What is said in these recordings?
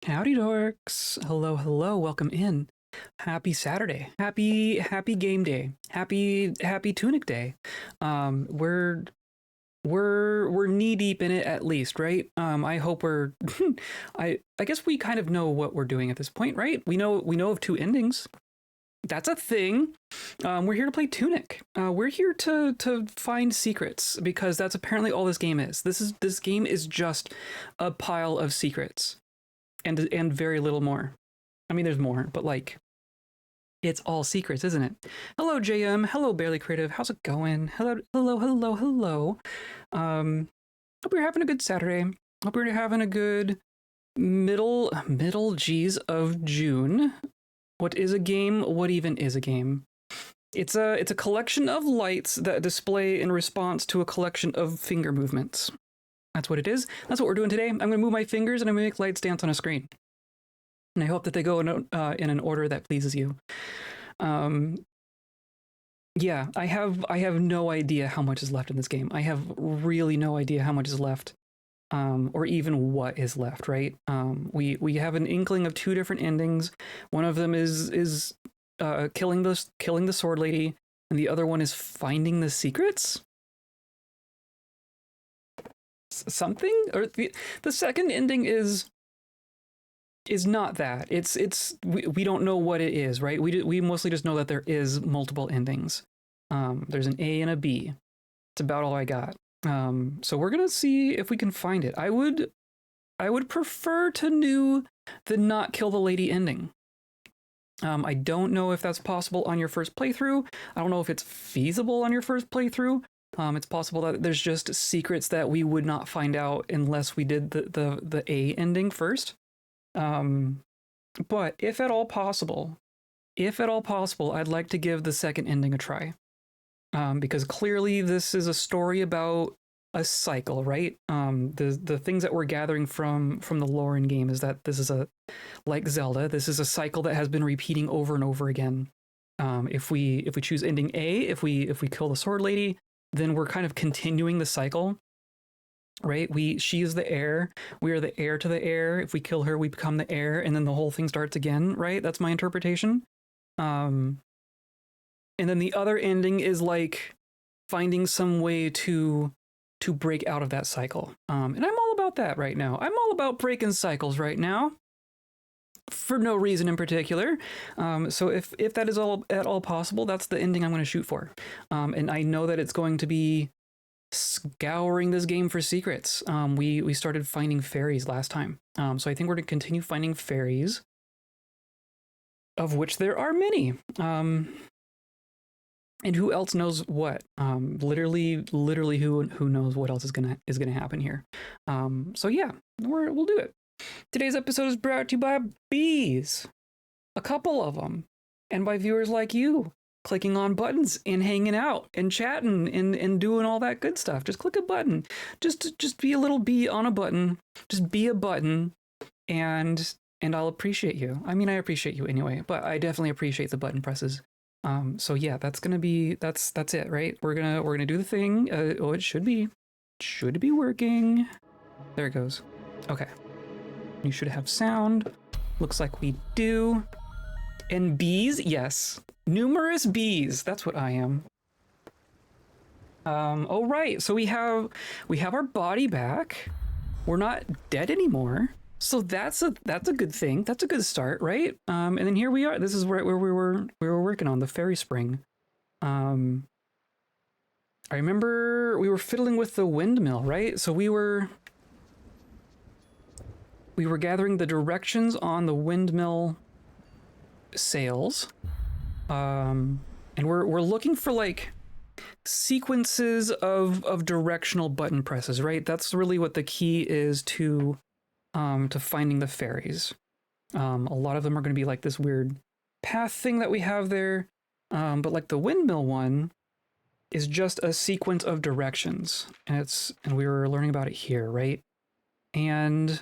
Howdy dorks. Hello, hello, welcome in. Happy Saturday. Happy game day. Happy Tunic day. We're knee deep in it at least, right? I hope we're I guess we kind of know what we're doing at this point, right? We know of two endings. That's a thing. We're here to play Tunic. We're here to find secrets because that's apparently all this game is. This game is just a pile of secrets and very little more. I mean, there's more, but like, it's all secrets, isn't it? Hello, JM. Hello, Barely Creative. How's it going? Hello. Hope you're having a good Saturday. Hope you're having a good middle G's of June. What is a game? What even is a game? It's a collection of lights that display in response to a collection of finger movements. That's what it is. That's what we're doing today. I'm going to move my fingers and I'm going to make lights dance on a screen. And I hope that they go in an order that pleases you. Yeah, I have no idea how much is left in this game. I have really no idea how much is left, or even what is left. Right? We have an inkling of two different endings. One of them is killing the sword lady, and the other one is finding the secrets. Something, or the second ending is not that. We don't know what it is, right? We mostly just know that there is multiple endings. There's an A and a B. It's about all I got. So we're gonna see if we can find it. I would prefer to know the not kill the lady ending. I don't know if that's possible on your first playthrough. I don't know if it's feasible on your first playthrough. It's possible that there's just secrets that we would not find out unless we did the A ending first. But if at all possible, I'd like to give the second ending a try. Because clearly this is a story about a cycle, right? The things that we're gathering from the lore in game is that this is like Zelda, this is a cycle that has been repeating over and over again. If we choose ending A, if we kill the sword lady, then we're kind of continuing the cycle, right? She is the heir. We are the heir to the heir. If we kill her, we become the heir, and then the whole thing starts again, right? That's my interpretation. And then the other ending is like finding some way to break out of that cycle. And I'm all about that right now. I'm all about breaking cycles right now, for no reason in particular. So if that is at all possible, that's the ending I'm going to shoot for. And I know that it's going to be scouring this game for secrets. We started finding fairies last time. So I think we're going to continue finding fairies, of which there are many. And who else knows what? Literally, who knows what else is gonna happen here? So yeah, we'll do it. Today's episode is brought to you by bees, a couple of them, and by viewers like you, clicking on buttons and hanging out and chatting and doing all that good stuff. Just click a button. Just be a little bee on a button. Just be a button, and I'll appreciate you. I mean, I appreciate you anyway, but I definitely appreciate the button presses. So yeah, that's it, right? We're gonna do the thing. It should be working. There it goes. Okay. You should have sound. Looks like we do. And bees, yes, numerous bees. That's what I am. Oh right. So we have our body back. We're not dead anymore. So that's a good thing. That's a good start, right? And then here we are. This is where we were working on the fairy spring. I remember we were fiddling with the windmill, right? So we were gathering the directions on the windmill sails, and we're looking for like sequences of directional button presses, right? That's really what the key is to finding the fairies. A lot of them are going to be like this weird path thing that we have there, but like the windmill one is just a sequence of directions, and we were learning about it here, right? And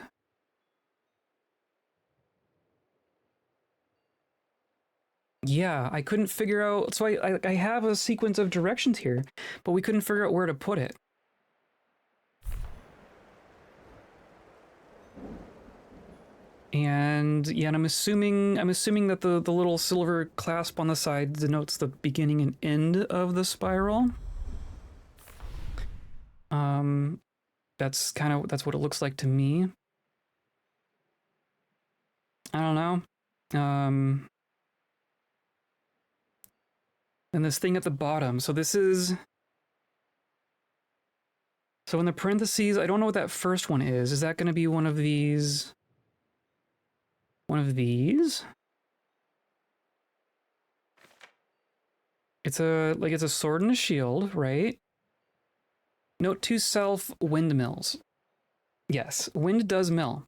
yeah, I couldn't figure out. So I have a sequence of directions here, but we couldn't figure out where to put it. And yeah, and I'm assuming that the little silver clasp on the side denotes the beginning and end of the spiral. That's what it looks like to me. I don't know. And this thing at the bottom. So this is, so in the parentheses, I don't know what that first one is. Is that going to be one of these? One of these? It's a sword and a shield, right? Note to self, windmills. Yes, wind does mill.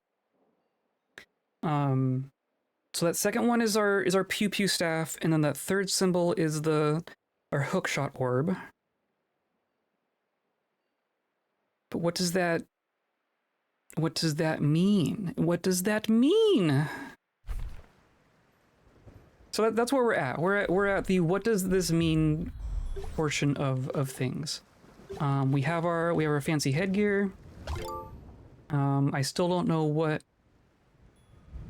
So that second one is our pew pew staff, and then that third symbol is our hookshot orb. But what does that mean? What does that mean? So that's where we're at. We're at the what does this mean portion of things. We have our fancy headgear. I still don't know what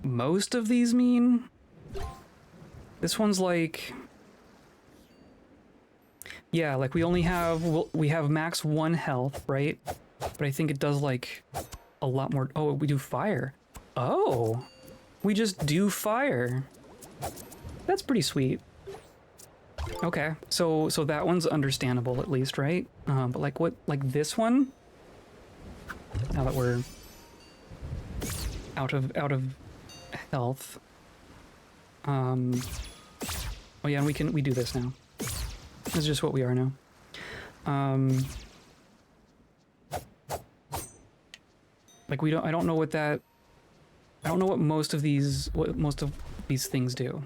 most of these mean. This one's like, yeah, like we have max 1 health, right? But I think it does like a lot more. Oh, we do fire. Oh, we just do fire. That's pretty sweet. Okay, so that one's understandable at least, right? But like this one? Now that we're out of health. Oh yeah, and we do this now. This is just what we are now. Like I don't know what most of these things do.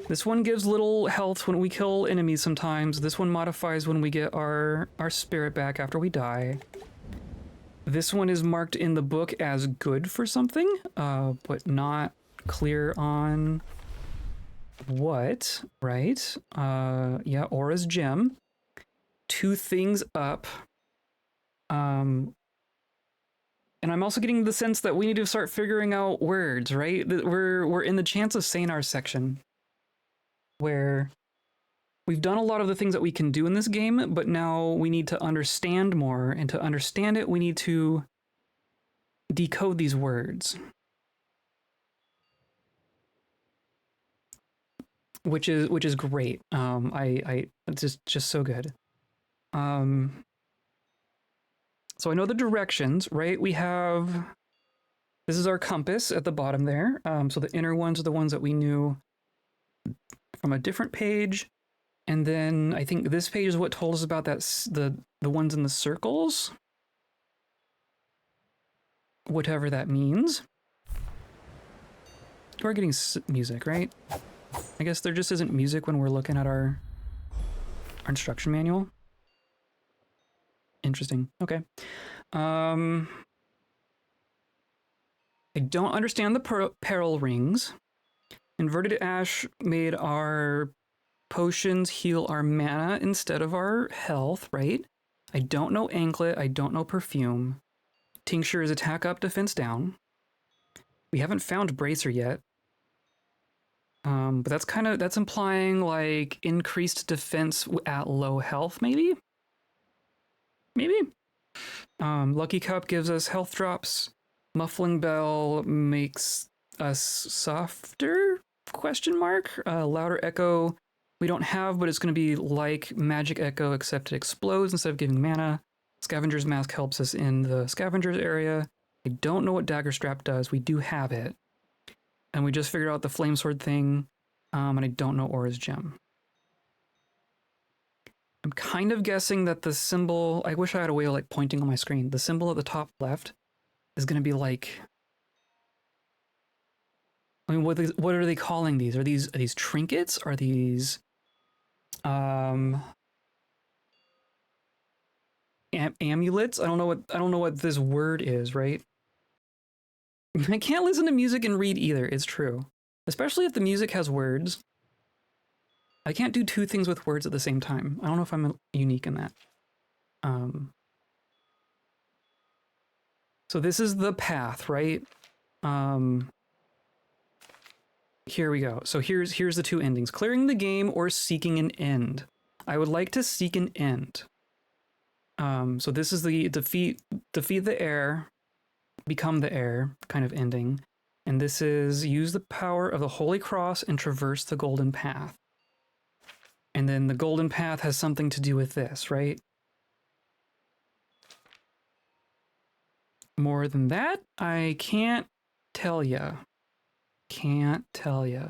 This one gives little health when we kill enemies sometimes. This one modifies when we get our spirit back after we die. This one is marked in the book as good for something, but not clear on what, right? Yeah, Aura's gem. 2 things up. And I'm also getting the sense that we need to start figuring out words, right? That we're in the chance of Saynar section, where we've done a lot of the things that we can do in this game, but now we need to understand more, and to understand it, we need to decode these words. Which is great. It's just so good. So I know the directions, right? We have, this is our compass at the bottom there. So the inner ones are the ones that we knew from a different page. And then I think this page is what told us about the ones in the circles. Whatever that means. We're getting music, right? I guess there just isn't music when we're looking at our instruction manual. Interesting. Okay. I don't understand the peril rings. Inverted ash made our potions heal our mana instead of our health, right? I don't know anklet. I don't know perfume. Tincture is attack up, defense down. We haven't found bracer yet. But that's implying like increased defense at low health, maybe? Maybe? Lucky Cup gives us health drops. Muffling Bell makes us softer? Question mark? Louder Echo we don't have, but it's going to be like Magic Echo, except it explodes instead of giving mana. Scavenger's Mask helps us in the Scavengers area. I don't know what Dagger Strap does. We do have it. And we just figured out the Flame Sword thing, and I don't know Aura's Gem. I'm kind of guessing that the symbol, I wish I had a way of like pointing on my screen. The symbol at the top left is going to be like, I mean, what are they calling these? Are these trinkets? Are these amulets? I don't know what this word is, right? I can't listen to music and read either. It's true. Especially if the music has words. I can't do 2 things with words at the same time. I don't know if I'm unique in that. So this is the path, right? Here we go. So here's the two endings. Clearing the game or seeking an end. I would like to seek an end. So this is the defeat the air, become the air kind of ending. And this is use the power of the Holy Cross and traverse the golden path. And then the golden path has something to do with this, right? More than that, I can't tell ya. Can't tell ya.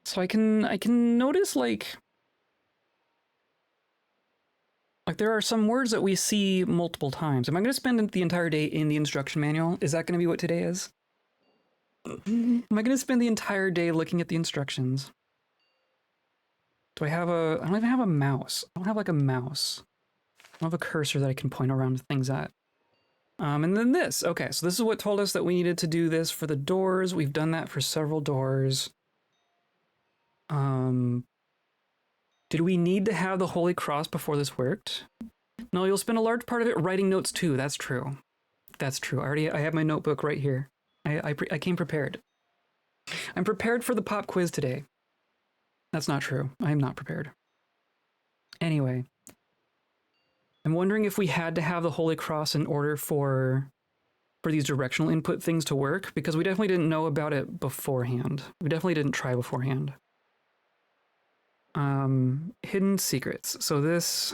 So I can notice like there are some words that we see multiple times. Am I going to spend the entire day in the instruction manual? Is that going to be what today is? Am I going to spend the entire day looking at the instructions? Do I have a... I don't even have a mouse. I don't have like a mouse. I don't have a cursor that I can point around things at. And then this. Okay, so this is what told us that we needed to do this for the doors. We've done that for several doors. Did we need to have the Holy Cross before this worked? No, you'll spend a large part of it writing notes too. That's true. That's true. I have my notebook right here. I came prepared. I'm prepared for the pop quiz today. That's not true. I am not prepared. Anyway, I'm wondering if we had to have the Holy Cross in order for these directional input things to work, because we definitely didn't know about it beforehand. We definitely didn't try beforehand. Hidden secrets. So this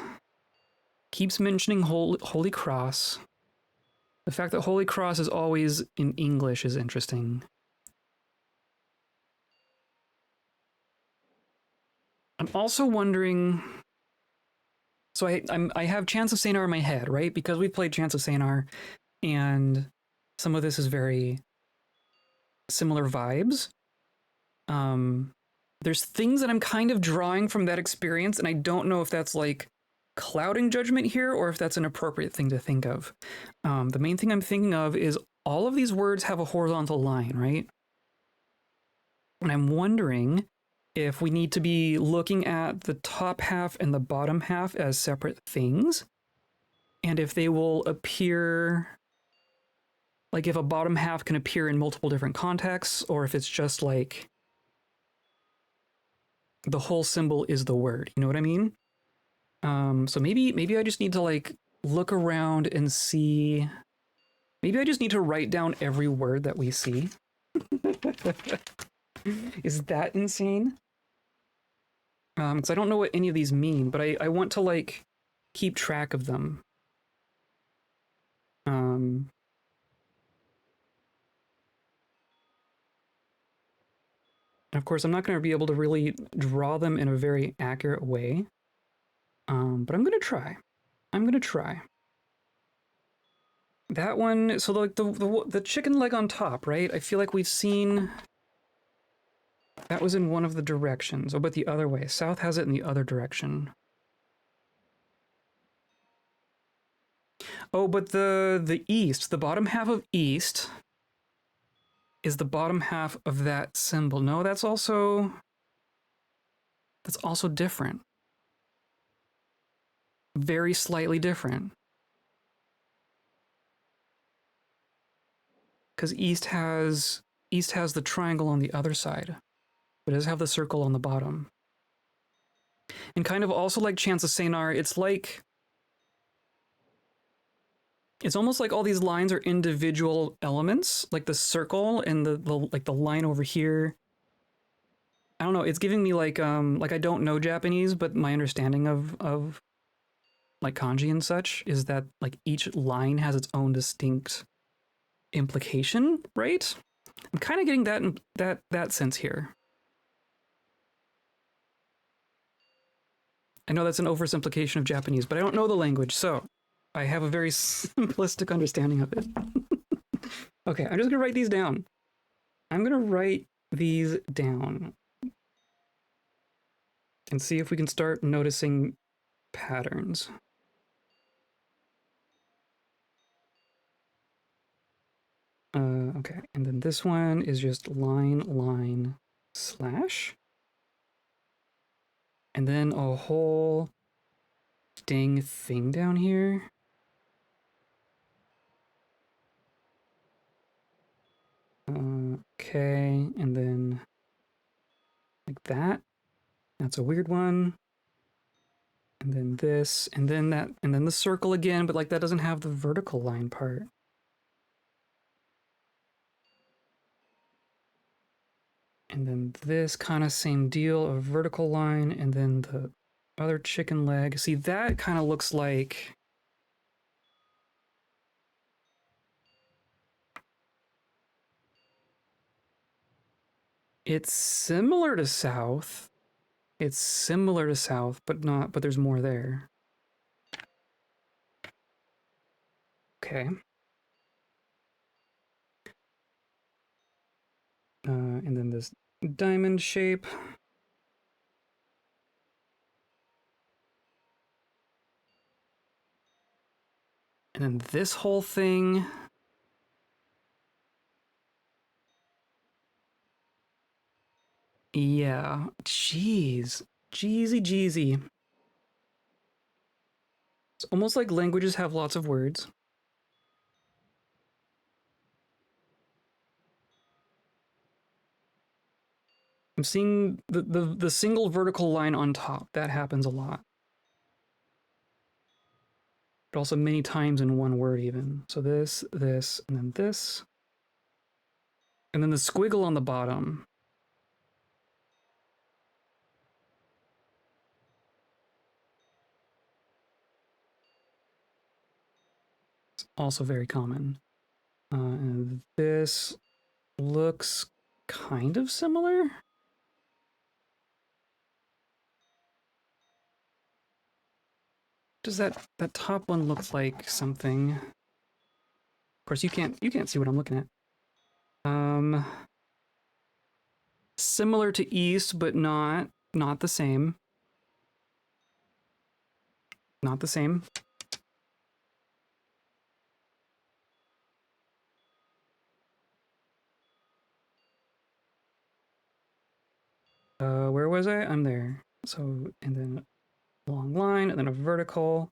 keeps mentioning Holy Cross. The fact that Holy Cross is always in English is interesting. I'm also wondering... So I have Chants of Sanar in my head, right? Because we played Chants of Sanar, and some of this is very similar vibes. There's things that I'm kind of drawing from that experience, and I don't know if that's like clouding judgment here or if that's an appropriate thing to think of. The main thing I'm thinking of is all of these words have a horizontal line, right? And I'm wondering if we need to be looking at the top half and the bottom half as separate things, and if they will appear, like if a bottom half can appear in multiple different contexts, or if it's just like the whole symbol is the word, you know what I mean? So maybe I just need to like look around and see, maybe I just need to write down every word that we see. Is that insane? Because I don't know what any of these mean, but I want to like keep track of them. And of course, I'm not going to be able to really draw them in a very accurate way. But I'm going to try. I'm going to try. That one, so like the chicken leg on top, right? I feel like we've seen... That was in one of the directions. Oh, but the other way. South has it in the other direction. Oh, but the east, the bottom half of east is the bottom half of that symbol. No, that's also different. Very slightly different. Because east has the triangle on the other side, but it does have the circle on the bottom. And kind of also like Chants of Sanar, it's almost like all these lines are individual elements, like the circle and the line over here. I don't know, it's giving me like I don't know Japanese, but my understanding of like kanji and such is that like each line has its own distinct implication, right? I'm kind of getting that sense here. I know that's an oversimplification of Japanese, but I don't know the language, so I have a very simplistic understanding of it. Okay, I'm just gonna write these down. I'm gonna write these down and see if we can start noticing patterns. Okay, and then this one is just line, slash. And then a whole dang thing down here. Okay, and then like that. That's a weird one. And then this, and then that, and then the circle again, but like that doesn't have the vertical line part. And then this kind of same deal, a vertical line, and then the other chicken leg. See, that kind of looks like it's similar to south. It's similar to south, but not, but there's more there. Okay. And then this diamond shape. And then this whole thing. Yeah. Jeez. Jeezy Jeezy. It's almost like languages have lots of words. I'm seeing the single vertical line on top. That happens a lot. But also many times in one word even. So this, and then this. And then the squiggle on the bottom. It's also very common. And this looks kind of similar. Does that top one look like something? Of course, you can't see what I'm looking at. Similar to east, but not the same. Not the same. Where was I? I'm there. So, and then a long line, and then a vertical,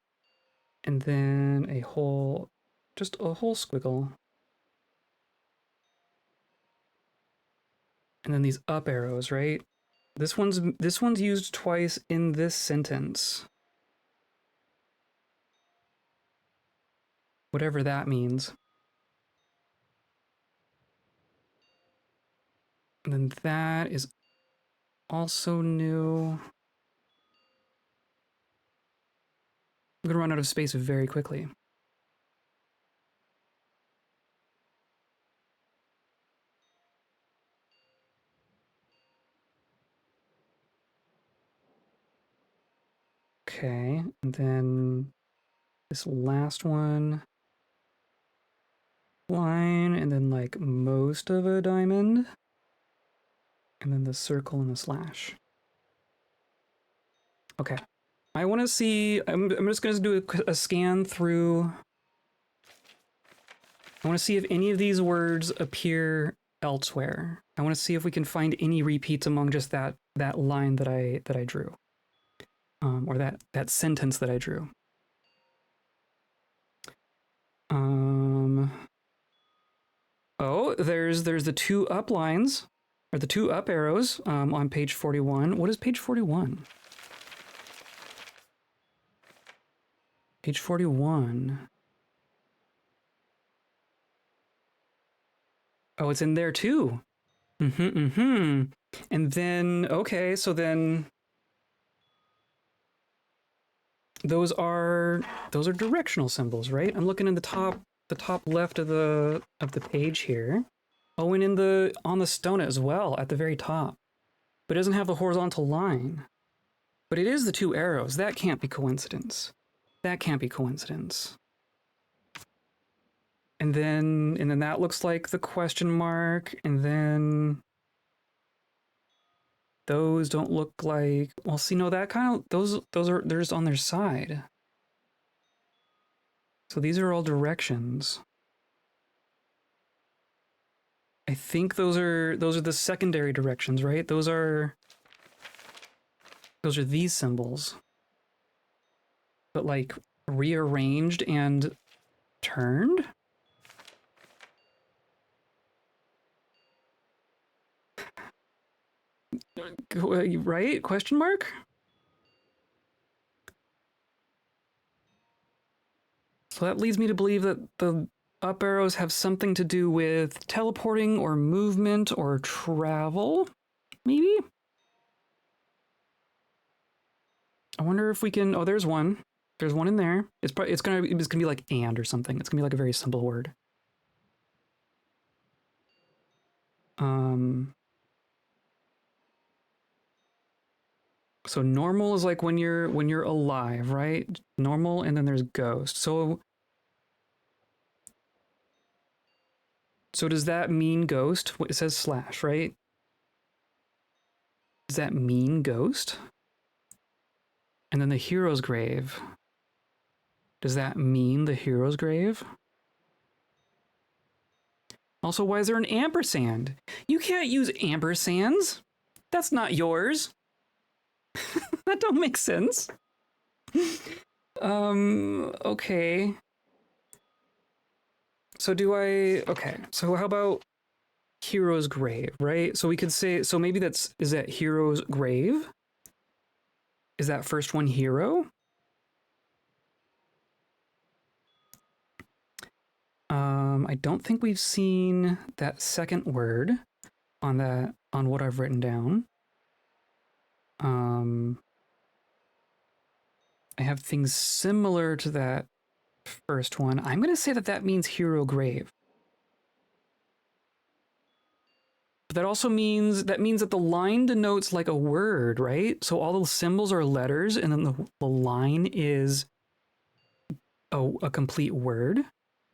and then a whole, just a whole squiggle. And then these up arrows, right? This one's used twice in this sentence. Whatever that means. And then that is also new. I'm gonna run out of space very quickly. Okay, and then this last one, line, and then like most of a diamond, and then the circle and the slash. Okay, I want to see. I'm just gonna do a scan through. I want to see if any of these words appear elsewhere. I want to see if we can find any repeats among just that line that I drew, or that sentence that I drew. Oh, there's the two up lines, or the two up arrows on page 41. What is page 41? Page 41. Oh, it's in there too. And then, okay, so then those are directional symbols, right? I'm looking in the top left of the page here. Oh, and on the stone as well at the very top. But it doesn't have the horizontal line. But it is the two arrows. That can't be coincidence. That can't be coincidence. And then that looks like the question mark, and then those don't look like, well, see, no, that kind of, those are, they're just on their side. So these are all directions. I think those are the secondary directions, right? Those are these symbols. But like rearranged and turned? Right? Question mark? So that leads me to believe that the up arrows have something to do with teleporting or movement or travel, maybe? I wonder if we can. Oh, there's one. There's one in there. It's gonna be like and or something. It's gonna be like a very simple word. Um. So normal is like when you're alive, right? Normal, and then there's ghost. So does that mean ghost? It says slash, right? Does that mean ghost? And then the hero's grave. Does that mean the hero's grave? Also, why is there an ampersand? You can't use ampersands. That's not yours. That don't make sense. Okay. So do I okay. So how about hero's grave, right? So we could say so maybe is that hero's grave? Is that first one hero? I don't think we've seen that second word on what I've written down. I have things similar to that first one. I'm going to say that that means hero grave. But that also means that the line denotes like a word, right? So all the symbols are letters, and then the line is a complete word.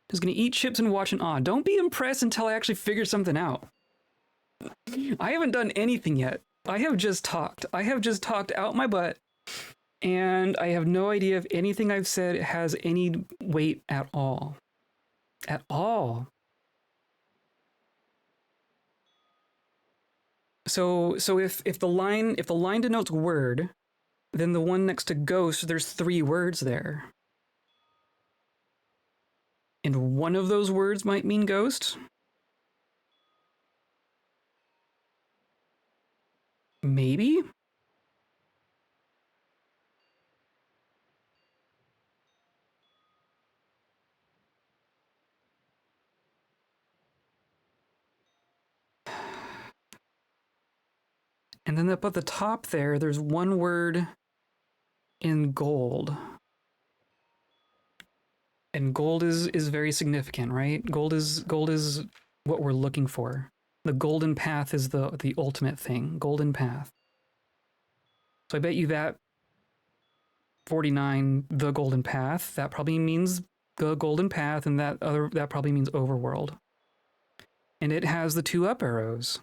Just gonna eat chips and watch an awe. Don't be impressed until I actually figure something out. I haven't done anything yet. I have just talked. I have just talked out my butt, and I have no idea if anything I've said has any weight at all. At all. So if the line denotes word, then the one next to ghost, there's 3 words there. And one of those words might mean ghost. Maybe. And then up at the top there's one word in gold. And gold is very significant, right? Gold is what we're looking for. The golden path is the ultimate thing. Golden path. So I bet you that 49, the golden path, that probably means the golden path, and that probably means overworld. And it has the 2 up arrows.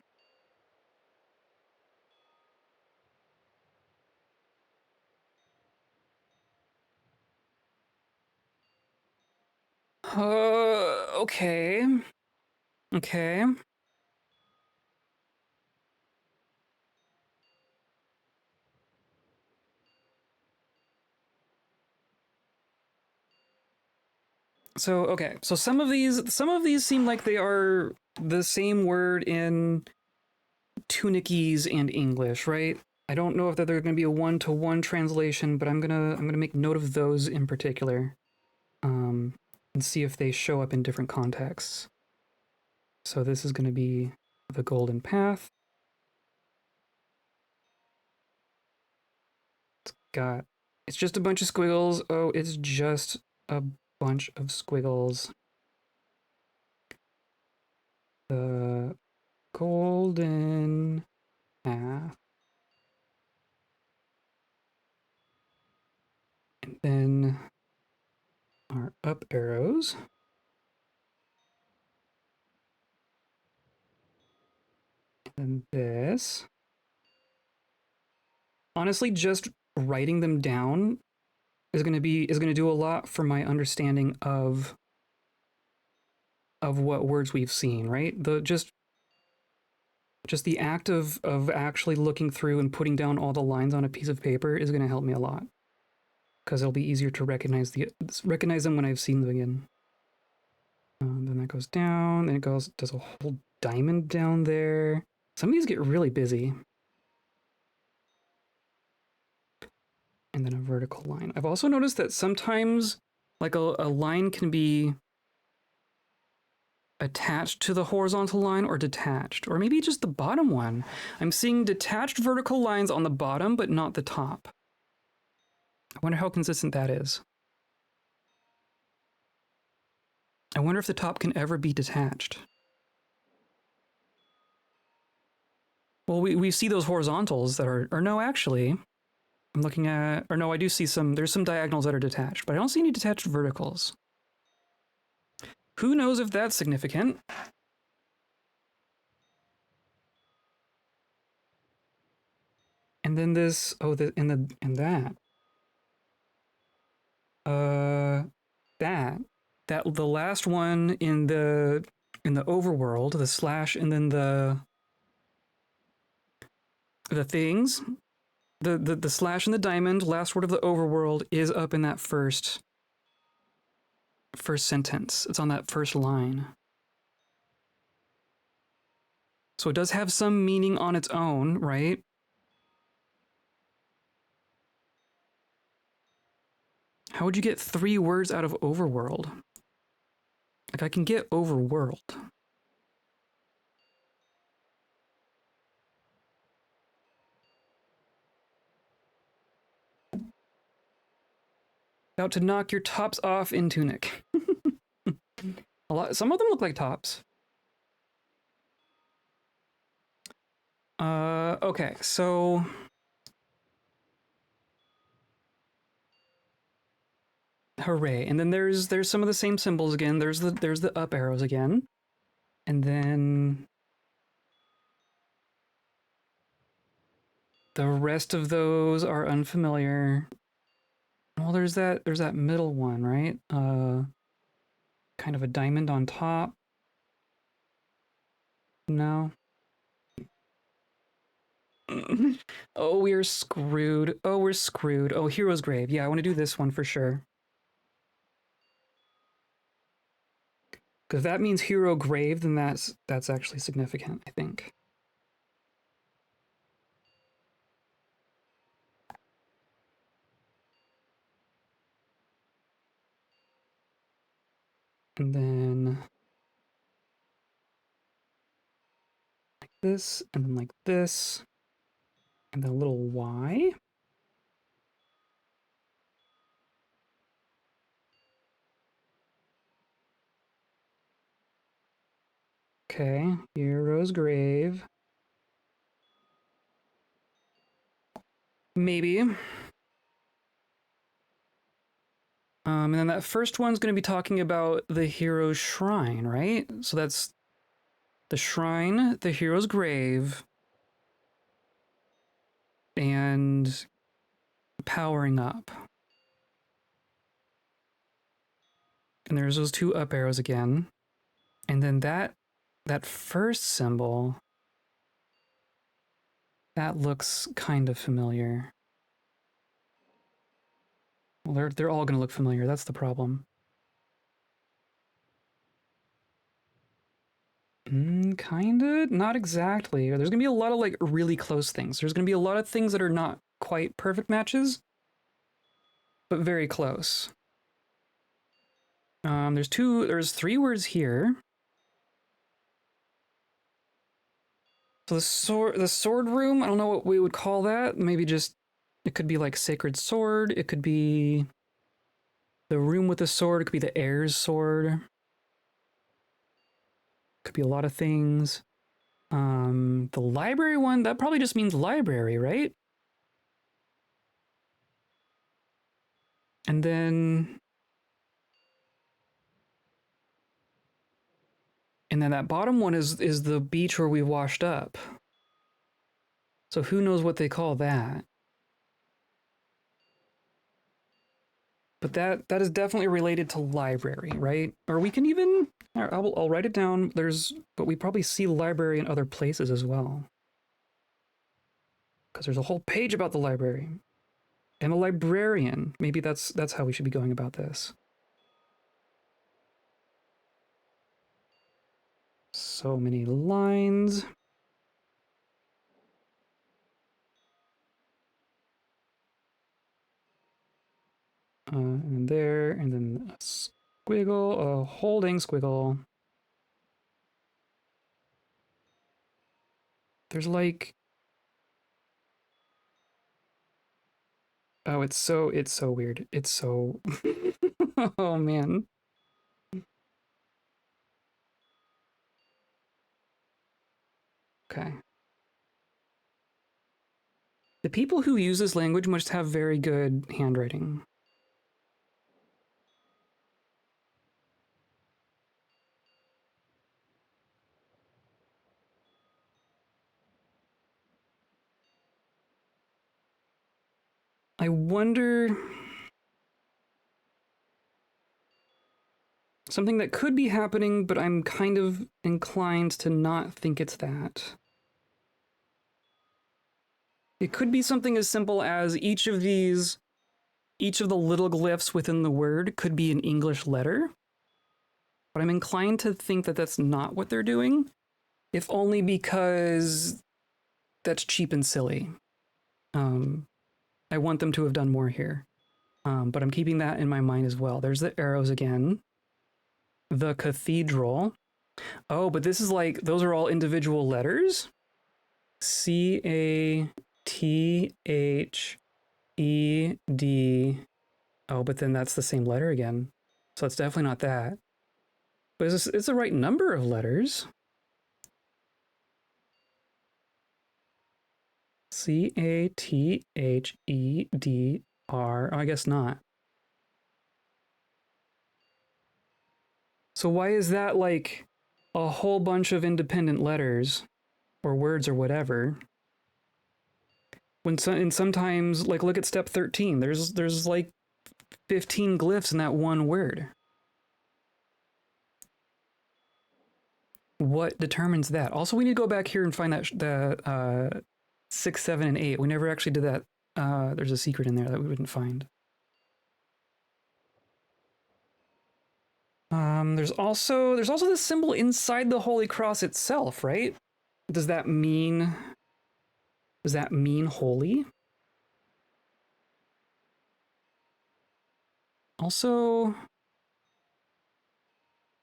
Okay. Okay. So some of these seem like they are the same word in Tunicese and English, right? I don't know if they're going to be a one-to-one translation, but I'm gonna make note of those in particular, and see if they show up in different contexts. So this is going to be the golden path. It's just a bunch of squiggles. Oh, it's just a bunch of squiggles. The golden path. And then our up arrows. And this. Honestly, just writing them down is going to do a lot for my understanding of what words we've seen, right? Just the act of actually looking through and putting down all the lines on a piece of paper is going to help me a lot, because it'll be easier to recognize them when I've seen them again. Then that goes down. Then it does a whole diamond down there. Some of these get really busy. and then a vertical line. I've also noticed that sometimes like a line can be attached to the horizontal line or detached, or maybe just the bottom one. I'm seeing detached vertical lines on the bottom, but not the top. I wonder how consistent that is. I wonder if the top can ever be detached. Well, we see those horizontals that are, or no, actually, I'm looking at, or no, I do see there's some diagonals that are detached, but I don't see any detached verticals. Who knows if that's significant? And then this, oh, and that. That the last one in the overworld, the slash, and then the things, the slash and the diamond, last word of the overworld is up in that first sentence. It's on that first line. So it does have some meaning on its own, right? How would you get 3 words out of overworld? Like, I can get overworld. About to knock your tops off in Tunic. Some of them look like tops. Okay, so hooray. And then there's some of the same symbols again. There's the up arrows again. And then the rest of those are unfamiliar. Well, there's that middle one, right? Kind of a diamond on top. No. Oh, we're screwed. Oh, we're screwed. Oh, Hero's Grave. Yeah, I want to do this one for sure. Because if that means Hero Grave, then that's actually significant, I think. And then like this, and then like this, and then a little Y. Okay, Hero's Grave. Maybe. And then that first one's going to be talking about the hero's shrine, right? So that's the shrine, the hero's grave, and powering up. And there's those 2 up arrows again. And then that first symbol, that looks kind of familiar. Well, they're all going to look familiar. That's the problem. Kinda, not exactly. There's gonna be a lot of like really close things. There's gonna be a lot of things that are not quite perfect matches, but very close. There's 3 words here. So the sword room, I don't know what we would call that. Maybe just, it could be like sacred sword. It could be the room with the sword. It could be the heir's sword. Could be a lot of things. The library one, that probably just means library, right? And then that bottom one is the beach where we washed up. So who knows what they call that? But that is definitely related to library, right? Or we can even, I'll write it down. But we probably see library in other places as well. Because there's a whole page about the library. And a librarian. Maybe that's how we should be going about this. So many lines. A squiggle, a holding squiggle. There's like... Oh, it's so weird. It's so... Oh, man. Okay. The people who use this language must have very good handwriting. I wonder... Something that could be happening, but I'm kind of inclined to not think it's that. It could be something as simple as each of the little glyphs within the word could be an English letter. But I'm inclined to think that that's not what they're doing, if only because that's cheap and silly. I want them to have done more here. But I'm keeping that in my mind as well. There's the arrows again. The cathedral. Oh, but this is like, those are all individual letters? C-A-T-H-E-D. Oh, but then that's the same letter again. So it's definitely not that. But it's the right number of letters. C-A-T-H-E-D-R. Oh, I guess not. So why is that like a whole bunch of independent letters or words or whatever? And sometimes, like, look at step 13. There's like 15 glyphs in that one word. What determines that? Also, we need to go back here and find the 6, 7, and 8. We never actually did that. There's a secret in there that we wouldn't find. There's also this symbol inside the Holy Cross itself, right? Does that mean holy? Also,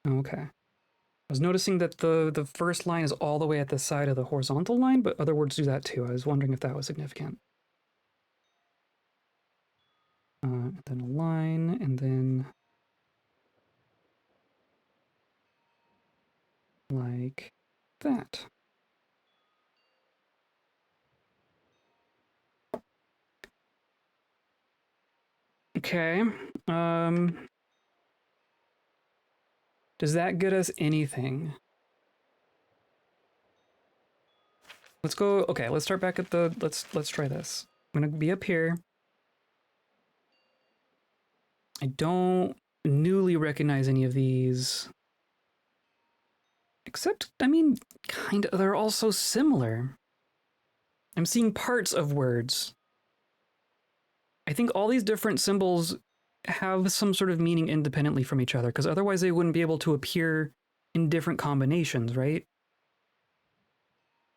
okay. I was noticing that the first line is all the way at the side of the horizontal line, but other words do that too. I was wondering if that was significant. And then a line, and then like that. Okay. Does that get us anything? Let's go. Okay, let's start back at the. Let's try this. I'm gonna be up here. I don't newly recognize any of these. Except, I mean, kind of. They're all so similar. I'm seeing parts of words. I think all these different symbols have some sort of meaning independently from each other, because otherwise they wouldn't be able to appear in different combinations, right?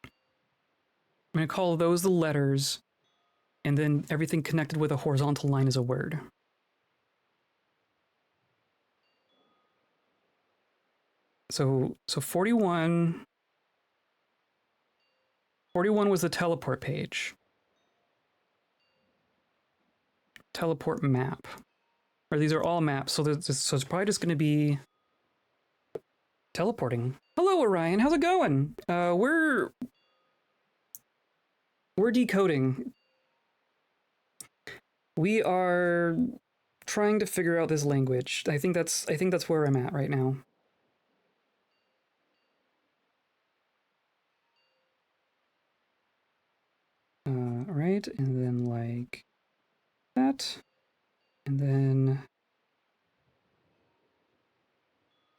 I'm going to call those the letters, and then everything connected with a horizontal line is a word. So 41 was the teleport page. Teleport map. Or these are all maps, so it's probably just going to be teleporting. Hello, Orion. How's it going? We're decoding. We are trying to figure out this language. I think that's where I'm at right now. Right, and then like that, and then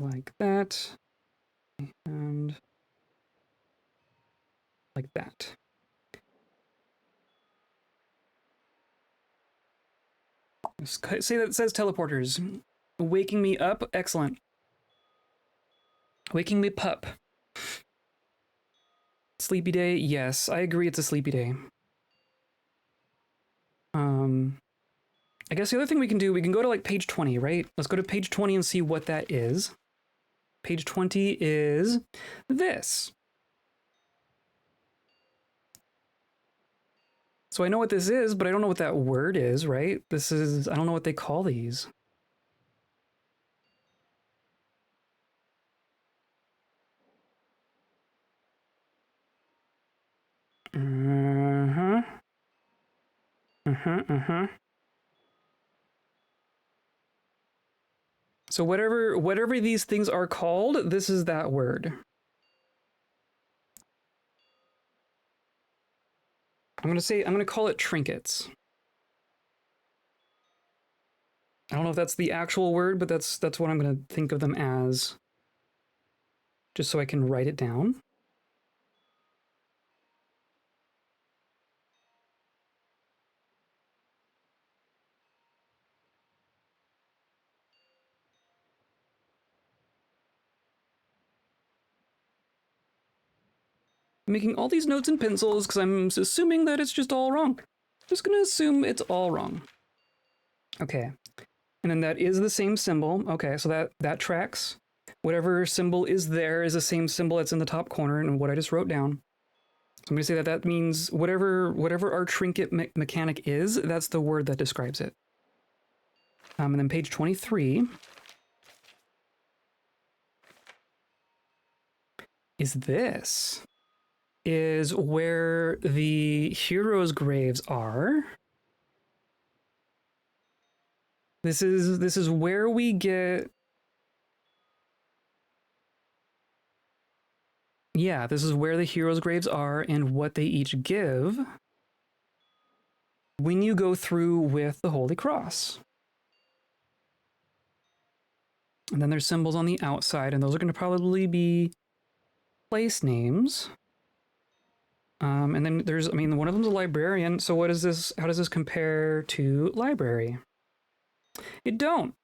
like that, and like that. Say that it says teleporters. Waking me up, excellent. Waking me pup. Sleepy day, yes, I agree it's a sleepy day. I guess the other thing we can do, we can go to like page 20, right? Let's go to page 20 and see what that is. Page 20 is this. So I know what this is, but I don't know what that word is, right? This is, I don't know what they call these. So whatever these things are called, this is that word. I'm gonna call it trinkets. I don't know if that's the actual word, but that's what I'm gonna think of them as. Just so I can write it down. I'm making all these notes in pencils because I'm assuming that it's just all wrong. Just gonna assume it's all wrong. Okay. And then that is the same symbol. Okay, so that tracks. Whatever symbol is there is the same symbol that's in the top corner and what I just wrote down. So I'm gonna say that means whatever our trinket mechanic is, that's the word that describes it. And then page 23 is this. Is where the heroes' graves are. This is where we get. Yeah, this is where the heroes' graves are and what they each give when you go through with the Holy Cross. And then there's symbols on the outside, and those are going to probably be place names. And then there's, I mean, one of them's a librarian. So what is this? How does this compare to library? It don't.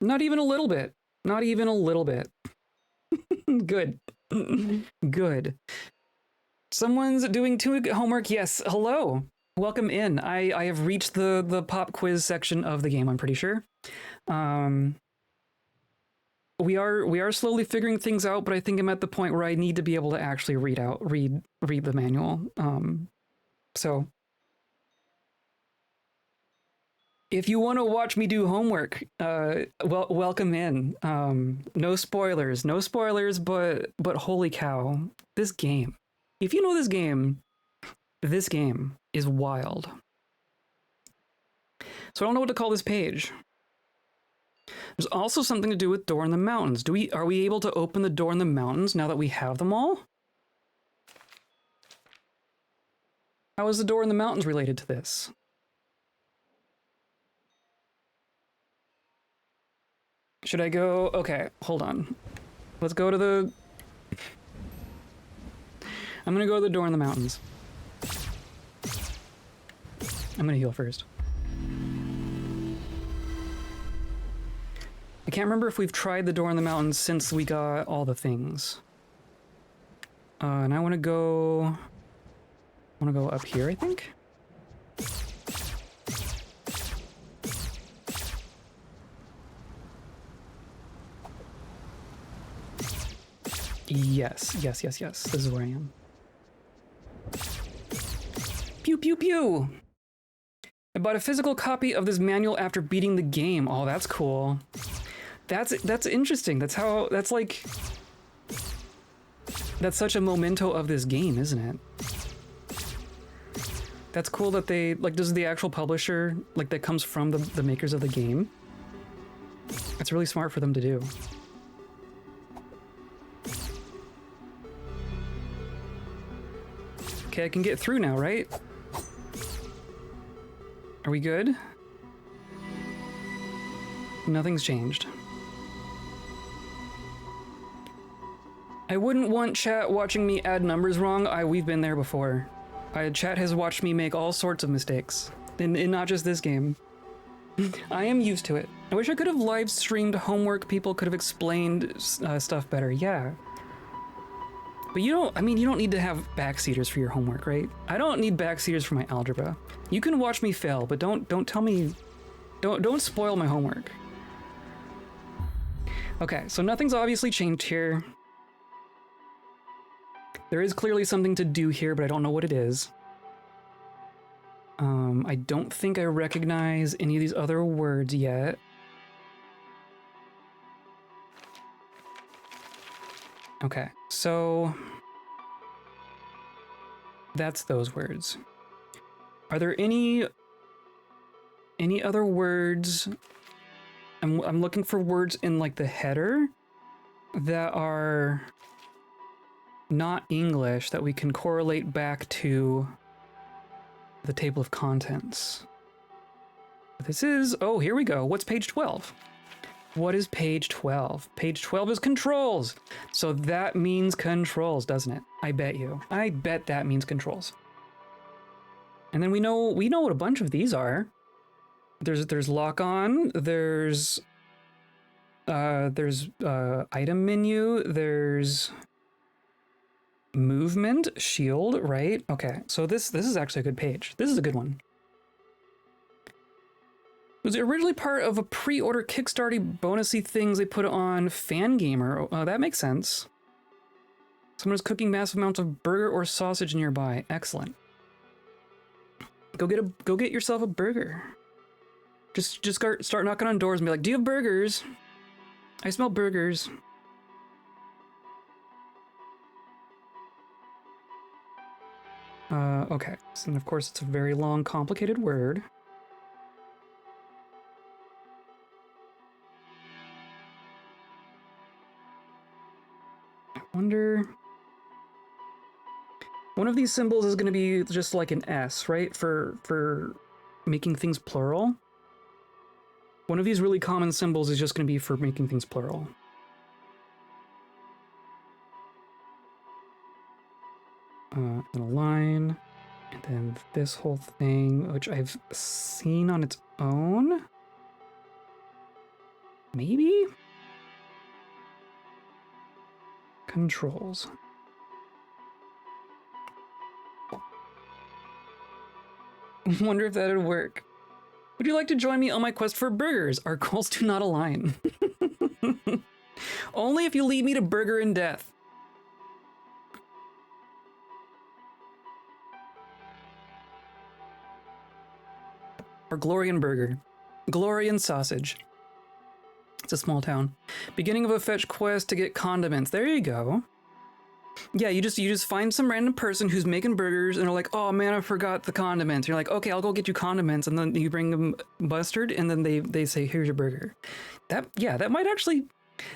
Not even a little bit. Not even a little bit. Good. Good. Someone's doing Tunic homework. Yes. Hello. Welcome in. I have reached the pop quiz section of the game, I'm pretty sure. We are slowly figuring things out, but I think I'm at the point where I need to be able to actually read the manual. So if you want to watch me do homework, welcome in. No spoilers, but holy cow, this game. If you know this game is wild. So I don't know what to call this page. There's also something to do with Door in the Mountains. Are we able to open the door in the mountains now that we have them all? How is the Door in the Mountains related to this? Should I go? Okay, hold on. Let's go to the... I'm gonna go to the Door in the Mountains. I'm gonna heal first. I can't remember if we've tried the Door in the Mountains since we got all the things. And I want to go up here, I think. Yes. This is where I am. Pew pew pew. I bought a physical copy of this manual after beating the game. Oh, that's cool. That's interesting. That's such a memento of this game, isn't it? That's cool that they, like, does the actual publisher, like, that comes from the makers of the game? That's really smart for them to do. Okay, I can get through now, right? Are we good? Nothing's changed. I wouldn't want chat watching me add numbers wrong. We've been there before. Chat has watched me make all sorts of mistakes. In not just this game. I am used to it. I wish I could have live streamed homework. People could have explained stuff better. Yeah. But you don't, I mean, you don't need to have backseaters for your homework, right? I don't need backseaters for my algebra. You can watch me fail, but don't tell me, don't spoil my homework. Okay, so nothing's obviously changed here. There is clearly something to do here, but I don't know what it is. I don't think I recognize any of these other words yet. Okay, so that's those words. Are there any other words? I'm looking for words in like the header that are not English that we can correlate back to the table of contents. This is, oh, here we go. What's page 12? What is page 12? Page 12 is controls. So that means controls, doesn't it? I bet you. I bet that means controls. And then we know what a bunch of these are. There's lock on, there's item menu, there's movement, shield, right? Okay, so this is actually a good page. This is a good one. It was originally part of a pre-order Kickstarter bonusy things they put on Fangamer. That makes sense. Someone's cooking massive amounts of burger or sausage nearby. Excellent. Go get yourself a burger. Just start knocking on doors and be like, "Do you have burgers? I smell burgers." Okay. So, and of course, it's a very long, complicated word. I wonder. One of these symbols is going to be just like an S, right? For making things plural. One of these really common symbols is just going to be for making things plural. And a line, and then this whole thing, which I've seen on its own. Maybe? Controls. Wonder if that'd work. Would you like to join me on my quest for burgers? Our goals do not align. Only if you lead me to burger and death. Or glory and burger. Glory and sausage. It's a small town. Beginning of a fetch quest to get condiments. There you go. Yeah, you just find some random person who's making burgers and they're like, "Oh man, I forgot the condiments." You're like, "Okay, I'll go get you condiments," and then you bring them mustard, and then they say, "Here's your burger." That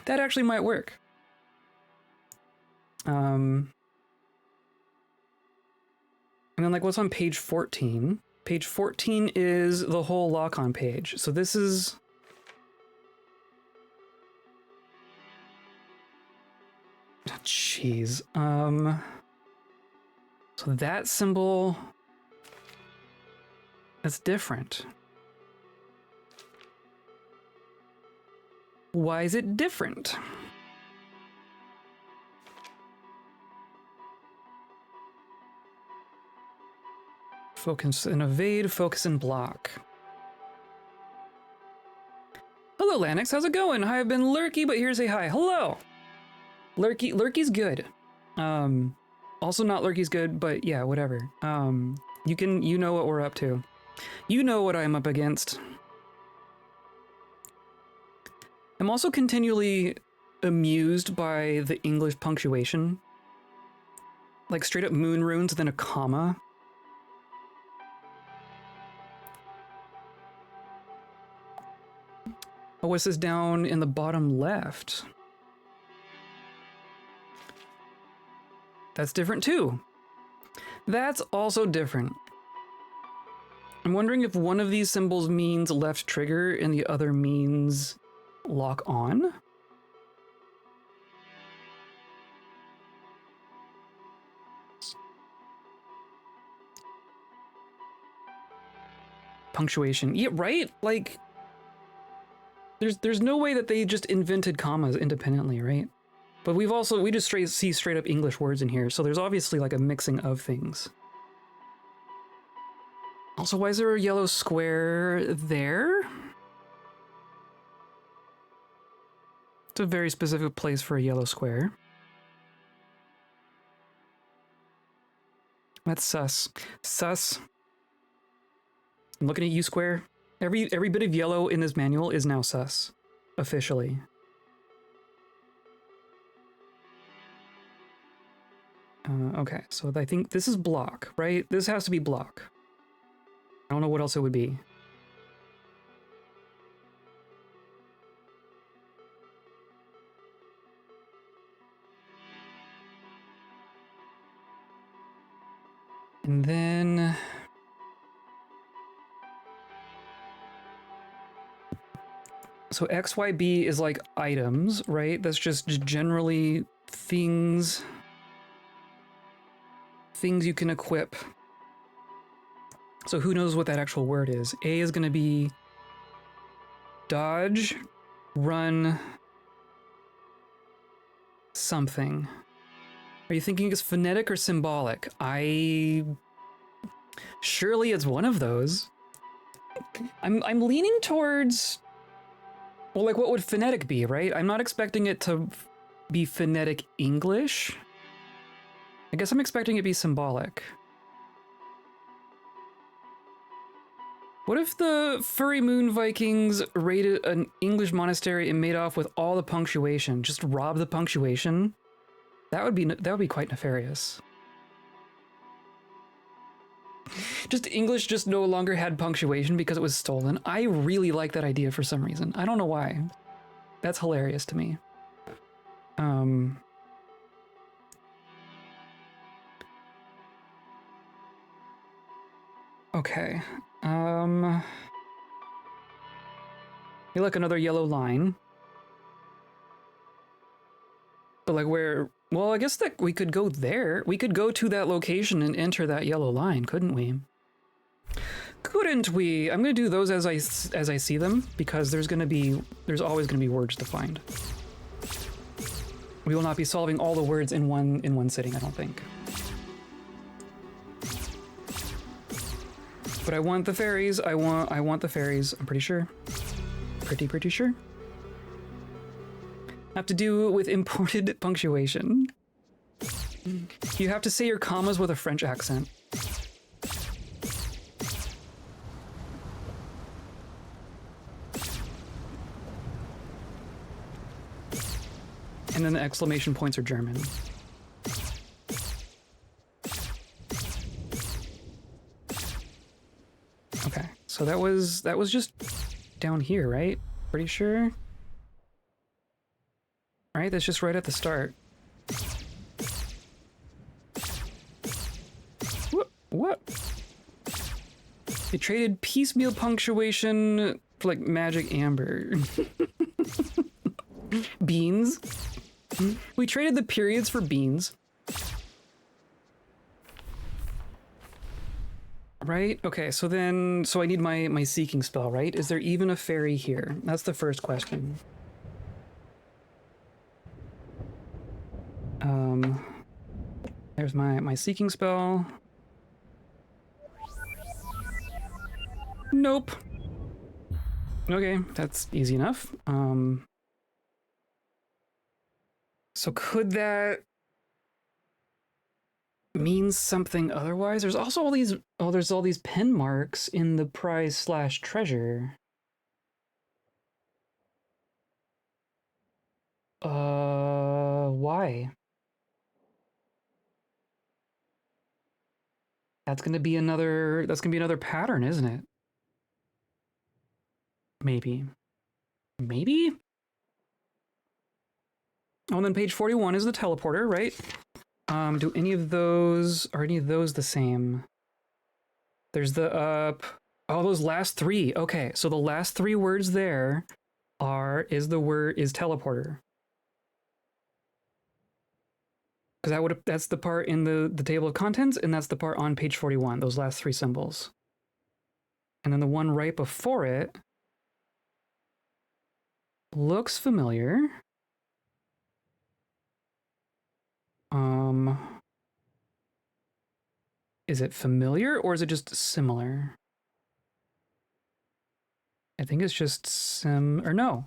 actually might work. And then like what's on page 14? Page 14 is the whole lock-on page. So this is jeez. So that symbol, that's different. Why is it different? Focus and evade, focus and block. Hello, Lanix. How's it going? I've been Lurky, but here to say hi. Hello. Lurky's good. Also not Lurky's good, but yeah, whatever. You know what we're up to. You know what I'm up against. I'm also continually amused by the English punctuation. Like straight up moon runes, then a comma. Oh, what's this down in the bottom left? That's different too. That's also different. I'm wondering if one of these symbols means left trigger and the other means lock on. Punctuation. Yeah, right? Like there's no way that they just invented commas independently, right? But we just see straight up English words in here, so there's obviously like a mixing of things. Also, why is there a yellow square there? It's a very specific place for a yellow square. That's sus. Sus. I'm looking at you, Square. Every bit of yellow in this manual is now sus. Officially. Okay, so I think this is block, right? This has to be block. I don't know what else it would be. And then... So XYB is like items, right? That's just generally things you can equip. So who knows what that actual word is? A is going to be dodge, run, something. Are you thinking it's phonetic or symbolic? Surely it's one of those. I'm leaning towards... Well, like, what would phonetic be, right? I'm not expecting it to be phonetic English. I guess I'm expecting it to be symbolic. What if the Furry Moon Vikings raided an English monastery and made off with all the punctuation? Just rob the punctuation? That would be quite nefarious. Just English just no longer had punctuation because it was stolen. I really like that idea for some reason. I don't know why. That's hilarious to me. Okay. Hey, look, another yellow line. But like where... Well, I guess that we could go there. We could go to that location and enter that yellow line, couldn't we? Couldn't we? I'm gonna do those as I see them, because there's always gonna be words to find. We will not be solving all the words in one sitting, I don't think. But I want the fairies. I want the fairies. I'm pretty sure. Pretty sure. Have to do with imported punctuation. You have to say your commas with a French accent. And then the exclamation points are German. Okay, so that was just down here, right? Pretty sure. Right, that's just right at the start. What? They traded piecemeal punctuation for like magic amber. Beans. We traded the periods for beans. Right? Okay, so I need my seeking spell, right? Is there even a fairy here? That's the first question. There's my seeking spell. Nope. Okay, that's easy enough. So could that mean something otherwise? There's also all these, there's all these pen marks in the prize/treasure. Why? That's gonna be another pattern, isn't it? Maybe. Maybe? Oh, and then page 41 is the teleporter, right? Are any of those the same? There's the oh, those last three. Okay, so the last three words there is teleporter. Because that's the part in the table of contents, and that's the part on page 41, those last three symbols. And then the one right before it looks familiar. Um, is it familiar or is it just similar? I think it's just or no.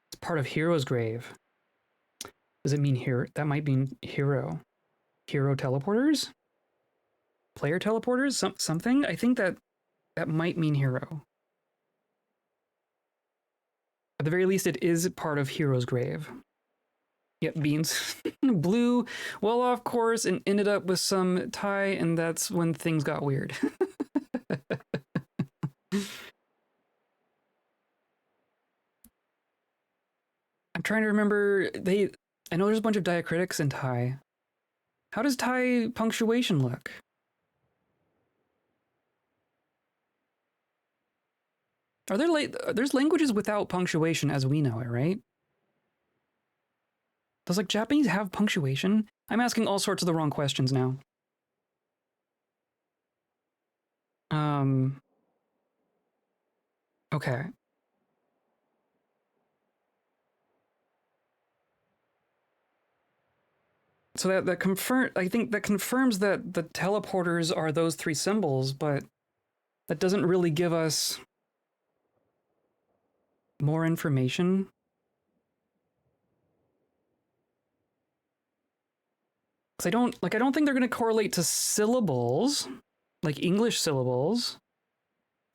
It's part of Hero's Grave. Does it mean hero? That might mean hero. Hero teleporters? Player teleporters? Something? I think that might mean hero. At the very least, it is part of Hero's Grave. Yep, beans. Blue, well off course, and ended up with some tie, and that's when things got weird. I'm trying to remember. I know there's a bunch of diacritics in Thai. How does Thai punctuation look? Are there there's languages without punctuation as we know it, right? Does like Japanese have punctuation? I'm asking all sorts of the wrong questions now. Um. Okay. So that confirm. I think that confirms that the teleporters are those three symbols, but that doesn't really give us more information. Because I don't think they're going to correlate to syllables, like English syllables.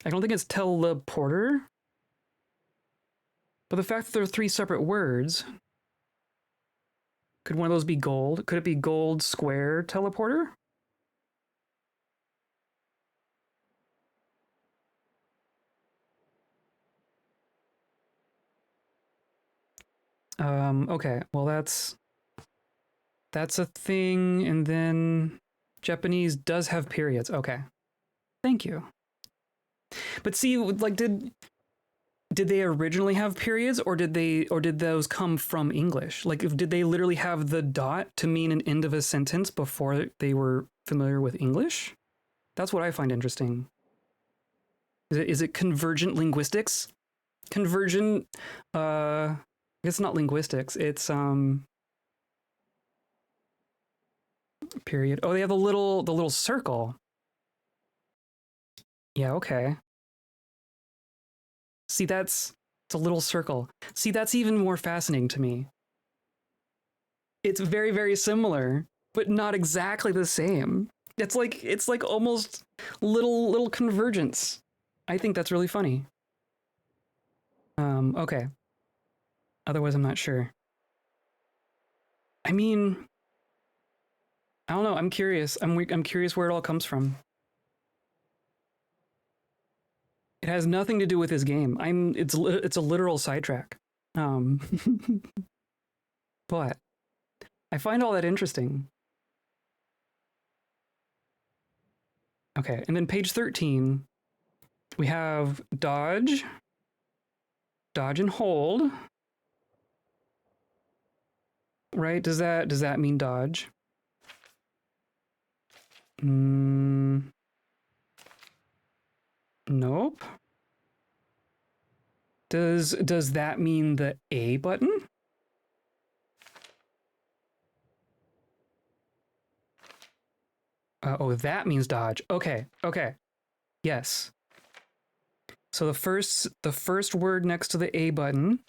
I don't think it's teleporter. But the fact that there are three separate words, could one of those be gold? Could it be gold square teleporter? Okay, well that's a thing, and then Japanese does have periods. Okay. Thank you. But see, like did they originally have periods or did those come from English? Like did they literally have the dot to mean an end of a sentence before they were familiar with English? That's what I find interesting. Is it convergent linguistics? Convergent it's not linguistics. It's period. Oh, they have the little circle. Yeah, okay. See, it's a little circle. See, that's even more fascinating to me. It's very, very similar, but not exactly the same. It's like almost little convergence. I think that's really funny. Okay. Otherwise, I'm not sure. I mean, I don't know. I'm curious. I'm curious where it all comes from. It has nothing to do with this game. It's a literal sidetrack. Um, but I find all that interesting. Okay, and then page 13, we have dodge, dodge and hold. Right? Does that mean dodge? Nope. Does that mean the A button? Oh, that means dodge. Okay. Okay. Yes. So the first word next to the A button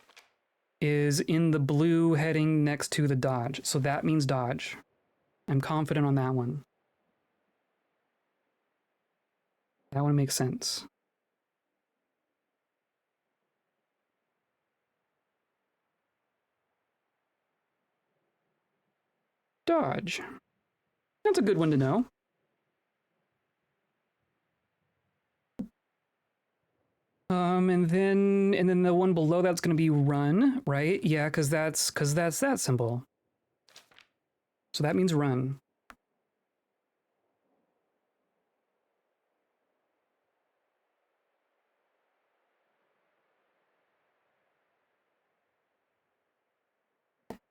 is in the blue heading next to the dodge. So that means dodge. I'm confident on that one. That one makes sense. Dodge. That's a good one to know. And then the one below that's going to be run, right? Yeah, because that's that symbol. So that means run.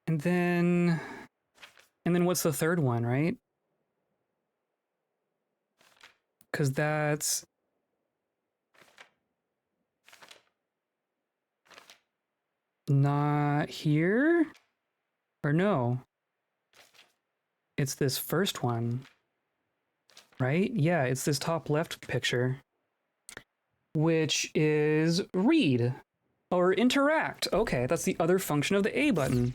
And then what's the third one, right? Because that's not here, or no? it's this first one, right? Yeah, it's this top left picture, which is read or interact. Okay, that's the other function of the A button.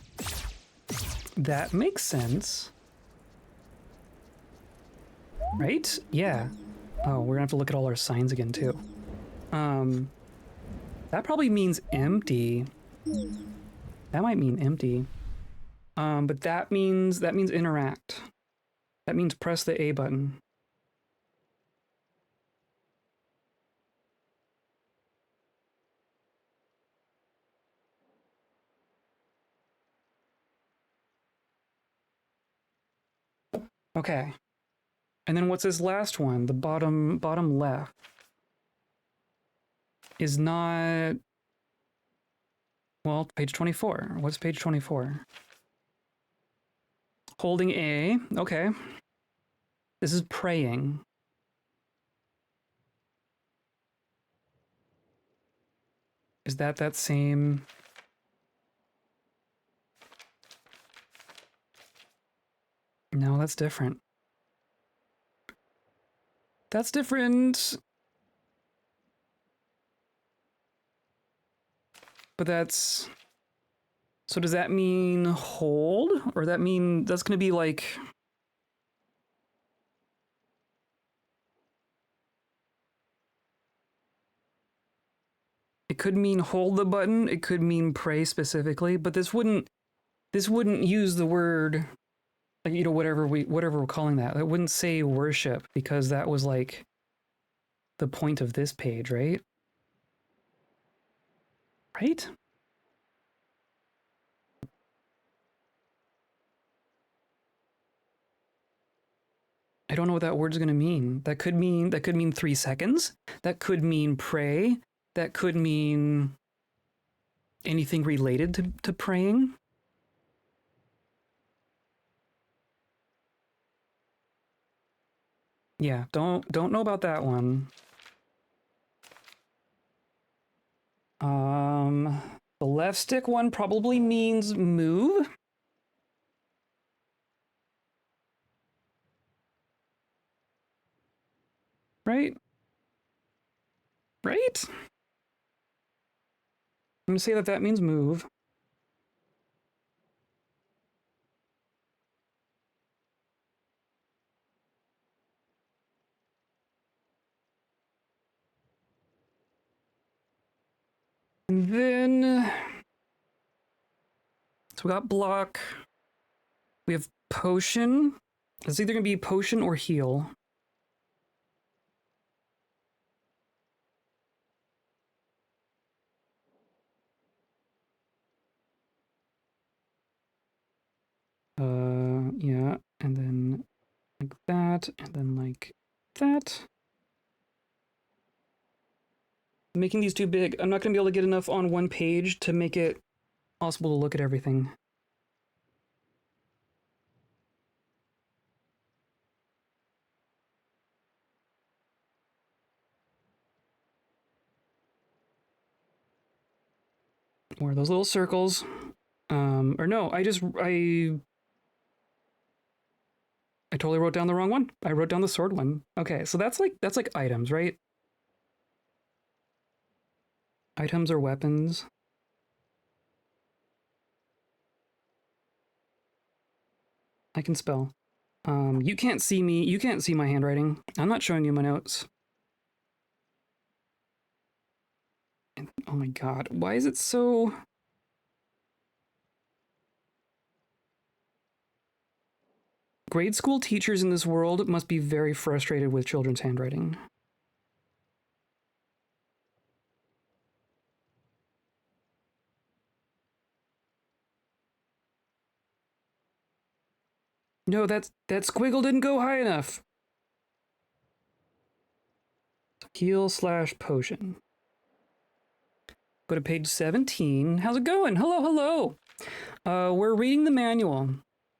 That makes sense. Right? Yeah. Oh, we're gonna have to look at all our signs again too. That probably means empty. That might mean empty. But that means interact. That means press the A button. Okay. And then what's this last one? The bottom left is not, well, page 24. What's page 24? Holding A. Okay. This is praying. Is that same? No, that's different. That's different. But that's... So does that mean hold? Or that mean that's going to be like... It could mean hold the button. It could mean pray specifically. But this wouldn't use the word, like, you know, whatever we're calling that. It wouldn't say worship because that was like the point of this page, right? Right? I don't know what that word's going to mean. That could mean 3 seconds. That could mean pray. That could mean anything related to praying. Yeah, don't know about that one. The left stick one probably means move. Right? Right? I'm gonna say that means move. And then... So we got block. We have potion. It's either gonna be potion or heal. Yeah, and then like that, and then like that. Making these too big. I'm not gonna be able to get enough on one page to make it possible to look at everything. Or those little circles. Or no, I totally wrote down the wrong one. I wrote down the sword one. Okay, so that's like items, right? Items or weapons. I can spell. You can't see me. You can't see my handwriting. I'm not showing you my notes. And, oh my god, why is it so... Grade school teachers in this world must be very frustrated with children's handwriting. No, that squiggle didn't go high enough. Heal / potion. Go to page 17. How's it going? Hello, hello. We're reading the manual.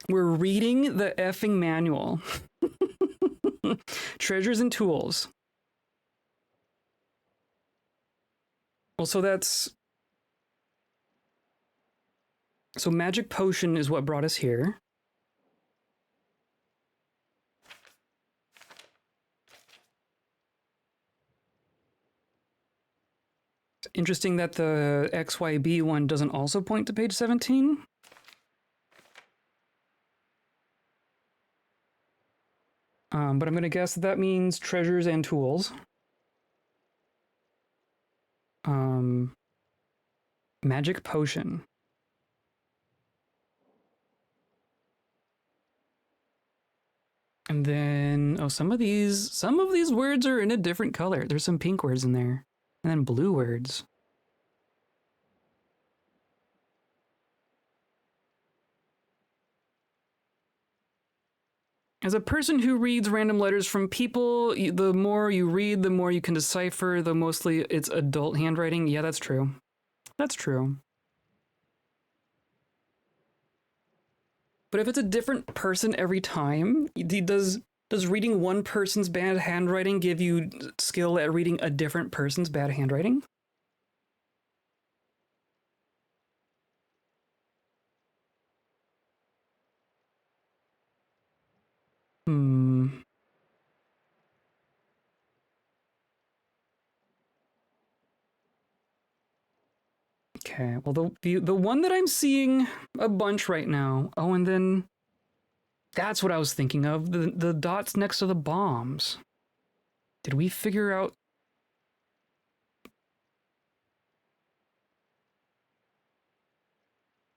We're reading the effing manual. Treasures and tools. Well, so that's... So magic potion is what brought us here. Interesting that the XYB one doesn't also point to page 17. But I'm going to guess that means treasures and tools. Magic potion. And then, oh, some of these words are in a different color. There's some pink words in there. And then blue words. As a person who reads random letters from people, the more you read, the more you can decipher, the mostly it's adult handwriting. Yeah, that's true. That's true. But if it's a different person every time, does reading one person's bad handwriting give you skill at reading a different person's bad handwriting? Hmm. Okay. Well, the one that I'm seeing a bunch right now. Oh, and then that's what I was thinking of. The dots next to the bombs. Did we figure out?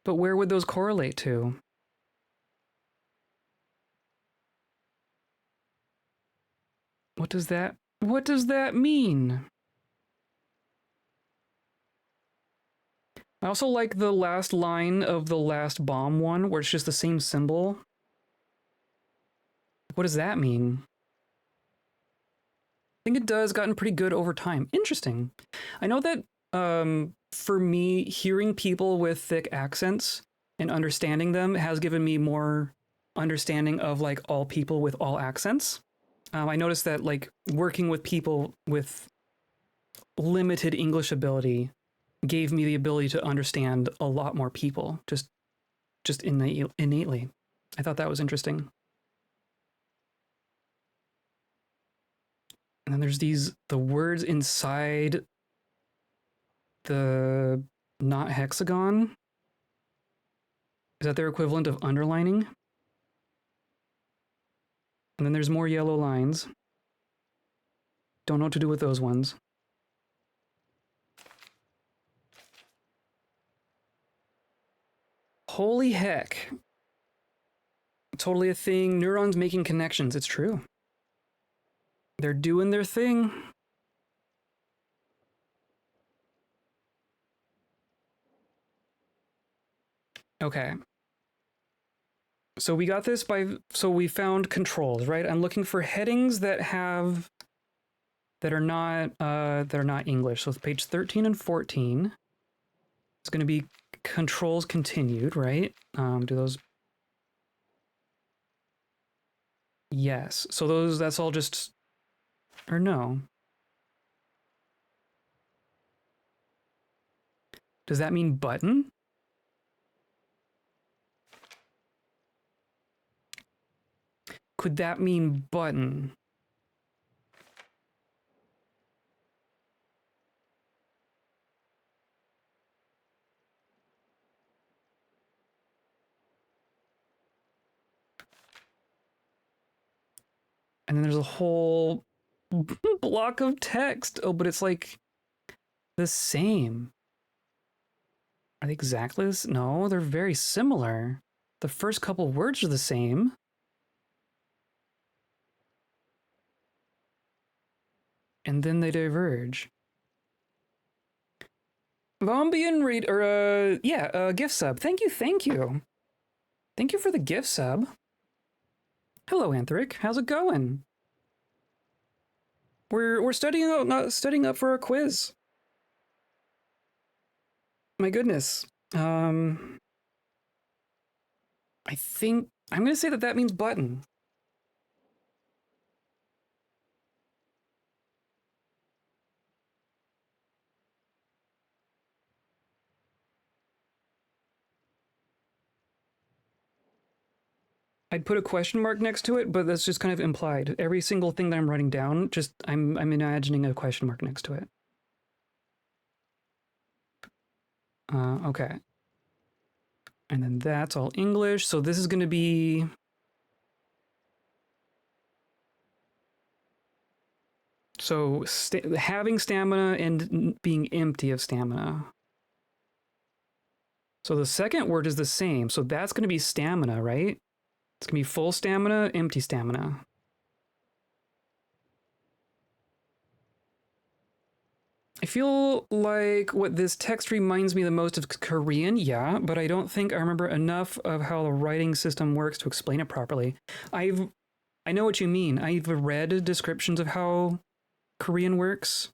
But where would those correlate to? What does that mean? I also like the last line of the last bomb one, where it's just the same symbol. What does that mean? I think it does gotten pretty good over time. Interesting. I know that for me, hearing people with thick accents and understanding them has given me more understanding of like all people with all accents. I noticed that like working with people with limited English ability gave me the ability to understand a lot more people just innately. I thought that was interesting. And then there's the words inside the not hexagon. Is that their equivalent of underlining? And then there's more yellow lines. Don't know what to do with those ones. Holy heck. Totally a thing. Neurons making connections. It's true. They're doing their thing. Okay. So we got this so we found controls, right? I'm looking for headings that are not English. So it's page 13 and 14. It's going to be controls continued, right? Do those? Yes. So that's all just, or no? Does that mean button? Could that mean button? And then there's a whole block of text. Oh, but it's like the same. Are they exactly this? No, they're very similar. The first couple words are the same. And then they diverge. Vombian read or gift sub. Thank you. Thank you for the gift sub. Hello, Anthric. How's it going? We're studying up for a quiz. My goodness. I think I'm gonna say that means button. I'd put a question mark next to it, but that's just kind of implied. Every single thing that I'm writing down, just I'm imagining a question mark next to it. Okay. And then that's all English. So this is going to be... So having stamina and being empty of stamina. So the second word is the same. So that's going to be stamina, right? It's going to be full stamina, empty stamina. I feel like what this text reminds me the most of Korean, yeah, but I don't think I remember enough of how the writing system works to explain it properly. I know what you mean. I've read descriptions of how Korean works,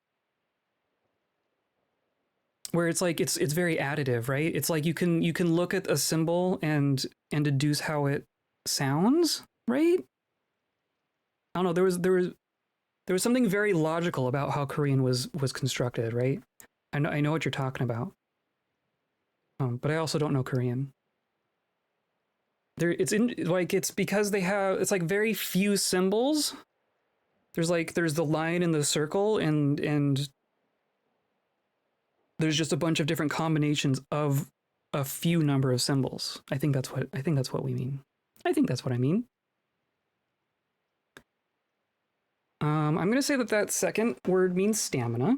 where it's like it's very additive, right? It's like you can look at a symbol and deduce how it sounds, right? I don't know. There was something very logical about how Korean was constructed, right? I know what you're talking about, but I also don't know Korean. It's because they have it's like very few symbols. There's the line and the circle and there's just a bunch of different combinations of a few number of symbols. I think that's what we mean. I think that's what I mean. I'm going to say that second word means stamina.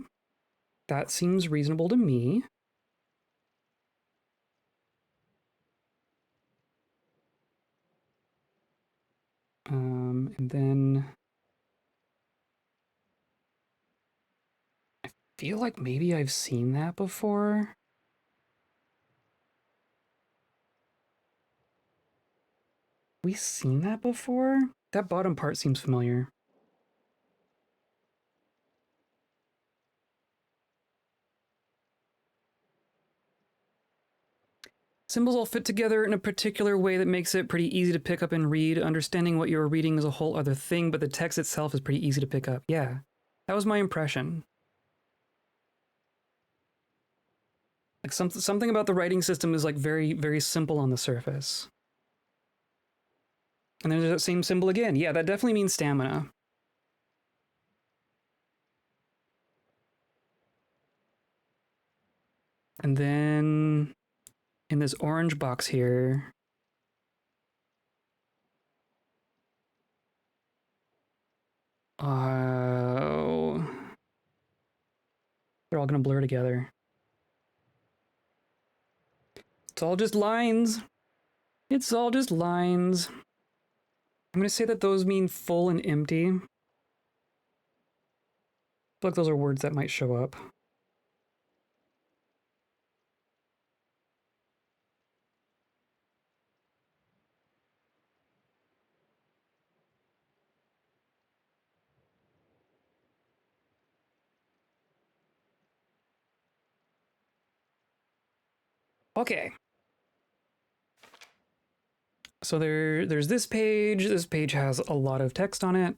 That seems reasonable to me. And then I feel like maybe I've seen that before. We've seen that before? That bottom part seems familiar. Symbols all fit together in a particular way that makes it pretty easy to pick up and read. Understanding what you're reading is a whole other thing, but the text itself is pretty easy to pick up. Yeah, that was my impression. Like something about the writing system is like very, very simple on the surface. And there's that same symbol again. Yeah, that definitely means stamina. And then in this orange box here, oh, they're all gonna blur together. It's all just lines. It's all just lines. I'm gonna say that those mean full and empty. I feel like those are words that might show up. Okay. So there's this page. This page has a lot of text on it.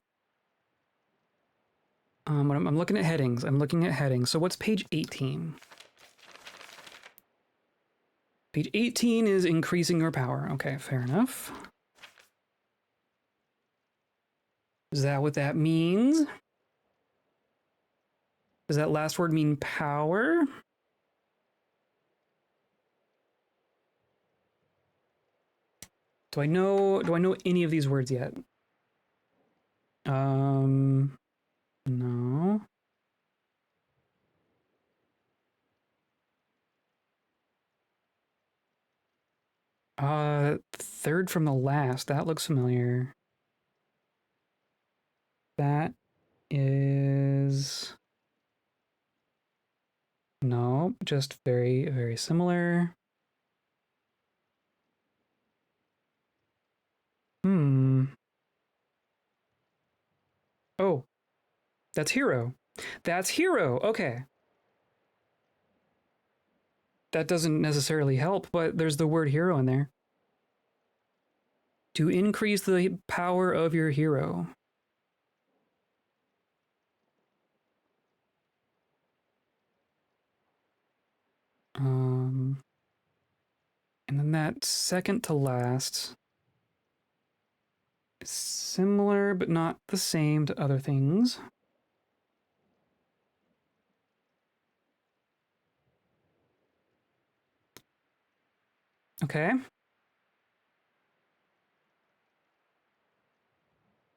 I'm looking at headings. I'm looking at headings. So what's page 18? Page 18 is increasing your power. Okay, fair enough. Is that what that means? Does that last word mean power? Do I know any of these words yet? No. Third from the last. That looks familiar. That is... No, just very, very similar. Oh, that's hero. That's hero. Okay. That doesn't necessarily help, but there's the word hero in there. To increase the power of your hero. And then that second to last is similar, but not the same to other things. Okay.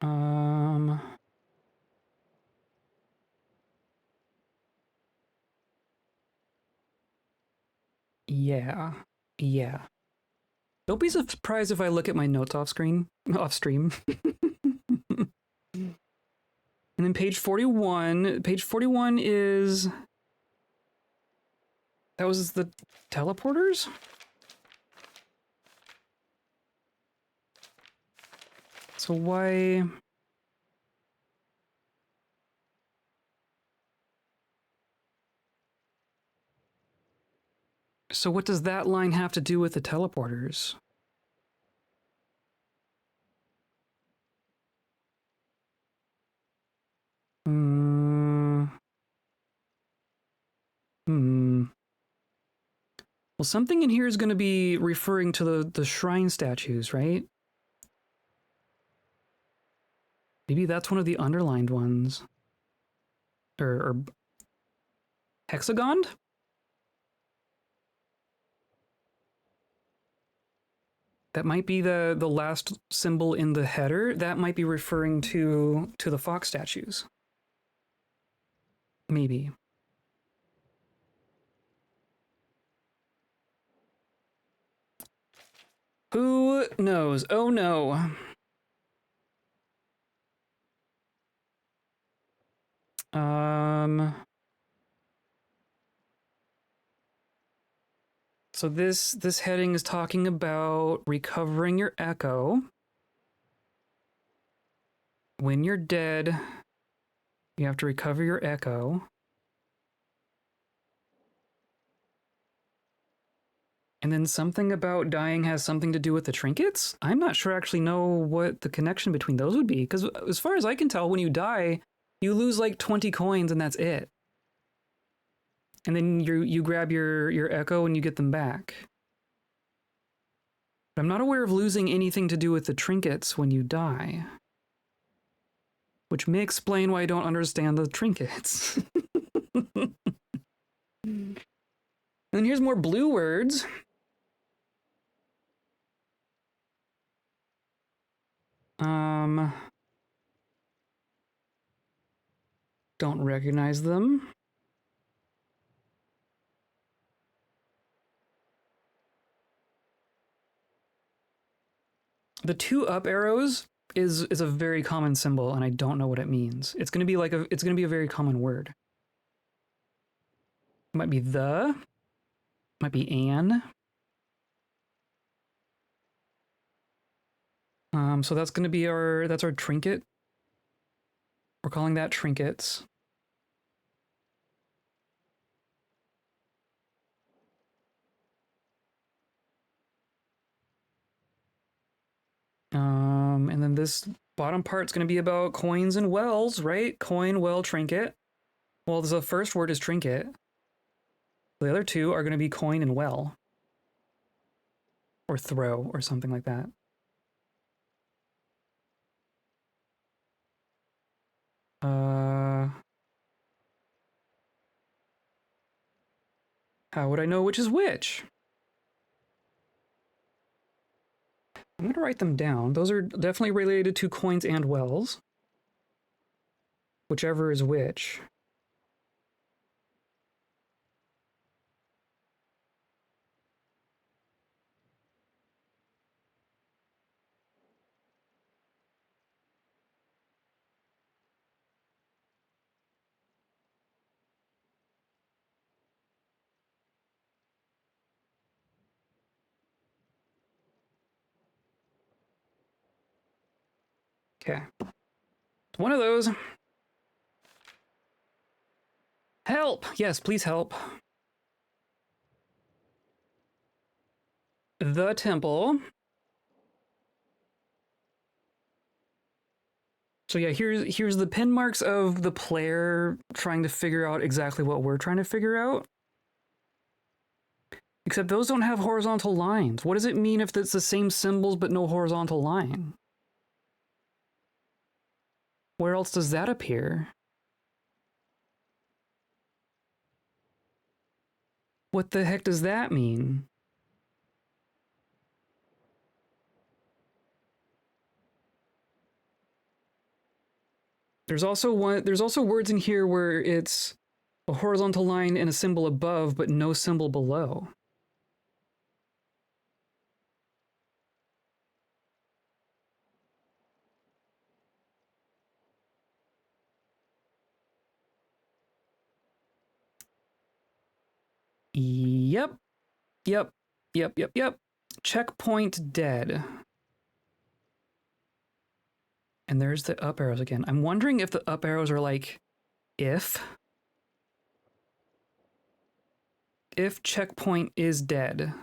Um, yeah. Yeah. Don't be surprised if I look at my notes off screen, off stream. And then page 41 is, that was the teleporters? So why? So what does that line have to do with the teleporters? Hmm. Hmm. Well, something in here is going to be referring to the shrine statues, right? Maybe that's one of the underlined ones. Or hexagon? That might be the last symbol in the header. That might be referring to the fox statues. Maybe. Who knows? Oh no. Um so this heading is talking about recovering your echo. When you're dead, you have to recover your echo. And then something about dying has something to do with the trinkets? I'm not sure I actually know what the connection between those would be, because as far as I can tell, when you die, you lose like 20 coins and that's it. And then you grab your echo and you get them back. But I'm not aware of losing anything to do with the trinkets when you die. Which may explain why I don't understand the trinkets. And here's more blue words. Don't recognize them. The two up arrows is a very common symbol, and I don't know what it means. It's gonna be a very common word. It might be the, might be an. So that's gonna be that's our trinket. We're calling that trinkets. And then this bottom part's gonna be about coins and wells, right? Coin, well, trinket. Well, the first word is trinket. The other two are gonna be coin and well. Or throw, or something like that. How would I know which is which? I'm going to write them down. Those are definitely related to coins and wells. Whichever is which. Okay. One of those. Help! Yes, please help. The temple. So yeah, here's the pin marks of the player trying to figure out exactly what we're trying to figure out. Except those don't have horizontal lines. What does it mean if it's the same symbols but no horizontal line? Where else does that appear? What the heck does that mean? There's also words in here where it's a horizontal line and a symbol above, but no symbol below. Yep. Yep. Yep. Yep. Yep. Checkpoint dead. And there's the up arrows again. I'm wondering if the up arrows are like if checkpoint is dead.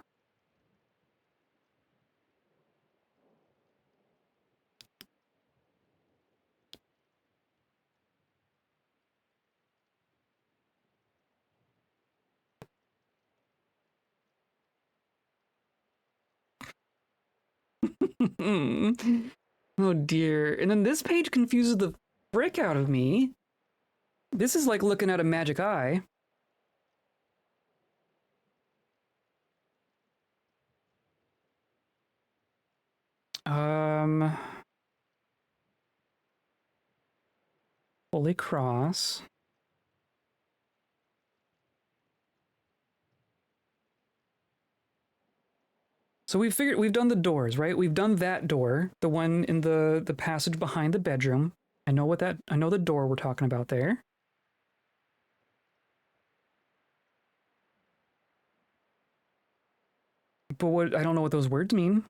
Oh dear. And then this page confuses the frick out of me. This is like looking at a magic eye. Um, Holy Cross. So we've done the doors, right? We've done that door, the one in the passage behind the bedroom. I know the door we're talking about there. But I don't know what those words mean.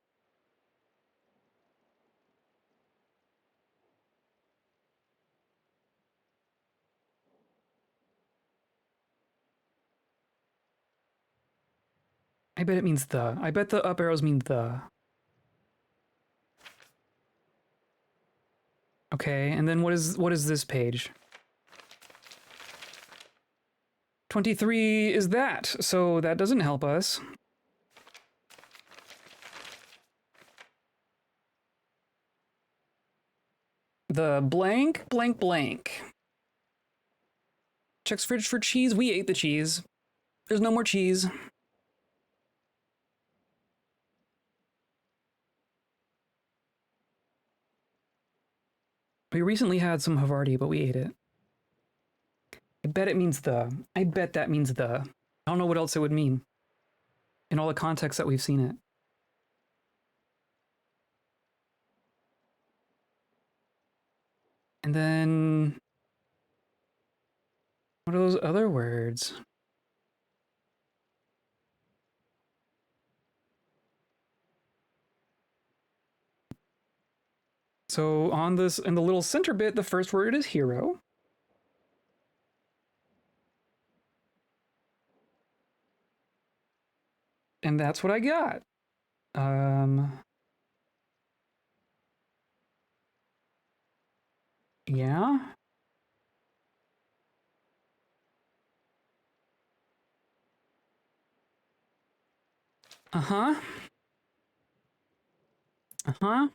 I bet it means the. I bet the up arrows mean the. Okay, and then what is this page? 23 is that, so that doesn't help us. The blank, blank, blank. Checks fridge for cheese. We ate the cheese. There's no more cheese. We recently had some Havarti, but we ate it. I bet it means the. I bet that means the. I don't know what else it would mean in all the contexts that we've seen it. And then what are those other words? So on this, in the little center bit, the first word is hero. And that's what I got. Yeah. Uh-huh. Uh-huh.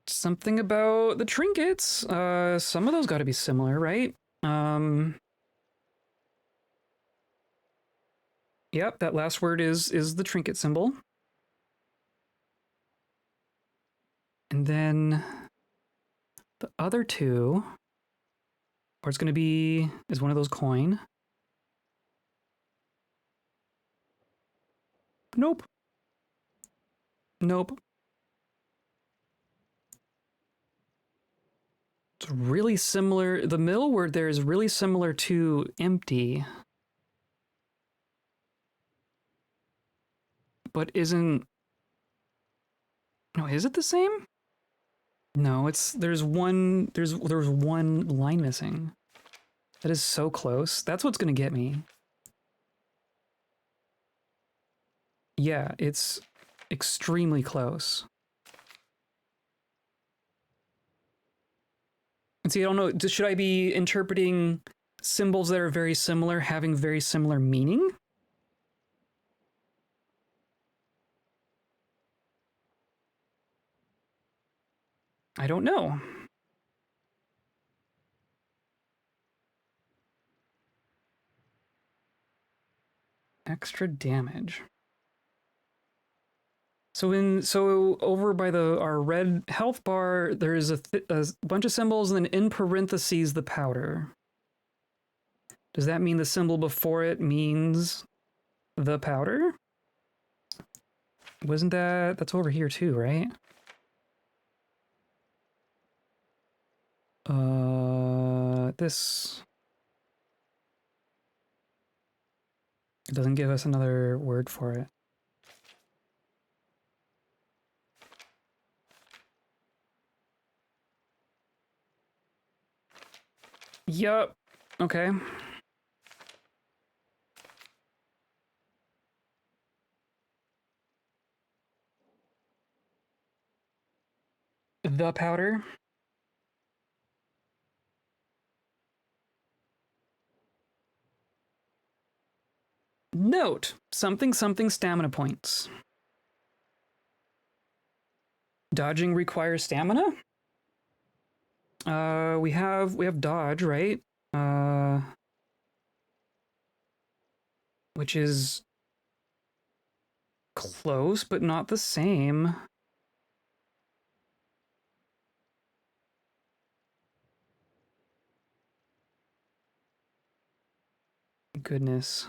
Something about the trinkets. Some of those got to be similar, right? Yep, that last word is the trinket symbol. And then the other two, or it's going to be, is one of those coin. Nope. Nope. It's really similar. The middle word there is really similar to empty, but isn't. No, is it the same? No, it's there's one line missing. That is so close. That's what's gonna get me. Yeah, it's extremely close. And see, I don't know. Should I be interpreting symbols that are very similar having very similar meaning? I don't know. Extra damage. So over by our red health bar, there's a bunch of symbols, and then in parentheses the powder. Does that mean the symbol before it means the powder? Wasn't that's over here too, right? This, it doesn't give us another word for it. Yup. Okay. The powder. Note, something something stamina points. Dodging requires stamina? We have dodge, right? Which is close, but not the same. Goodness.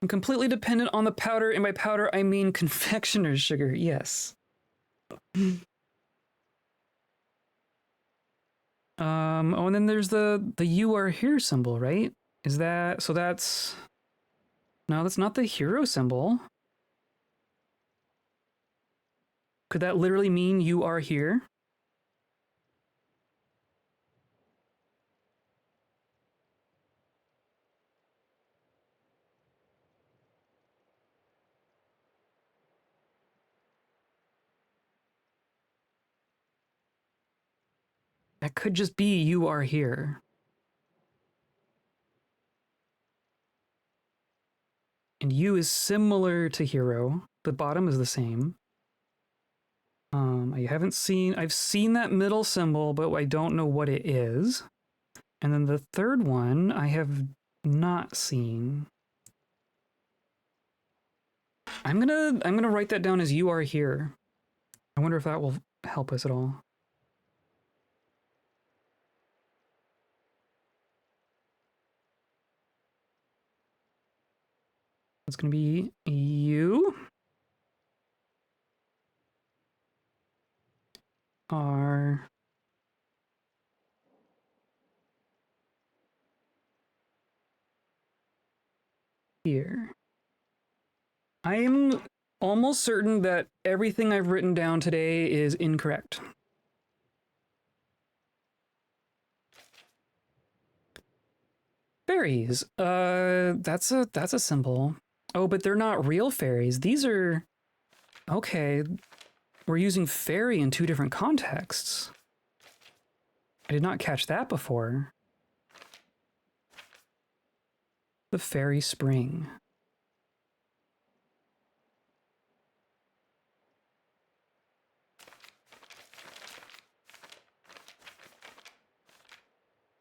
I'm completely dependent on the powder, and by powder I mean confectioner's sugar, yes. Oh, and then there's the you are here symbol, right? Is that, so that's, no, that's not the hero symbol. Could that literally mean you are here? That could just be you are here. And you is similar to hero. The bottom is the same. I've seen that middle symbol, but I don't know what it is. And then the third one I have not seen. I'm gonna write that down as you are here. I wonder if that will help us at all. It's gonna be you are here. I am almost certain that everything I've written down today is incorrect. Fairies. That's a symbol. Oh, but they're not real fairies. These are, okay. We're using fairy in two different contexts. I did not catch that before. The fairy spring.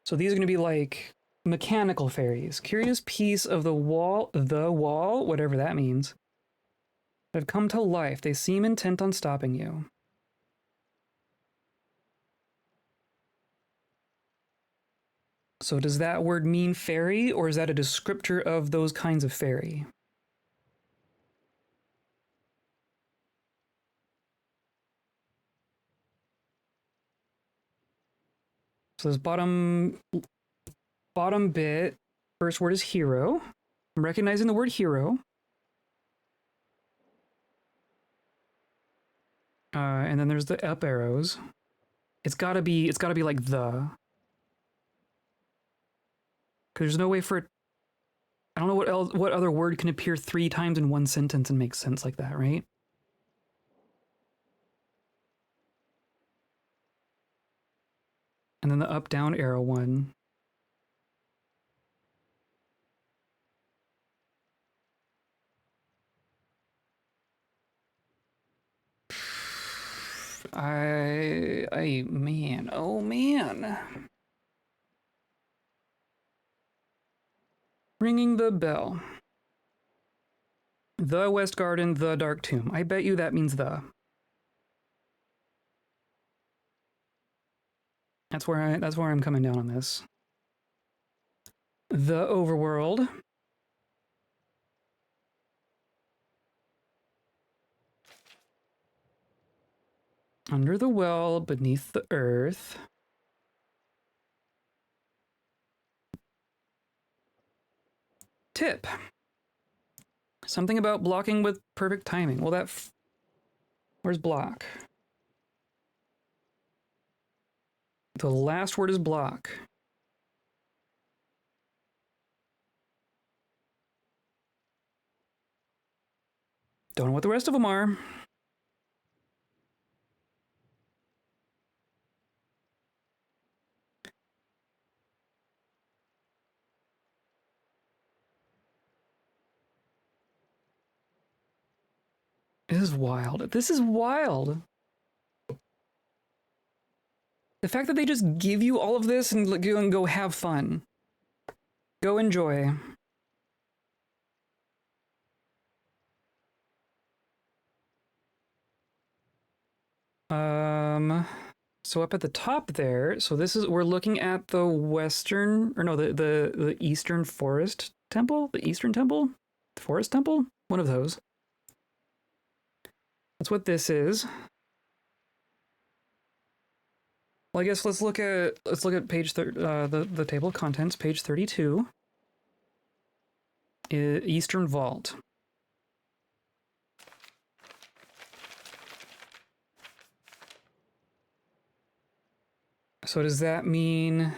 So these are going to be like mechanical fairies. Curious piece of the wall, whatever that means, have come to life. They seem intent on stopping you. So does that word mean fairy, or is that a descriptor of those kinds of fairy? So this bottom bit, first word is hero. I'm recognizing the word hero. And then there's the up arrows. It's gotta be like the. Because there's no way for it. I don't know what other word can appear 3 times in one sentence and make sense like that, right? And then the up down arrow one. Man, oh man. Ringing the bell. The West Garden, the Dark Tomb. I bet you that means the. That's where I'm coming down on this. The Overworld. Under the well, beneath the earth. Tip. Something about blocking with perfect timing. Well, where's block? The last word is block. Don't know what the rest of them are. This is wild. This is wild. The fact that they just give you all of this and go have fun. Go enjoy. So up at the top there, so we're looking at the western, or no, the eastern forest temple? The eastern temple? The forest temple? One of those. That's what this is. Well, I guess let's look at page the table of contents, page 32. Eastern Vault. So does that mean,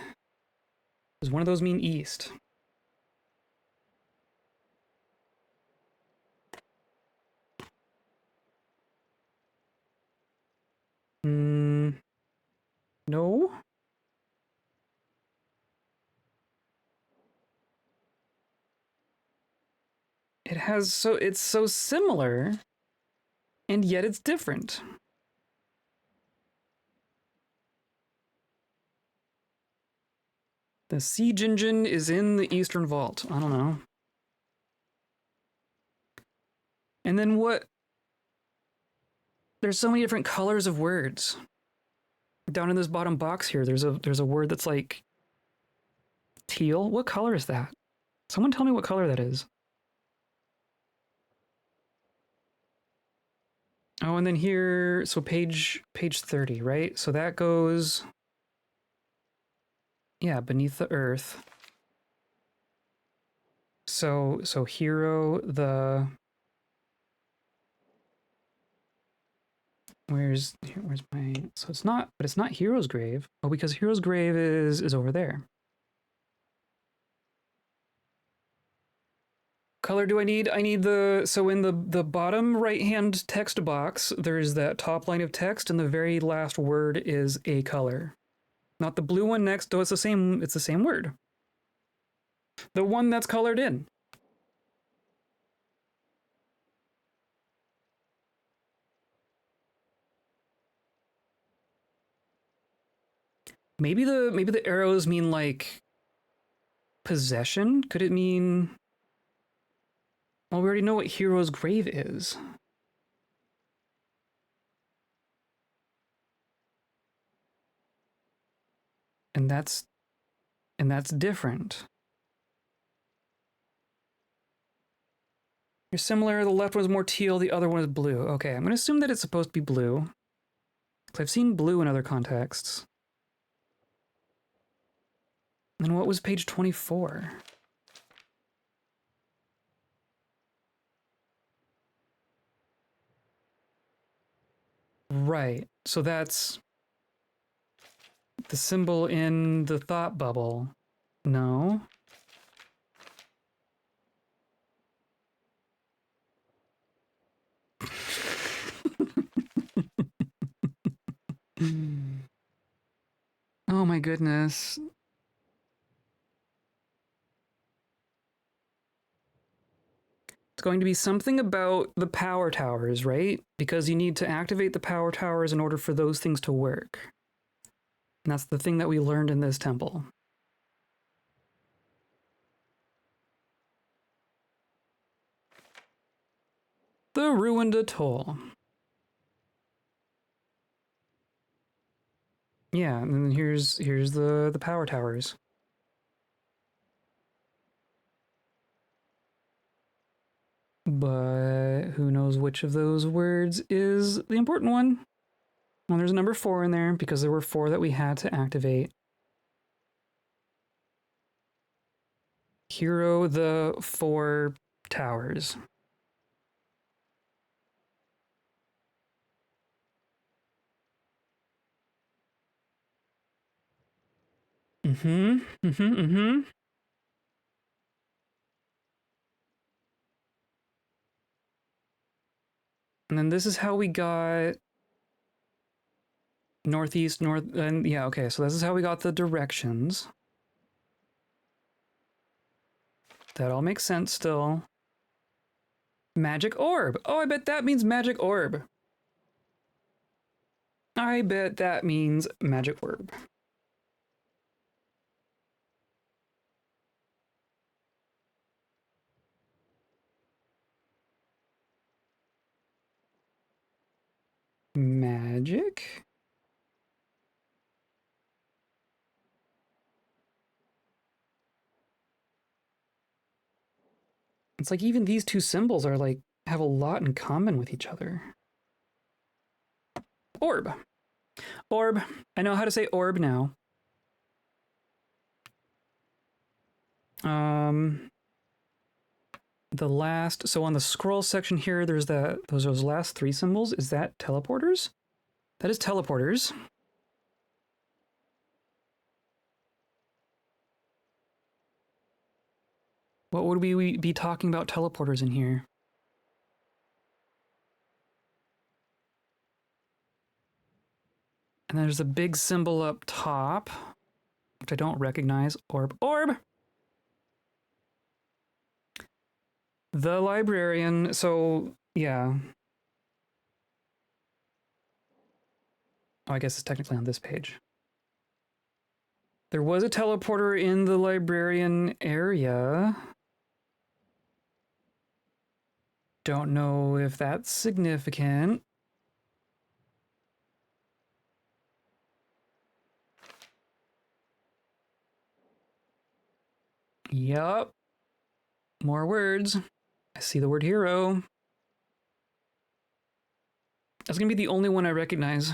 does one of those mean east? No. It's so similar, and yet it's different. The siege engine is in the Eastern Vault. I don't know. And then what? There's so many different colors of words. Down in this bottom box here, there's a word that's like teal. What color is that? Someone tell me what color that is. Oh, and then here, so page 30, right? So that goes, yeah, beneath the earth. So hero, where's my, so it's not Hero's Grave. Oh, because Hero's Grave is over there. Color do I need? I need so in the bottom right-hand text box, there's that top line of text, and the very last word is a color. Not the blue one next, though it's the same word. The one that's colored in. Maybe the arrows mean like possession? Could it mean, well, we already know what Hero's Grave is. And that's different. You're similar, the left one is more teal, the other one is blue. Okay, I'm gonna assume that it's supposed to be blue. Because I've seen blue in other contexts. And what was page 24? Right, so that's the symbol in the thought bubble. No. Oh my goodness. It's going to be something about the power towers, right? Because you need to activate the power towers in order for those things to work. And that's the thing that we learned in this temple. The ruined atoll. Yeah, and then here's the power towers. But who knows which of those words is the important one? Well, there's a number 4 in there because there were 4 that we had to activate. Hero the 4 towers. Mm-hmm. Mm-hmm. Mm-hmm. And then this is how we got northeast, north, and yeah, okay, so this is how we got the directions. That all makes sense still. Magic orb. Oh, I bet that means magic orb. I bet that means magic orb. Magic? It's like even these two symbols are like have a lot in common with each other. Orb. Orb. I know how to say orb now. The last, so on the scroll section here, there's those last 3 symbols. Is that teleporters? That is teleporters. What would we be talking about teleporters in here? And there's a big symbol up top, which I don't recognize. Orb. Orb! The librarian. So, yeah. Oh, I guess it's technically on this page. There was a teleporter in the librarian area. Don't know if that's significant. Yup. More words. I see the word hero. That's gonna be the only one I recognize.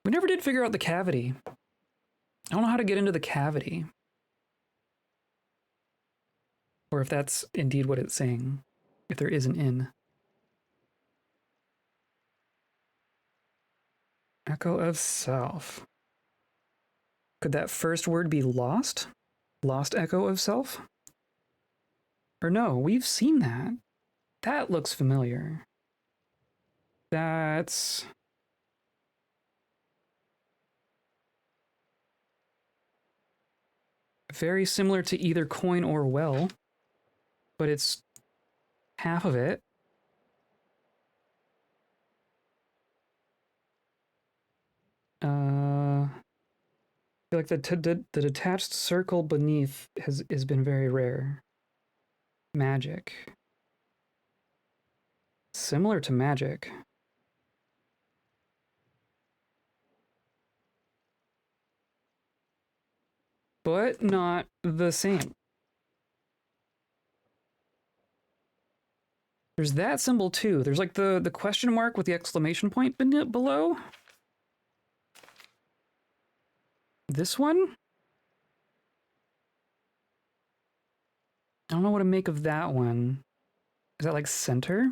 We never did figure out the cavity. I don't know how to get into the cavity. Or if that's indeed what it's saying. If there is an in. Echo of self. Could that first word be lost? Lost echo of self? Or no, we've seen that. That looks familiar. That's... very similar to either coin or well. But it's half of it. I feel like the detached circle beneath has been very rare. Magic. Similar to magic. But not the same. There's that symbol too. There's like the question mark with the exclamation point below. This one? I don't know what to make of that one. Is that like center?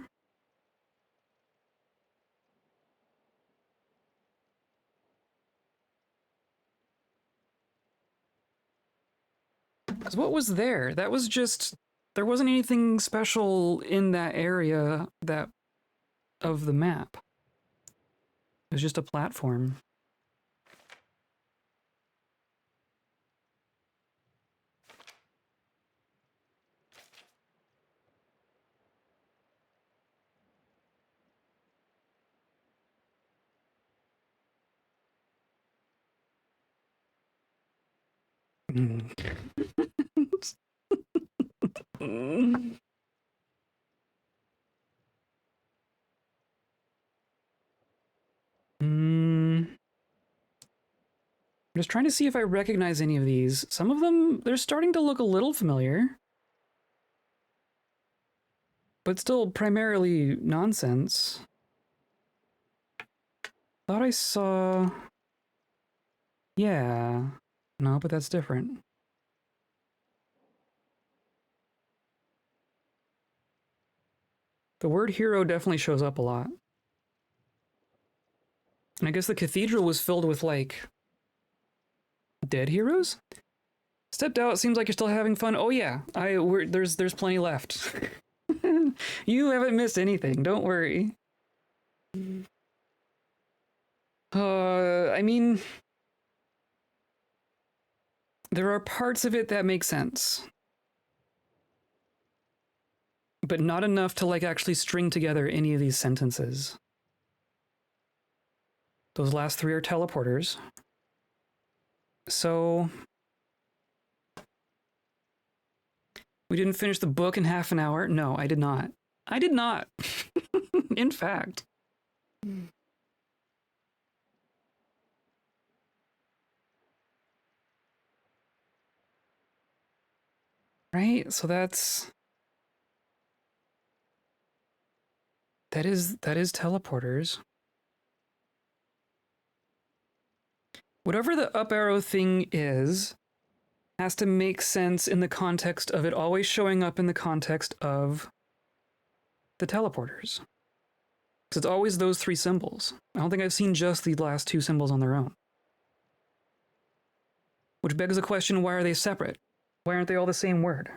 Because what was there? That was just... there wasn't anything special in that area that of the map. It was just a platform. I'm just trying to see if I recognize any of these. Some of them, they're starting to look a little familiar, but still primarily nonsense. Thought I saw... Yeah. No, but that's different. The word hero definitely shows up a lot. And I guess the cathedral was filled with, like, dead heroes? Stepped out, seems like you're still having fun. Oh yeah, there's plenty left. You haven't missed anything, don't worry. I mean, there are parts of it that make sense. But not enough to, like, actually string together any of these sentences. Those last three are teleporters. So... We didn't finish the book in half an hour? No, I did not. I did not. In fact. Right? So that is teleporters. Whatever the up arrow thing is has to make sense in the context of it always showing up in the context of the teleporters. Because it's always those three symbols. I don't think I've seen just the last two symbols on their own. Which begs the question, why are they separate? Why aren't they all the same word?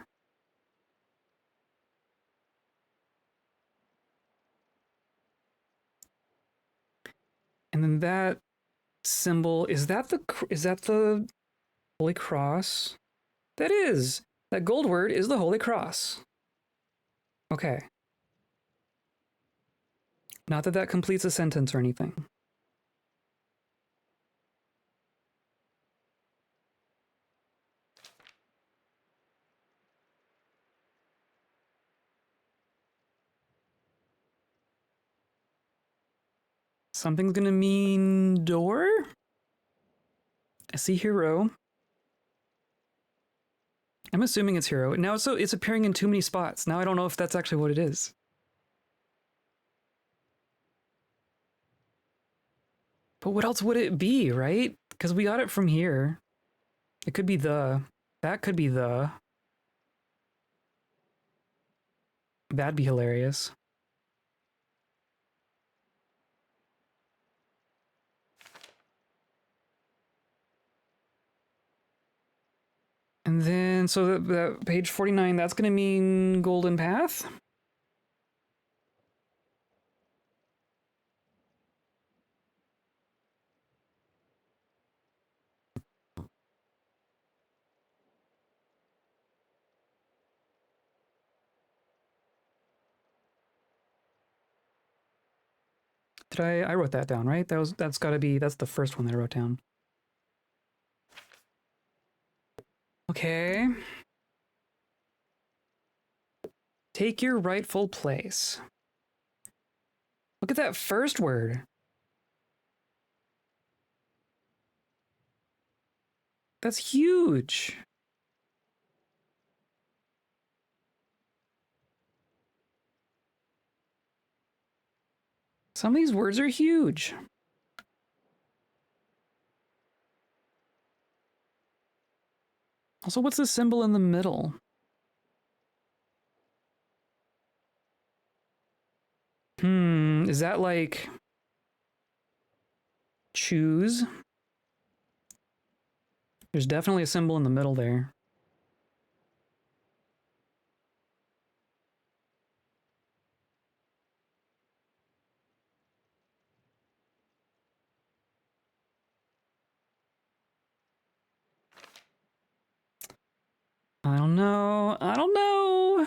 And then that symbol, is that the Holy Cross? That is! That gold word is the Holy Cross. Okay. Not that that completes a sentence or anything. Something's gonna mean door? I see hero. I'm assuming it's hero. Now it's appearing in too many spots. Now I don't know if that's actually what it is. But what else would it be, right? Because we got it from here. It could be the. That could be the. That'd be hilarious. And then, so that page 49, that's going to mean golden path? I wrote that down, right? That's gotta be, that's the first one that I wrote down. Okay. Take your rightful place. Look at that first word. That's huge. Some of these words are huge. Also, what's the symbol in the middle? Is that like choose? There's definitely a symbol in the middle there. I don't know. I don't know.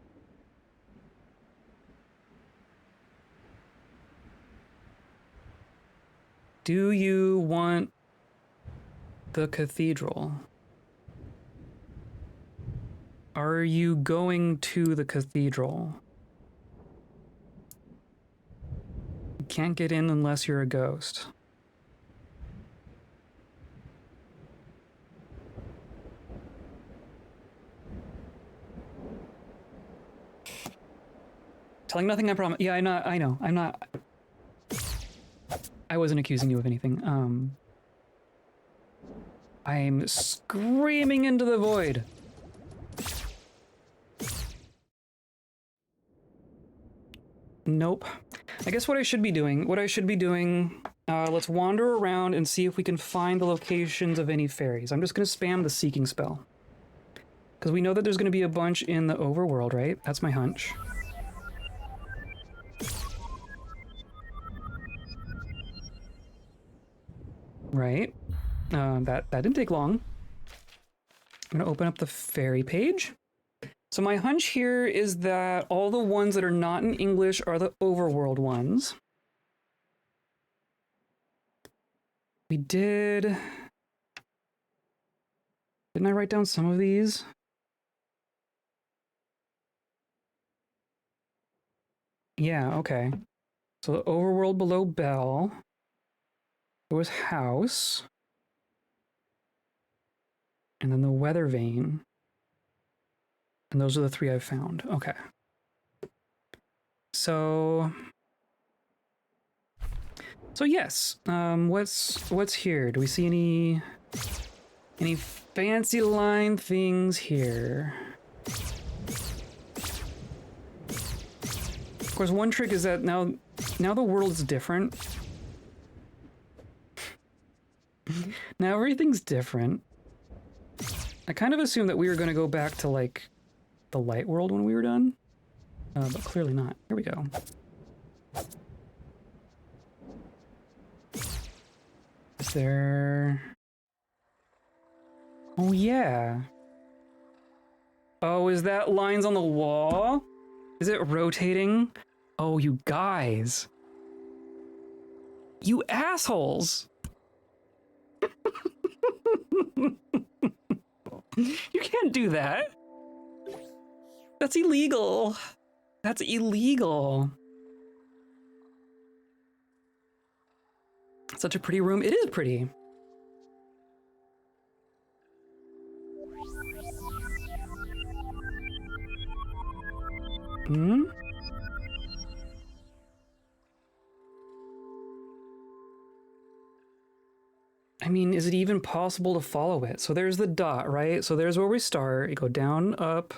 Do you want the cathedral? Are you going to the cathedral? You can't get in unless you're a ghost. Telling nothing, I promise. Yeah, I know. I'm not. I wasn't accusing you of anything. I'm screaming into the void. Nope. I guess what I should be doing, let's wander around and see if we can find the locations of any fairies. I'm just going to spam the seeking spell. Because we know that there's going to be a bunch in the overworld, right? That's my hunch. Right. That didn't take long. I'm going to open up the fairy page. So my hunch here is that all the ones that are not in English are the overworld ones. We did... Didn't I write down some of these? Yeah, okay. So the overworld below Bell. There was House. And then the Weather Vane. And those are the three I've found. Okay. So yes. What's here? Do we see any fancy line things here? Of course, one trick is that now the world's different. Now everything's different. I kind of assumed that we were going to go back to, like, the light world when we were done. But clearly not. Here we go. Is there... Oh, yeah. Oh, is that lines on the wall? Is it rotating? Oh, you guys. You assholes! You can't do that. That's illegal. That's illegal. Such a pretty room. It is pretty. Hmm? I mean, is it even possible to follow it? So there's the dot, right? So there's where we start. You go down, up,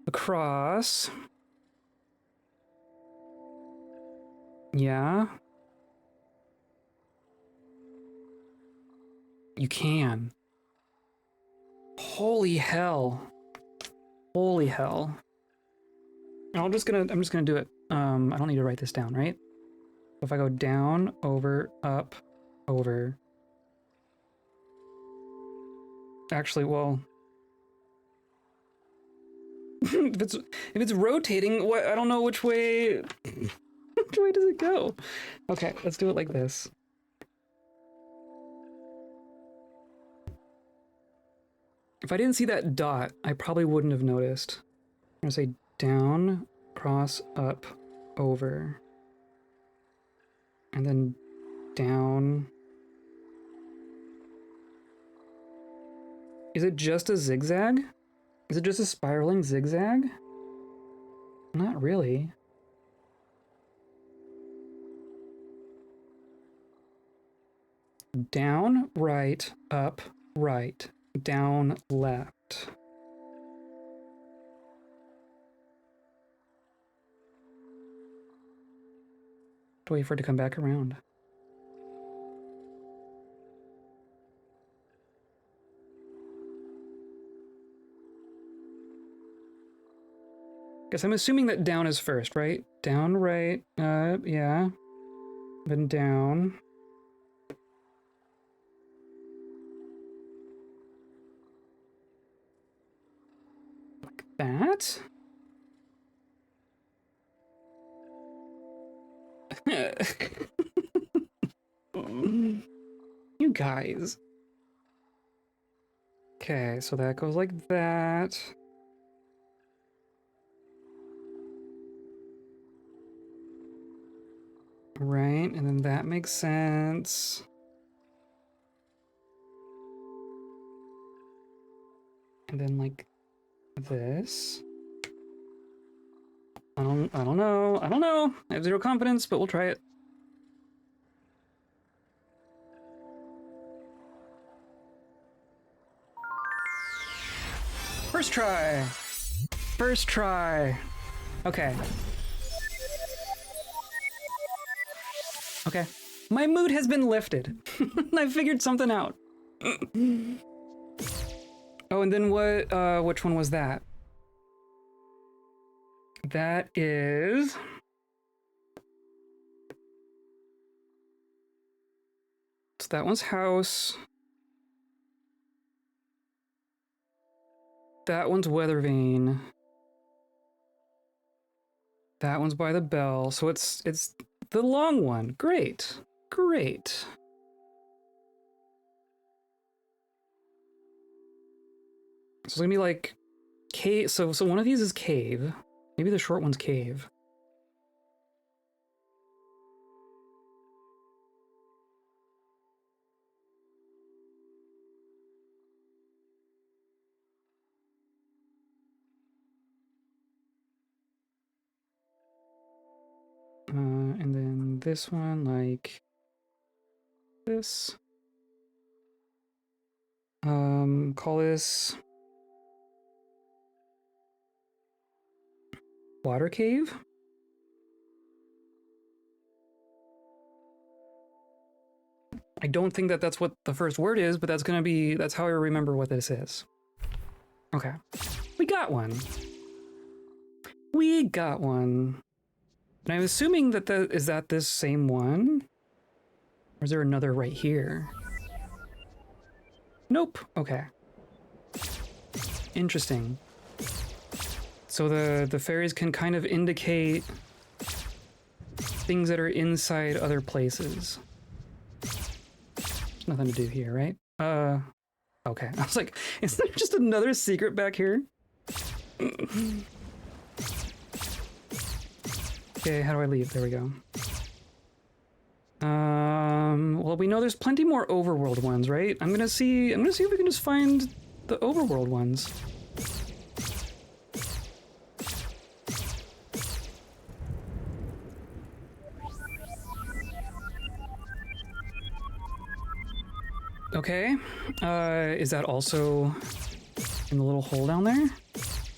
across. Yeah. You can. Holy hell. Holy hell. I'm just gonna do it. I don't need to write this down, right? If I go down, over, up, over. Actually, well, if it's rotating, what, I don't know which way which way does it go? Okay, let's do it like this. If I didn't see that dot, I probably wouldn't have noticed. I'm gonna say down, cross, up, over. And then down. Is it just a zigzag? Is it just a spiraling zigzag? Not really. Down, right, up, right, down, left. Wait for it to come back around. Guess I'm assuming that down is first, right? Down, right, yeah. Then down. Like that? guys. Okay, so that goes like that. Right, and then that makes sense. And then like this. I don't know. I have zero confidence, but we'll try it. First try. First try. Okay. Okay. My mood has been lifted. I figured something out. Oh, and then what, which one was that? That is... So that one's house. That one's weather vane. That one's by the bell. So it's the long one. Great. Great. So it's gonna be like cave. So one of these is cave. Maybe the short one's cave. And then this one, like this. Call this water cave. I don't think that that's what the first word is, but that's gonna be, that's how I remember what this is. Okay, we got one. We got one. And I'm assuming that is that this same one? Or is there another right here? Nope. Okay. Interesting. So the fairies can kind of indicate things that are inside other places. There's nothing to do here, right? Okay. I was like, is there just another secret back here? Okay, how do I leave? There we go. Well, we know there's plenty more overworld ones, right? I'm gonna see if we can just find the overworld ones. Okay. Is that also in the little hole down there? I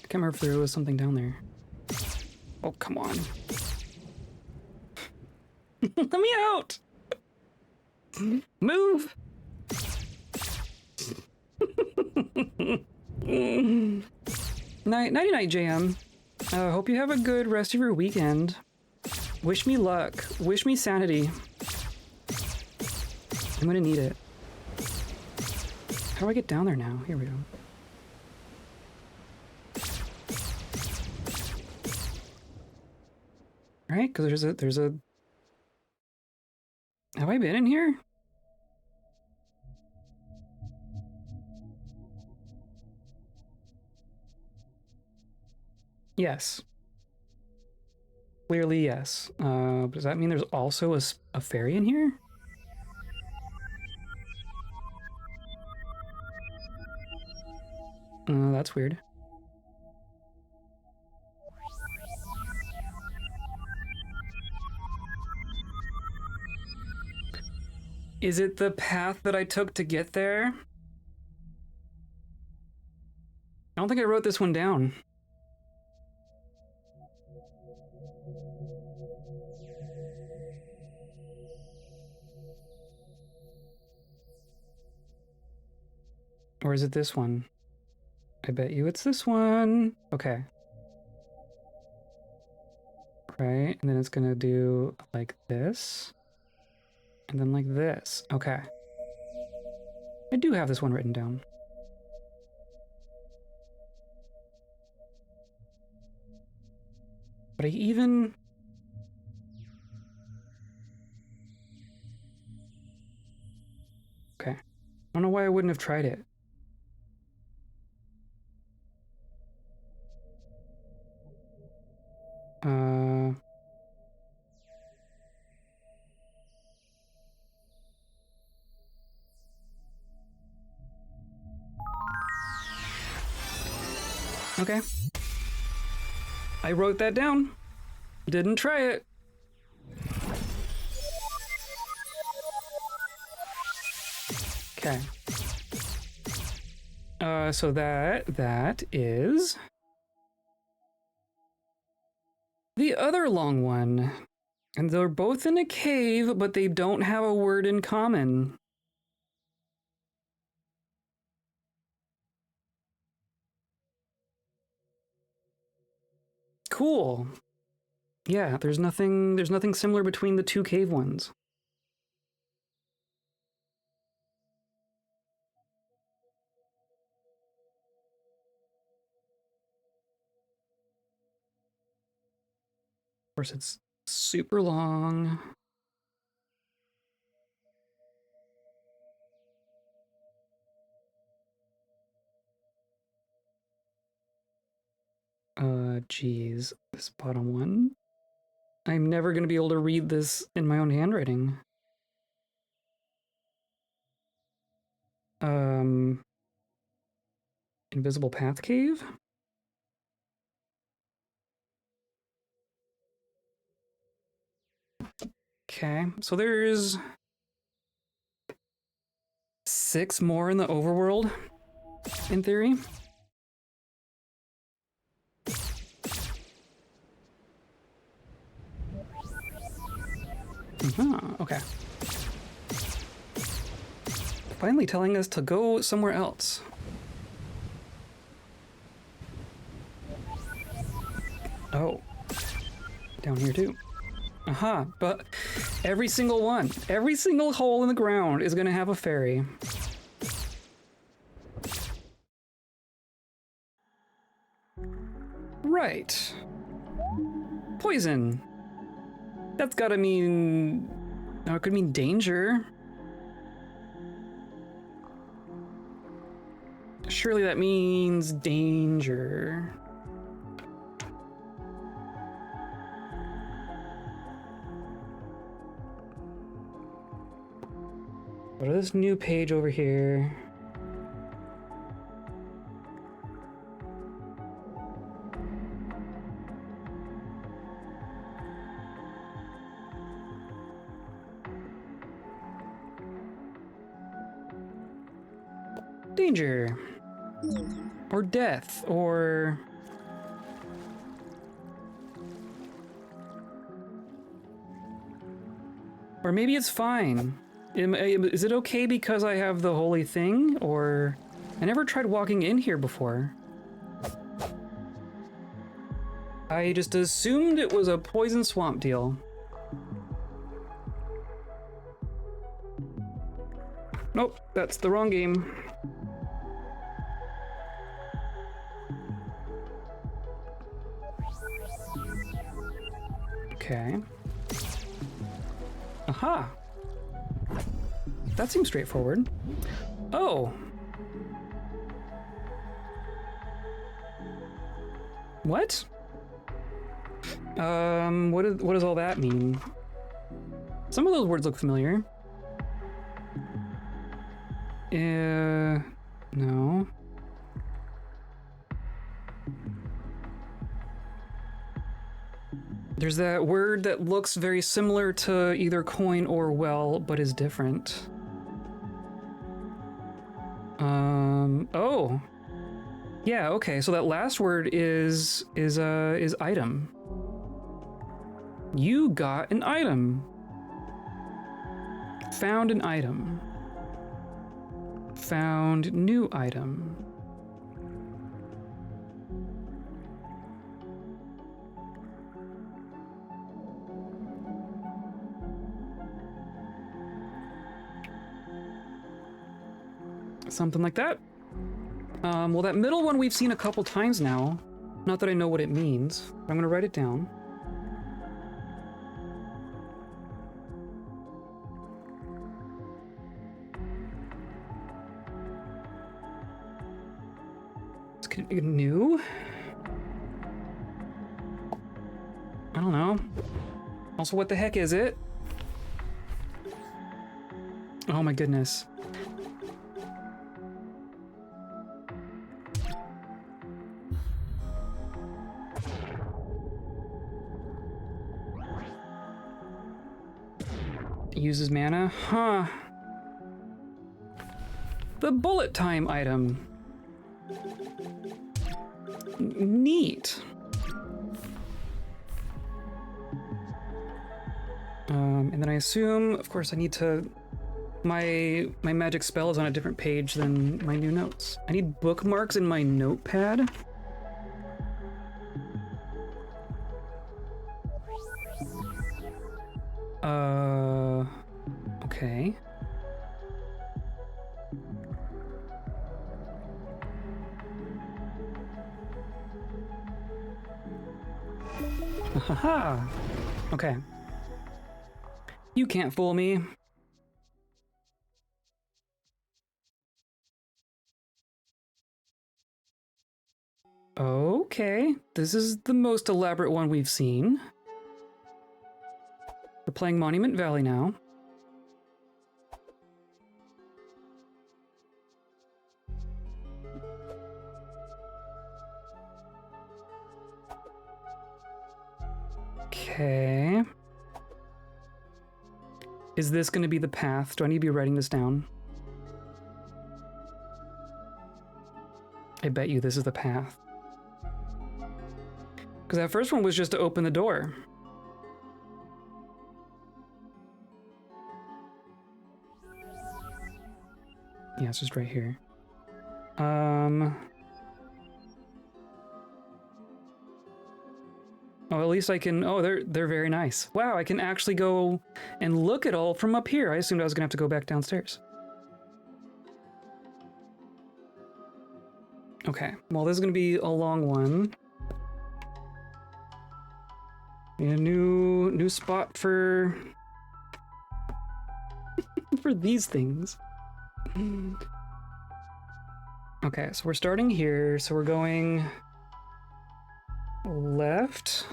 can't remember if there was something down there. Oh, come on. Let me out! Move! Nighty night, JM. Hope you have a good rest of your weekend. Wish me luck. Wish me sanity. I'm gonna need it. How do I get down there now? Here we go. Right? Because there's a... Have I been in here? Yes. Clearly, yes. Does that mean there's also a fairy in here? That's weird. Is it the path that I took to get there? I don't think I wrote this one down. Or is it this one? I bet you it's this one. Okay. Right, and then it's gonna do like this. And then like this. Okay. I do have this one written down. But I even... Okay. don't know why I wouldn't have tried it. Okay. I wrote that down. Didn't try it. Okay. So that is the other long one. And they're both in a cave, but they don't have a word in common. Cool. Yeah, there's nothing similar between the two cave ones. Of course, it's super long. Geez, this bottom one. I'm never gonna be able to read this in my own handwriting. Invisible Path Cave? Okay, so there's 6 more in the overworld, in theory. Okay. Finally telling us to go somewhere else. Oh. Down here too. But every single one, every single hole in the ground is gonna have a fairy. Right. Poison. That's gotta mean... No, it could mean danger. Surely that means danger. What is this new page over here? Danger. Or death, or... Or maybe it's fine. Is it okay because I have the holy thing? Or... I never tried walking in here before. I just assumed it was a poison swamp deal. Nope, that's the wrong game. Okay. Aha! That seems straightforward. Oh! What? What does all that mean? Some of those words look familiar. No. There's that word that looks very similar to either coin or well, but is different. Oh. Yeah, okay, so that last word is item. You got an item. Found an item. Found new item. Something like that. Well, that middle one we've seen a couple times now. Not that I know what it means. I'm gonna write it down. It's gonna be new. I don't know. Also, what the heck is it? Oh my goodness. Uses mana? Huh. The bullet time item. Neat. And then I assume, of course, I need to... My magic spell is on a different page than my new notes. I need bookmarks in my notepad. Okay. Haha. Okay. You can't fool me. Okay, this is the most elaborate one we've seen. We're playing Monument Valley now. Okay. Is this going to be the path? Do I need to be writing this down? I bet you this is the path. Because that first one was just to open the door. Yeah, it's just right here. Oh, at least I can... Oh, they're very nice. Wow, I can actually go and look at all from up here. I assumed I was gonna have to go back downstairs. Okay, well, this is gonna be a long one. Need a new spot for... for these things. Okay, so we're starting here, so we're going... left.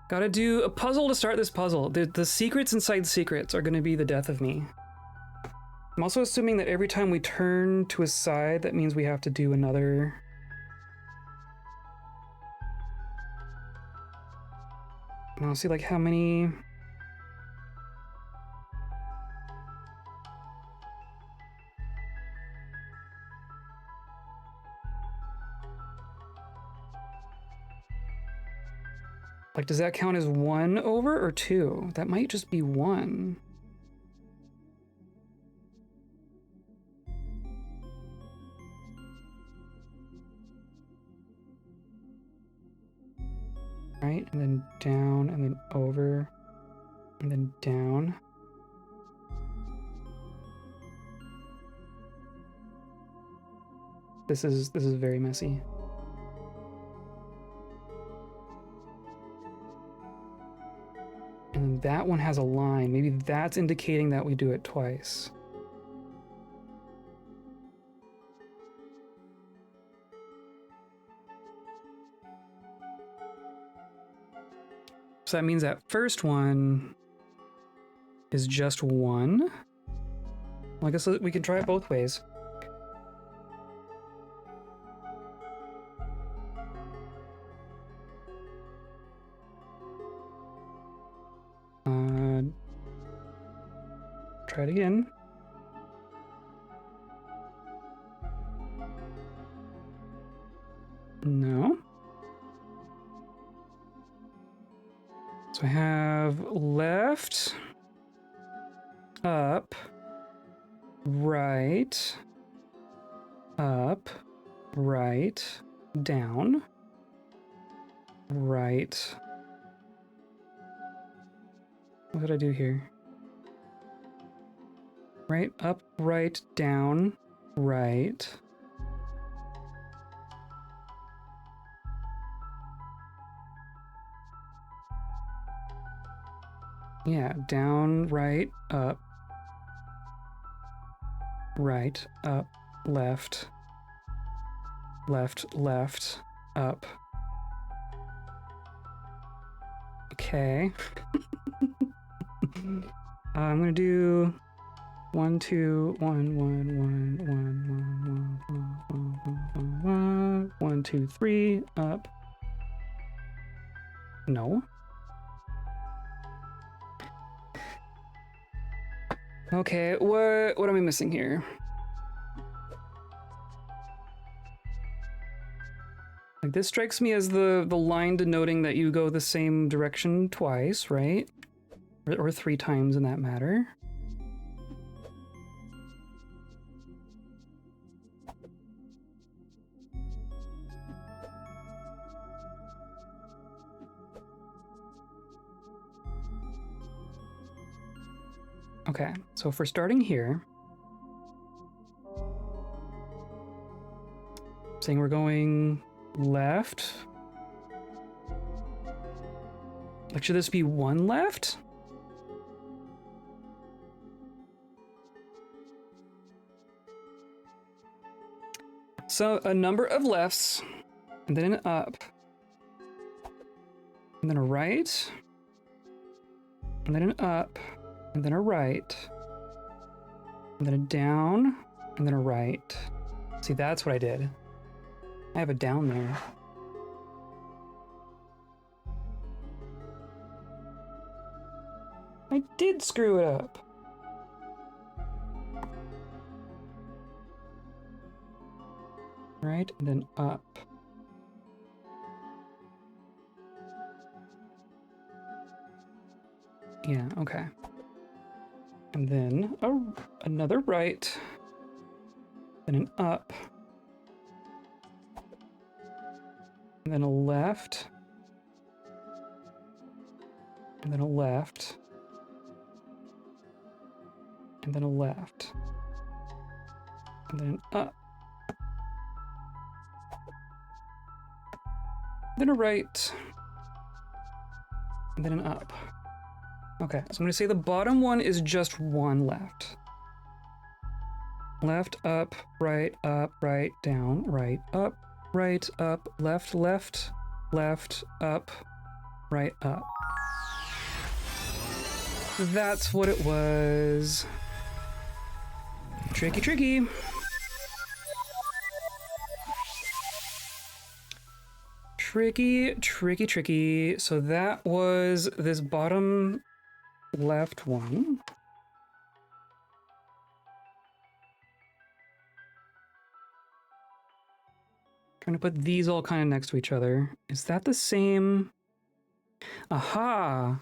Gotta do a puzzle to start this puzzle. The secrets inside secrets are gonna be the death of me. I'm also assuming that every time we turn to a side, that means we have to do another... And I'll see like how many... Like, does that count as 1 over or 2? That might just be 1. Right, and then down, and then over, and then down. This is very messy. And that one has a line. Maybe that's indicating that we do it twice. So that means that first one is just 1. Well, I guess we can try it both ways. Try it again. No. So I have left, up, right, up, right, down, right. What did I do here? Right, up, right, down, right. Yeah, down, right, up, left. left, left, up. Okay. I'm gonna do 1, 2, 1, 1, 1, 1, 1, 1, 1, 1, 1, 1, 2, 3, up. No. Okay, what am I missing here? Like, this strikes me as the line denoting that you go the same direction twice, right? Or 3 times in that matter. Okay, so if we're starting here, saying we're going left. Like, should this be 1 left? So a number of lefts, and then an up, and then a right, and then an up, and then a right, and then a down, and then a right. See, that's what I did. I have a down there. I did screw it up. Right, and then up. Yeah, okay. And then another right, then an up, and then a left, and then a left, and then a left, and then an up, then a right, and then an up. Okay, so I'm going to say the bottom one is just 1 left. Left, up, right, down, right, up, left, left, left, up, right, up. That's what it was. Tricky, tricky. Tricky, tricky, tricky. So that was this bottom left one. Trying to put these all kind of next to each other. Is that the same? Aha!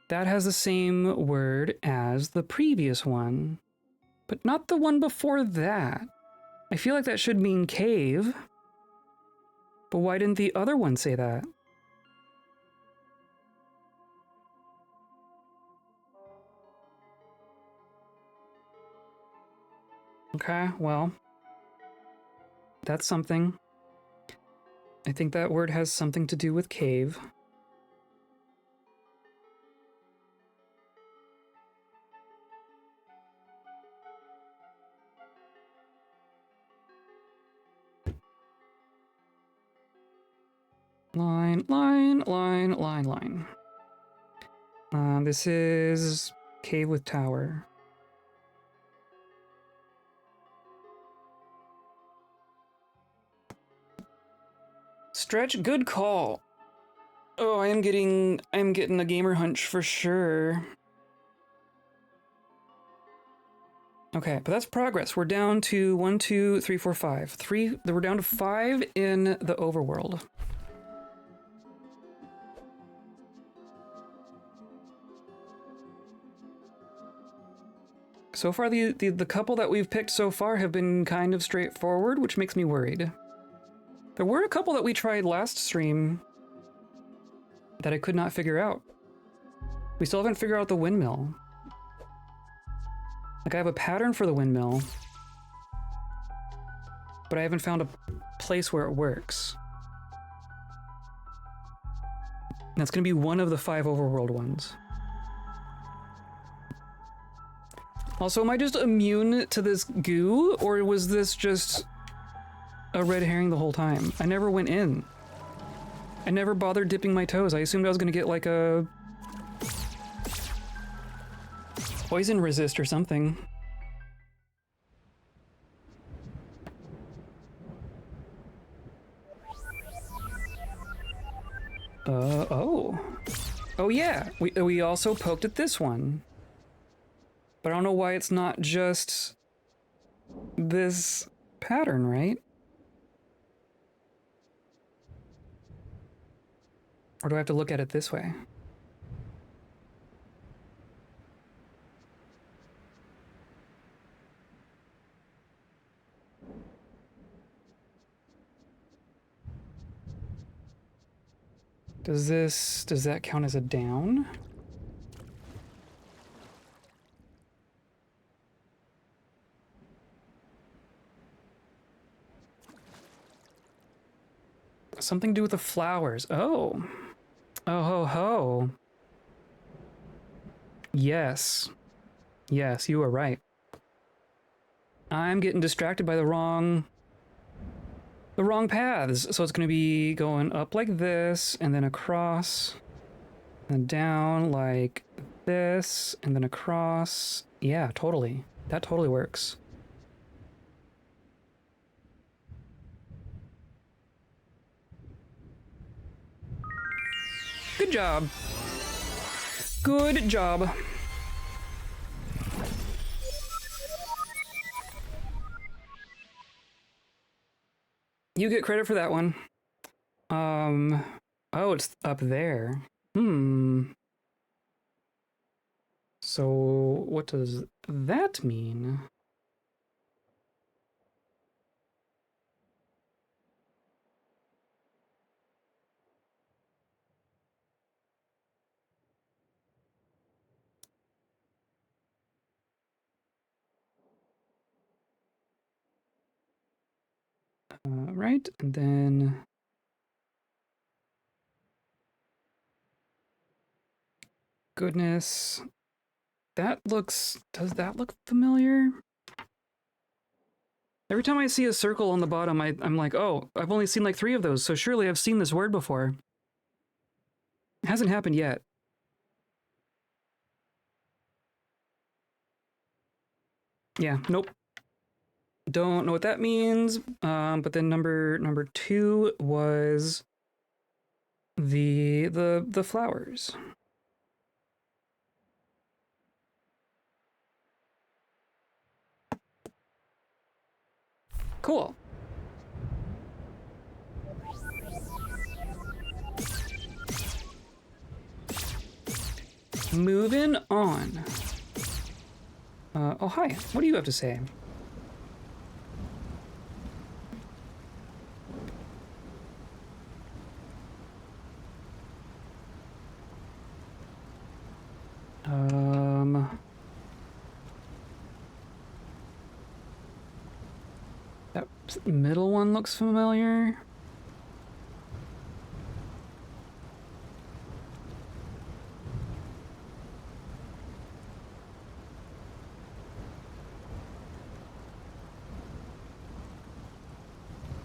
That has the same word as the previous one, but not the one before that. I feel like that should mean cave, but why didn't the other one say that? Okay, well, that's something. I think that word has something to do with cave. Line, line, line, line, line. This is cave with tower. Stretch, good call. Oh, I am getting a gamer hunch for sure. Okay, but that's progress. We're down to 1, 2, 3, 4, 5. We're down to 5 in the overworld. So far, the couple that we've picked so far have been kind of straightforward, which makes me worried. There were a couple that we tried last stream that I could not figure out. We still haven't figured out the windmill. Like, I have a pattern for the windmill, but I haven't found a place where it works. And that's going to be one of the 5 overworld ones. Also, am I just immune to this goo, or was this just a red herring the whole time. I never went in. I never bothered dipping my toes. I assumed I was gonna get like a poison resist or something. Oh. Oh yeah, we also poked at this one. But I don't know why it's not just this pattern, right? Or do I have to look at it this way? Does that count as a down? Something to do with the flowers. Oh. Oh ho ho. Yes. Yes, you are right. I'm getting distracted by the wrong paths. So it's going to be going up like this, and then across, and down like this, and then across. Yeah, totally. That totally works. Good job. Good job. You get credit for that one. Oh, it's up there. So what does that mean? Right, and then goodness, does that look familiar? Every time I see a circle on the bottom, I'm like, oh, I've only seen like 3 of those, so surely I've seen this word before. It hasn't happened yet. Yeah, nope. Don't know what that means. But then number 2 was the flowers. Cool. Moving on. Oh, hi. What do you have to say? That middle one looks familiar.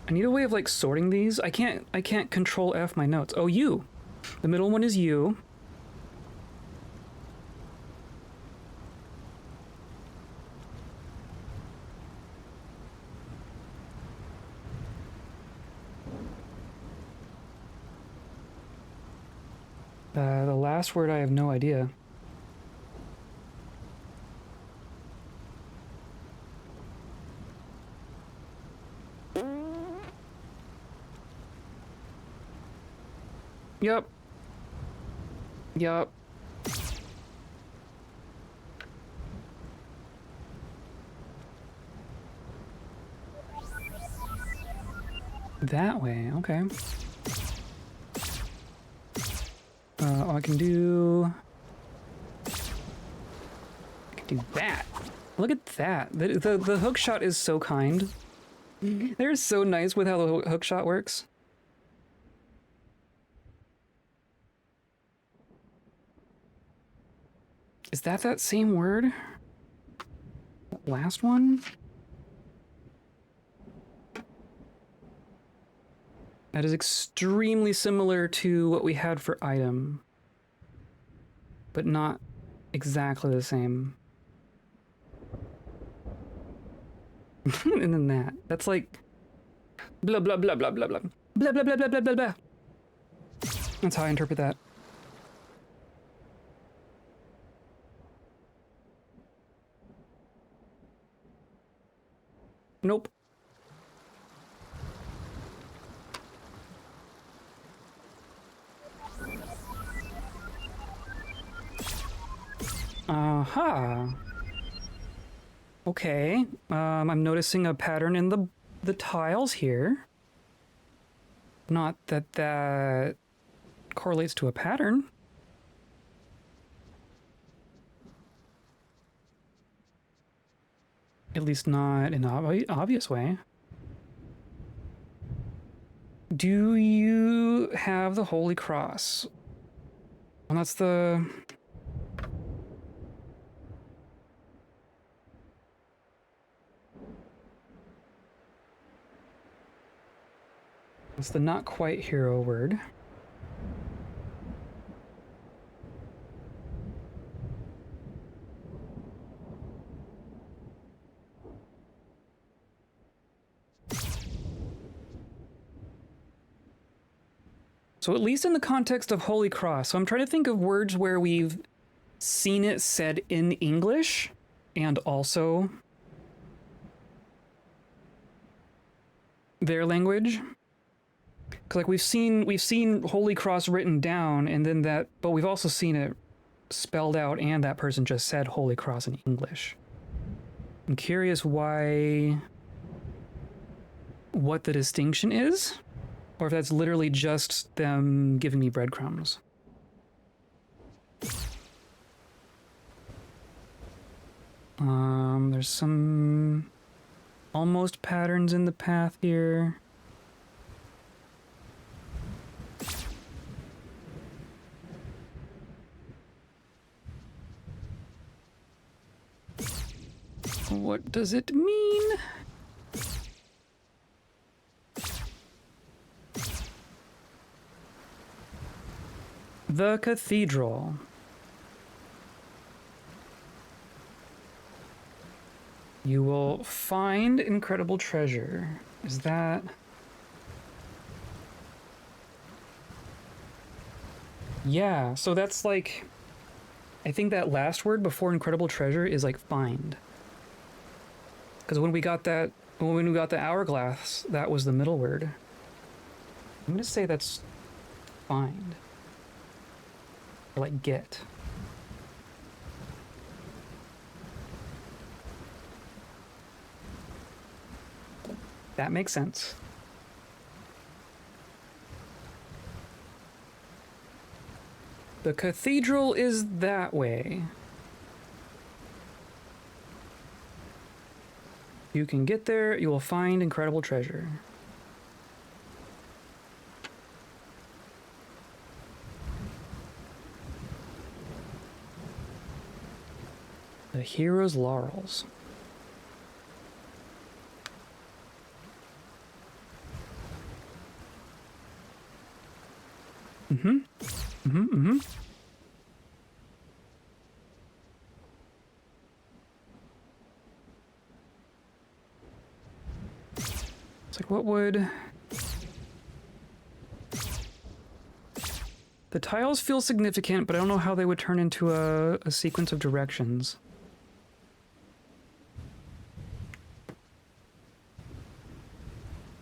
I need a way of like sorting these. I can't control F my notes. Oh, you. The middle one is you. The last word I have no idea. Yup. Yup. That way, okay. I can do that. Look at that. The hook shot is so kind. They're so nice with how the hook shot works. Is that same word? Last one? That is extremely similar to what we had for item, but not exactly the same. And then that's like blah blah blah blah blah blah blah blah blah blah blah blah blah. That's how I interpret that. Nope. Aha. Okay. I'm noticing a pattern in the tiles here. Not that that correlates to a pattern. At least not in an obvious way. Do you have the Holy Cross? Well, that's the... That's the not quite hero word. So at least in the context of Holy Cross, so I'm trying to think of words where we've seen it said in English and also their language. Cause like we've seen Holy Cross written down and then that, but we've also seen it spelled out and that person just said Holy Cross in English. I'm curious what the distinction is, or if that's literally just them giving me breadcrumbs. There's some almost patterns in the path here. What does it mean? The cathedral. You will find incredible treasure. Is that... Yeah, so that's like... I think that last word before incredible treasure is like find. Because when we got the hourglass, that was the middle word. I'm gonna say that's find. Or like get. That makes sense. The cathedral is that way. You can get there, you will find incredible treasure. The hero's laurels. It's like, what would... The tiles feel significant, but I don't know how they would turn into a sequence of directions.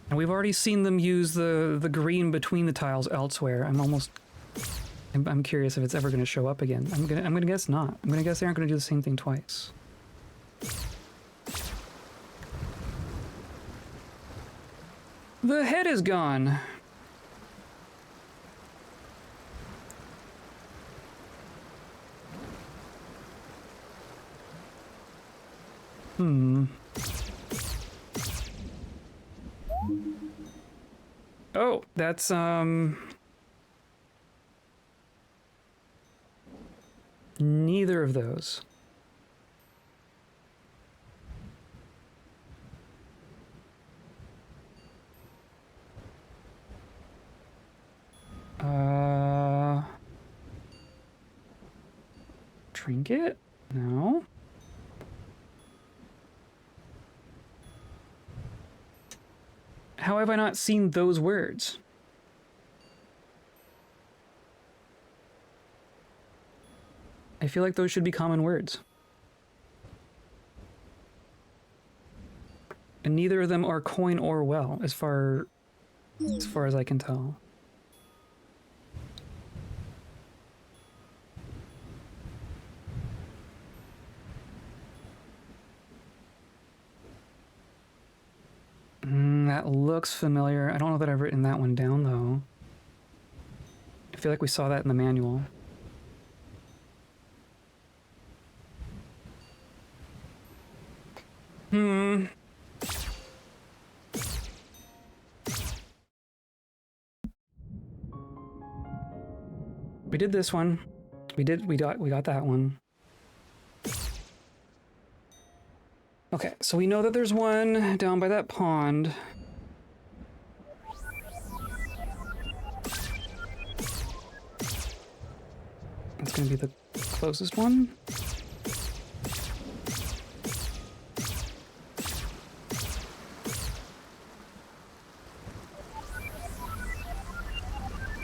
And we've already seen them use the green between the tiles elsewhere. I'm curious if it's ever going to show up again. I'm gonna guess not. I'm gonna guess they aren't going to do the same thing twice. The head is gone. Oh, that's neither of those. Trinket? No. How have I not seen those words? I feel like those should be common words. And neither of them are coin or well, as far as I can tell. That looks familiar. I don't know that I've written that one down, though. I feel like we saw that in the manual. We did this one. We got that one. Okay, so we know that there's one down by that pond. It's gonna be the closest one.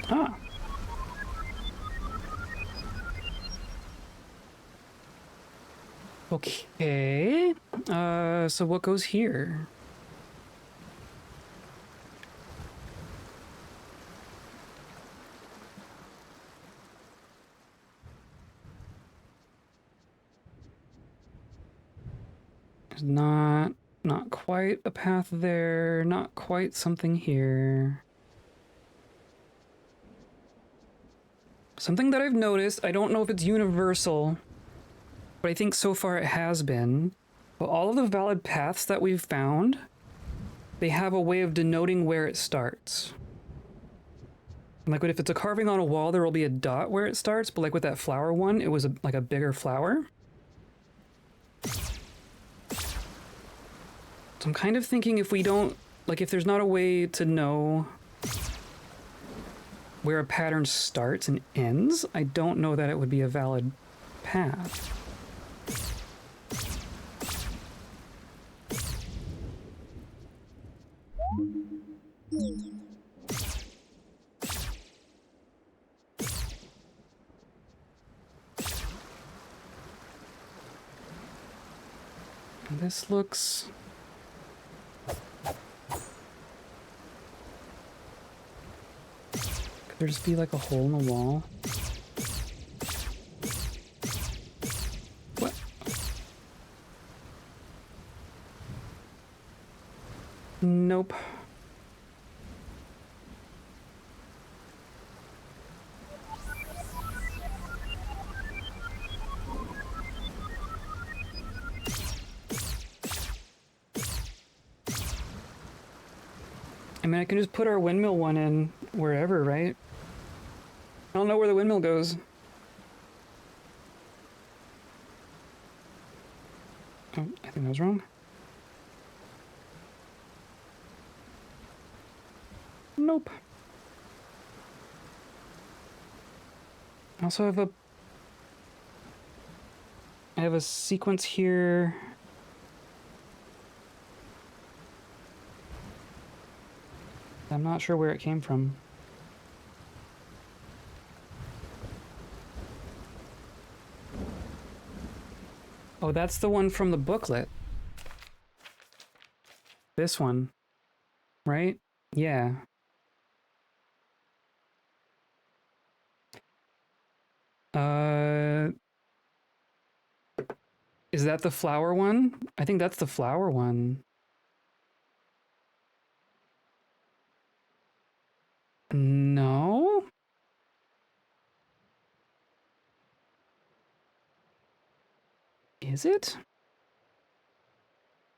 Ah. Okay. So what goes here? There's not quite a path there, not quite something here. Something that I've noticed, I don't know if it's universal, but I think so far it has been. But all of the valid paths that we've found, they have a way of denoting where it starts. Like, if it's a carving on a wall, there will be a dot where it starts, but like with that flower one, it was like a bigger flower. So I'm kind of thinking if we don't, like if there's not a way to know where a pattern starts and ends, I don't know that it would be a valid path. This looks... Could there just be like a hole in the wall? What? Nope. I mean, I can just put our windmill one in wherever, right? I don't know where the windmill goes. Oh, I think I was wrong. Nope. I also have I have a sequence here. I'm not sure where it came from. Oh, that's the one from the booklet. This one, right? Yeah. Is that the flower one? I think that's the flower one. No? Is it?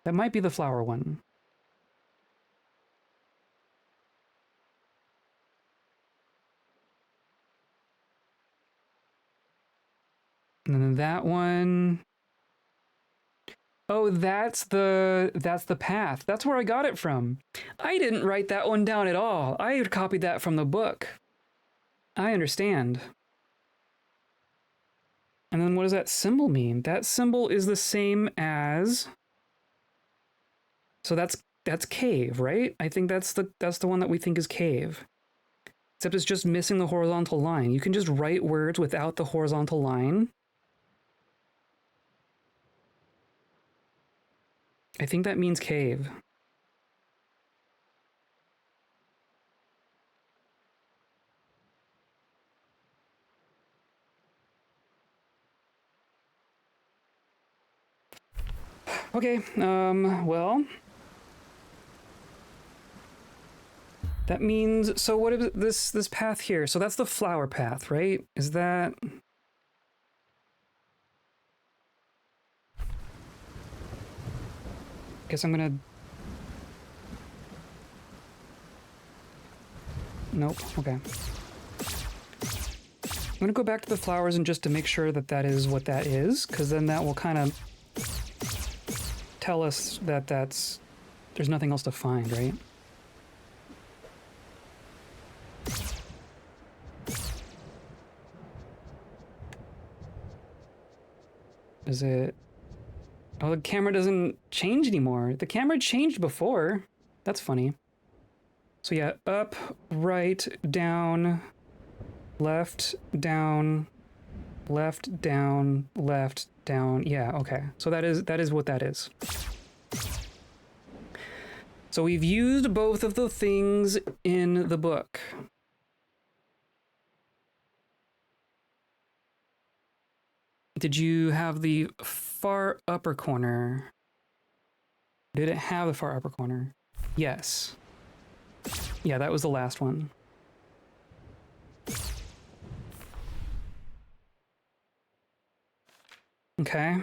That might be the flower one. And then that one. Oh, that's the path. That's where I got it from. I didn't write that one down at all. I copied that from the book. I understand. And then what does that symbol mean? That symbol is the same as... So that's cave, right? I think that's the one that we think is cave. Except it's just missing the horizontal line. You can just write words without the horizontal line. I think that means cave. Okay, well... That means, so what is this path here? So that's the flower path, right? Is that... Guess I'm gonna... Nope, okay. I'm gonna go back to the flowers and just to make sure that that is what that is, because then that will kind of tell us that there's nothing else to find, right? Is it... Oh, the camera doesn't change anymore. The camera changed before. That's funny. So yeah, up, right, down, left, down, left, down, left, down. Yeah, okay. So that is what that is. So we've used both of the things in the book. Did you have the far upper corner? Did it have the far upper corner? Yes. Yeah, that was the last one. Okay.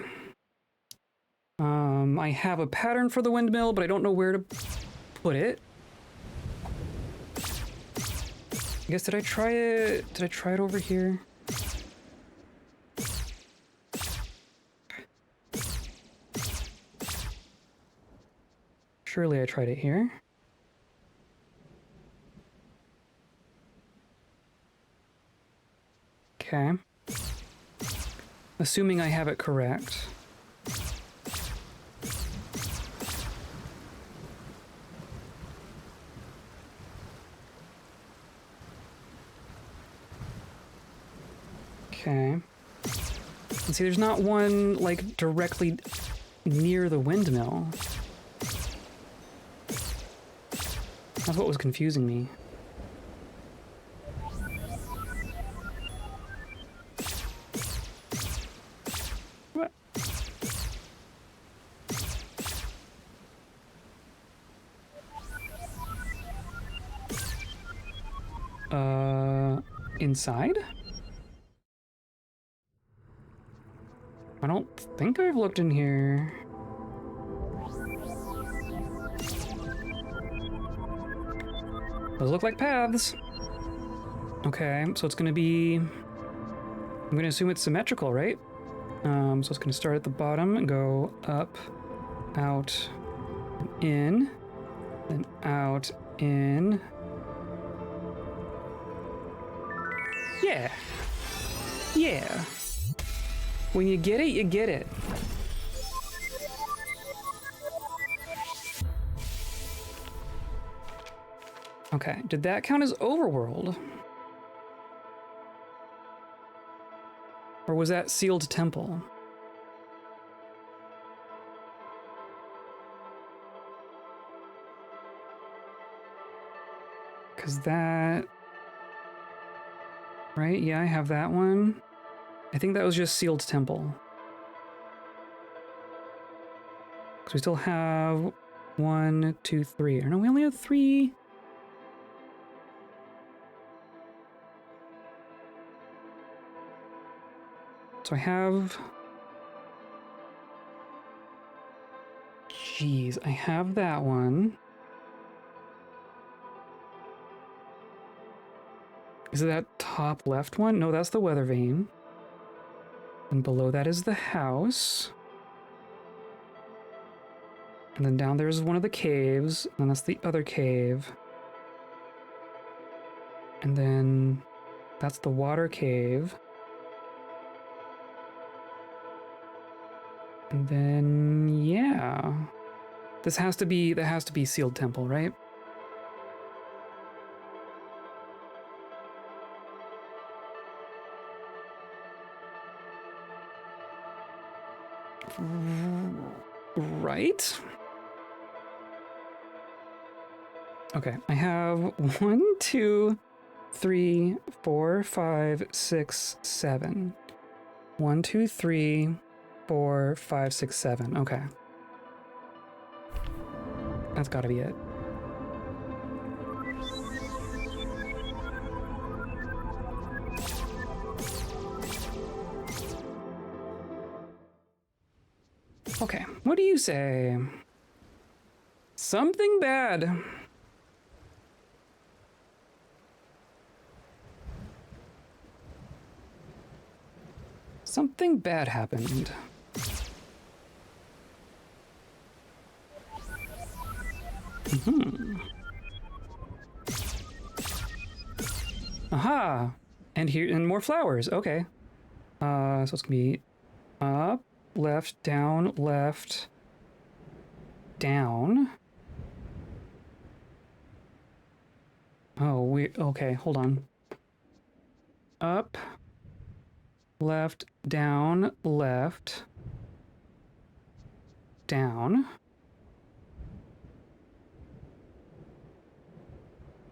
I have a pattern for the windmill, but I don't know where to put it. I guess, did I try it? Did I try it over here? Surely I tried it here. Okay. Assuming I have it correct. Okay. And see, there's not one, like, directly near the windmill. That's what was confusing me. What? Inside? I don't think I've looked in here. Those look like paths. Okay, so it's gonna be... I'm gonna assume it's symmetrical, right? So it's gonna start at the bottom and go up, out, and in, then out, in. Yeah. Yeah. When you get it, you get it. Okay, did that count as overworld? Or was that sealed temple? Because that... Right, yeah, I have that one. I think that was just sealed temple. Because we still have 1, 2, 3. Or no, we only have 3. So I have... Jeez, I have that one. Is it that top left one? No, that's the weather vane. And below that is the house. And then down there's one of the caves, and that's the other cave. And then that's the water cave. And then, yeah. That has to be sealed temple, right? Right? Okay, I have 1, 2, 3, 4, 5, 6, 7. 1, 2, 3, 4, 5, 6, 7. Okay. That's gotta be it. Okay, what do you say? Something bad. Something bad happened. Aha! And more flowers. Okay. So it's gonna be up, left, down, down. Oh, okay, hold on. Up, left, down, down.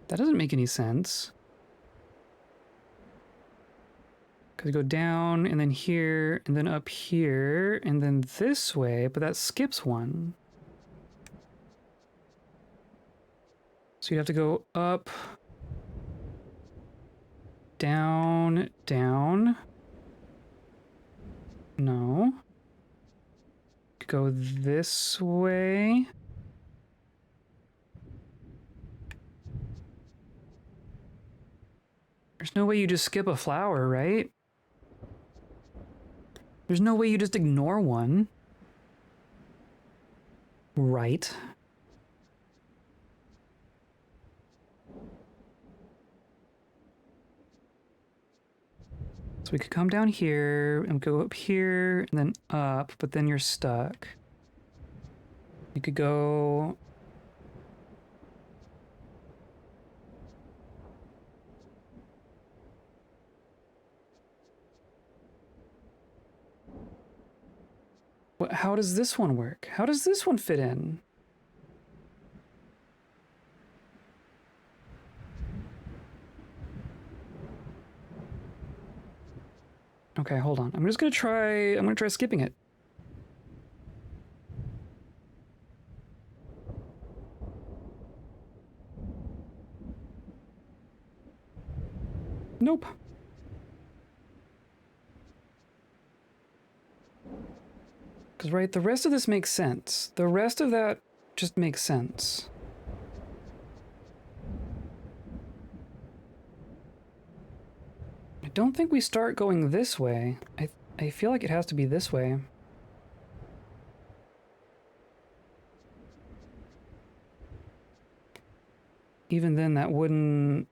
That doesn't make any sense. Because go down, and then here, and then up here, and then this way, but that skips one. So you'd have to go up, down, down. No. Go this way. There's no way you just skip a flower, right? There's no way you just ignore one. Right. So we could come down here and go up here and then up, but then you're stuck. You could go... How does this one work? How does this one fit in? Okay, hold on. I'm gonna try skipping it. Nope. Because, right, the rest of this makes sense. The rest of that just makes sense. I don't think we start going this way. I feel like it has to be this way. Even then, that wouldn't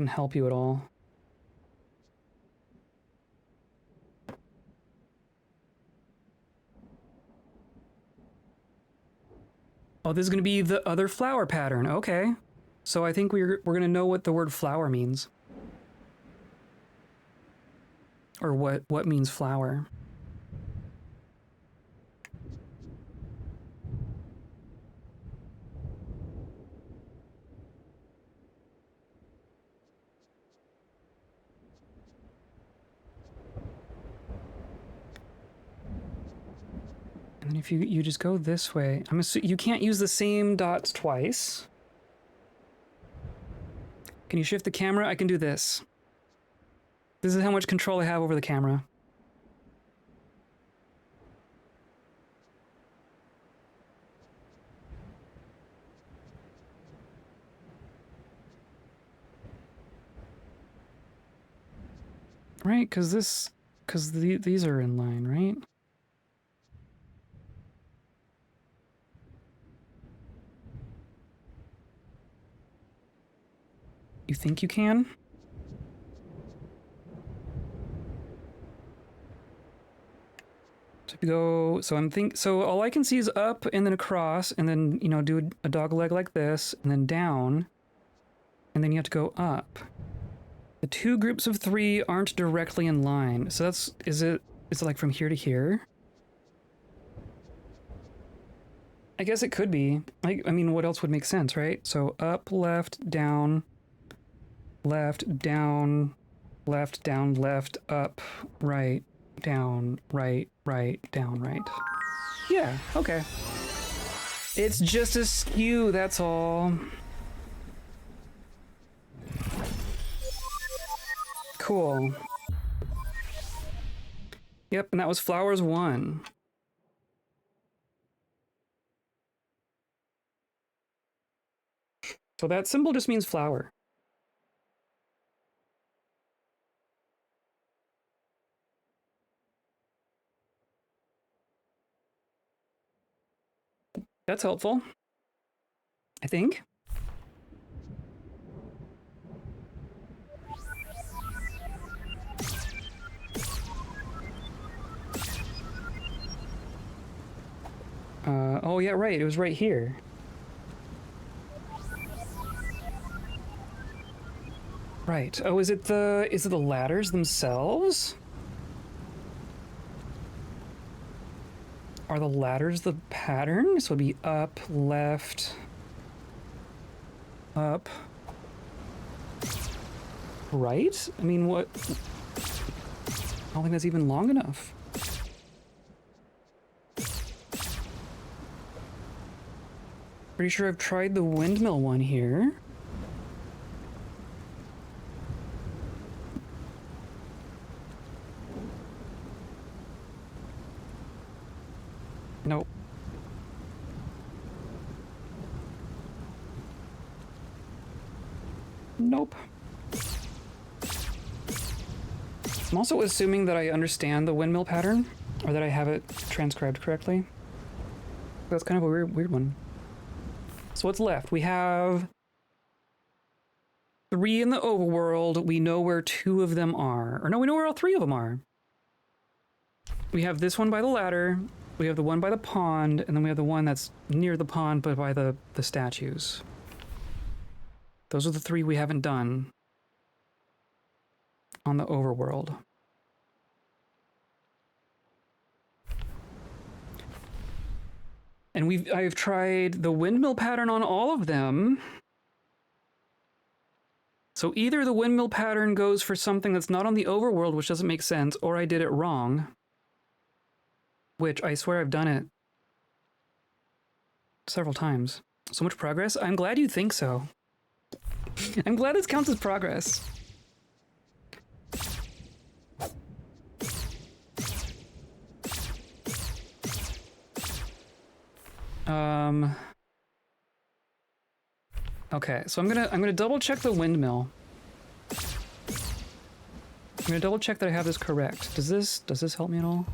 help you at all. Oh, this is going to be the other flower pattern. Okay. So I think we're going to know what the word flower means. Or what means flower. And if you just go this way, you can't use the same dots twice. Can you shift the camera? I can do this. This is how much control I have over the camera. Right, because these are in line, right? You think you can? So Go, so all I can see is up and then across and then, you know, do a dog leg like this and then down. And then you have to go up. The two groups of three aren't directly in line. So is it like from here to here? I guess it could be. I mean, what else would make sense, right? So up, left, down, down, left, up, right, down, right, down, right. Yeah, okay. It's just a skew, that's all. Cool. Yep, and that was flowers 1. So that symbol just means flower. That's helpful, I think. Oh yeah, right, it was right here. Right. Oh, is it the ladders themselves? Are the ladders the pattern? So it'd be up, left, up, right? I mean, what? I don't think that's even long enough. Pretty sure I've tried the windmill one here. Nope. Nope. I'm also assuming that I understand the windmill pattern, or that I have it transcribed correctly. That's kind of a weird one. So what's left? We have 3 in the overworld. We know where 2 of them are. Or no, we know where all 3 of them are. We have this one by the ladder. We have the one by the pond, and then we have the one that's near the pond but by the statues. Those are the 3 we haven't done on the overworld. And I've tried the windmill pattern on all of them. So either the windmill pattern goes for something that's not on the overworld, which doesn't make sense, or I did it wrong. Which I swear I've done it several times. So much progress. I'm glad you think so. I'm glad this counts as progress. Okay, so I'm gonna double check the windmill. I'm gonna double check that I have this correct. Does this help me at all?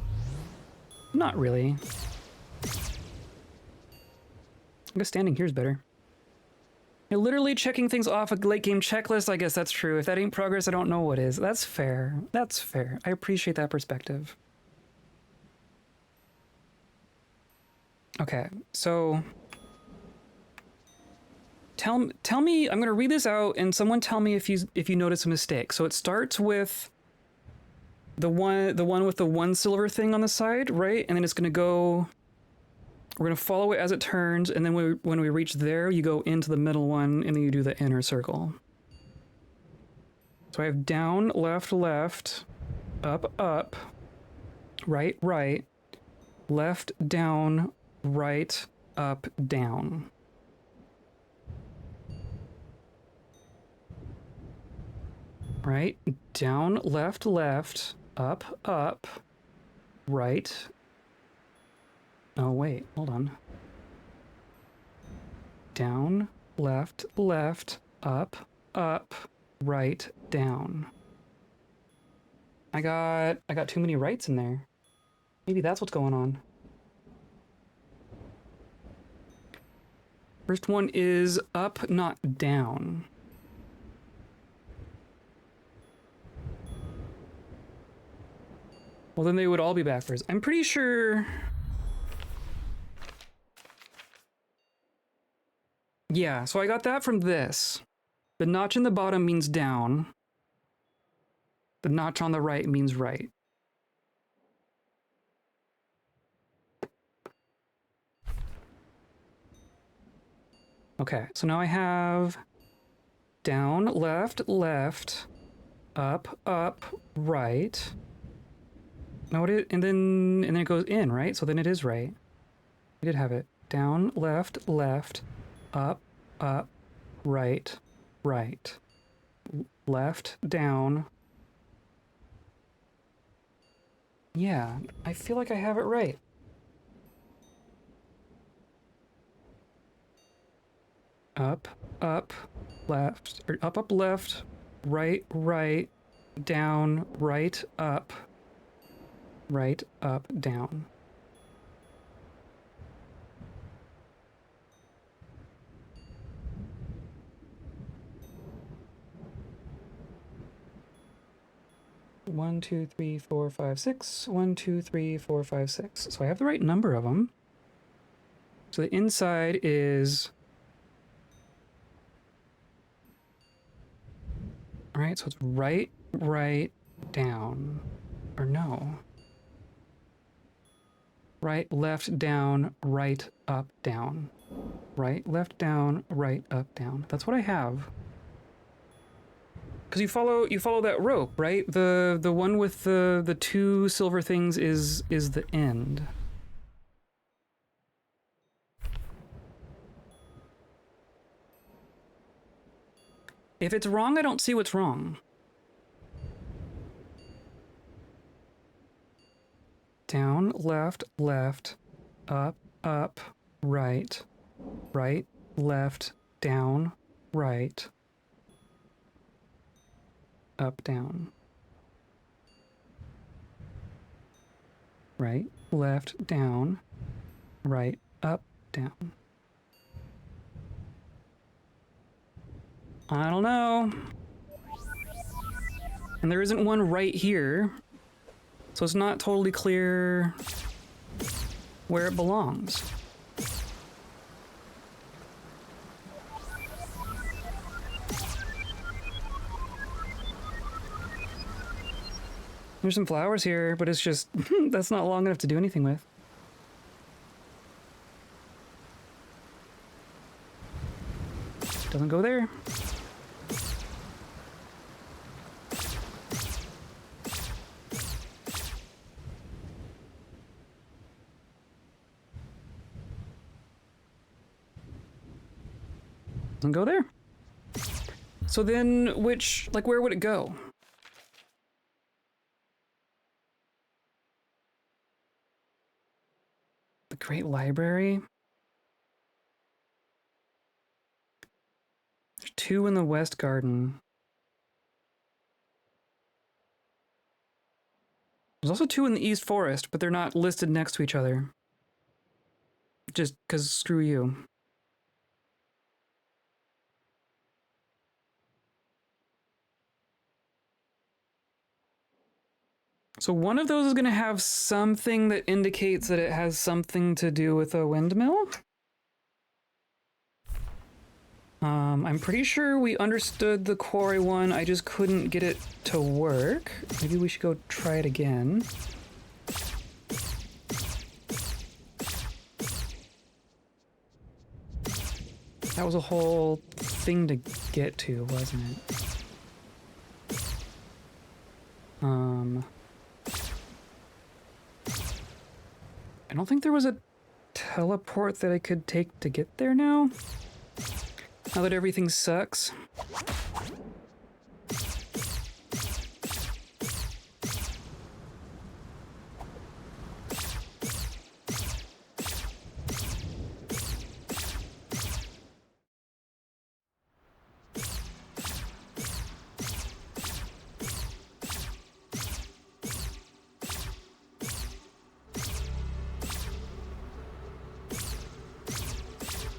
Not really. I guess standing here is better. You're literally checking things off a late game checklist. I guess that's true. If that ain't progress, I don't know what is. That's fair. That's fair. I appreciate that perspective. Okay, so tell me. I'm gonna read this out, and someone tell me if you notice a mistake. So it starts with the one with the 1 silver thing on the side, right? And then it's gonna go. We're gonna follow it as it turns, and then when we reach there, you go into the middle one, and then you do the inner circle. So I have down, left, up, right, left, down, right, up, down. Right, down, left, up, right. Oh, wait, hold on. Down, left, up, right, down. I got too many rights in there. Maybe that's what's going on. First one is up, not down. Well, then they would all be backwards. I'm pretty sure... Yeah, so I got that from this. The notch in the bottom means down. The notch on the right means right. Okay, so now I have down, left, left, up, up, right. No, and then it goes in, right? So then it is right. We did have it. Down, left, left, up, up, right, right. Left, down. Yeah, I feel like I have it right. Up, up, left, or up, left, right, right, down, right, up, down. One, two, three, four, five, six. 1, 2, 3, 4, 5, 6. So I have the right number of them. So the inside is... All right, so it's right, right, down. Or no. Right, left, down, right, up, down. Right, left, down, right, up, down. That's what I have. Because you follow that rope, right? The one with the 2 silver things is the end. If it's wrong, I don't see what's wrong. Down, left, left, up, up, right, right, left, down, right, up, down. Right, left, down, right, up, down. I don't know. And there isn't one right here, so it's not totally clear where it belongs. There's some flowers here, but it's just, that's not long enough to do anything with. Doesn't go there. Doesn't go there. So then where would it go? The Great Library? There's 2 in the West Garden. There's also 2 in the East Forest, but they're not listed next to each other. Just because screw you. So one of those is going to have something that indicates that it has something to do with a windmill. I'm pretty sure we understood the quarry one, I just couldn't get it to work. Maybe we should go try it again. That was a whole thing to get to, wasn't it? I don't think there was a teleport that I could take to get there now. Now that everything sucks.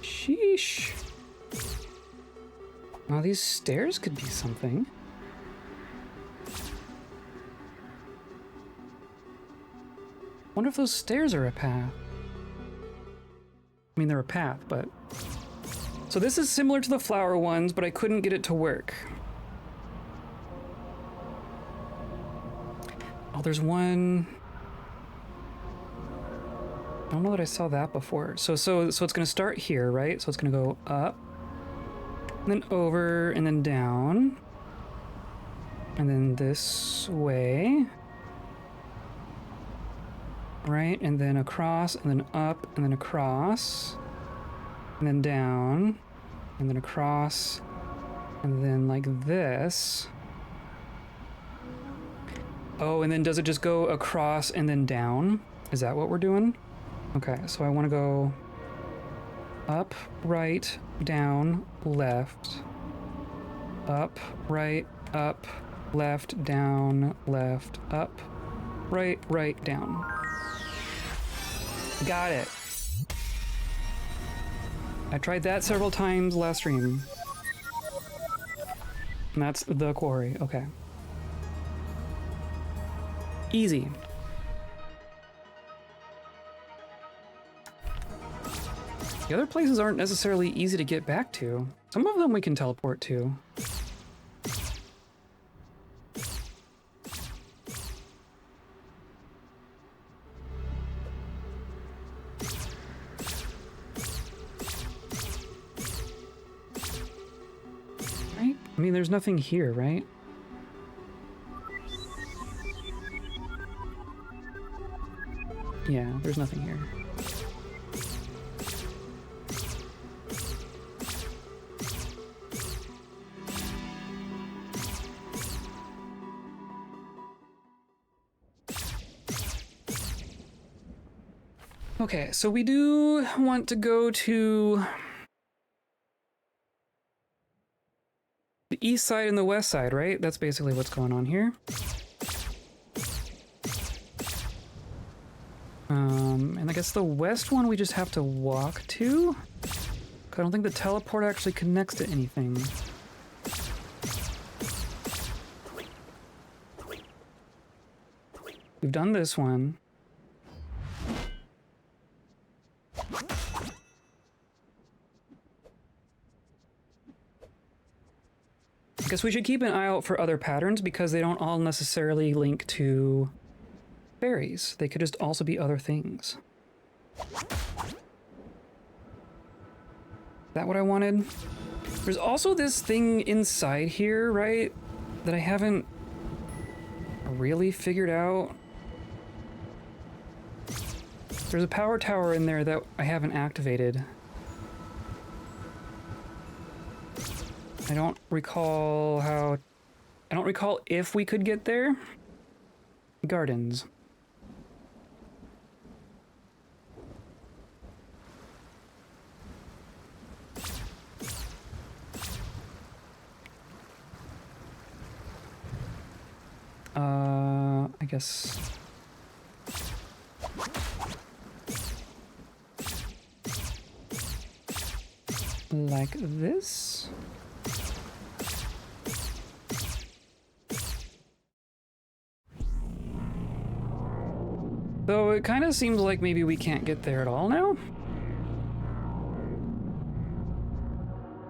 Sheesh. Now these stairs could be something. Wonder if those stairs are a path. I mean, they're a path, but... So this is similar to the flower ones, but I couldn't get it to work. Oh, there's one... I don't know that I saw that before. So it's gonna start here, right? So it's gonna go up, and then over, and then down, and then this way, right? And then across, and then up, and then across, and then down, and then across, and then like this. Oh, and then does it just go across and then down? Is that what we're doing? Okay, so I want to go up, right, down, left, up, right, up, left, down, left, up, right, right, down. Got it. I tried that several times last stream. And that's the quarry. Okay. Easy. The other places aren't necessarily easy to get back to. Some of them we can teleport to. Right? I mean, there's nothing here, right? Yeah, there's nothing here. Okay, so we do want to go to the east side and the west side, right? That's basically what's going on here. And I guess the west one we just have to walk to? 'Cause I don't think the teleport actually connects to anything. We've done this one. I guess we should keep an eye out for other patterns because they don't all necessarily link to fairies. They could just also be other things. Is that what I wanted? There's also this thing inside here, right? That I haven't really figured out. There's a power tower in there that I haven't activated. I don't recall how... I don't recall if we could get there. Gardens. I guess... like this? So it kind of seems like maybe we can't get there at all now?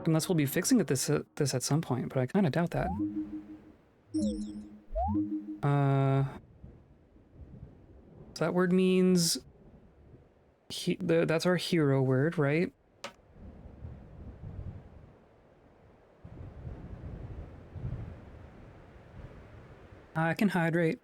Unless we'll be fixing this at some point, but I kind of doubt that. So that word means... that's our hero word, right? I can hydrate.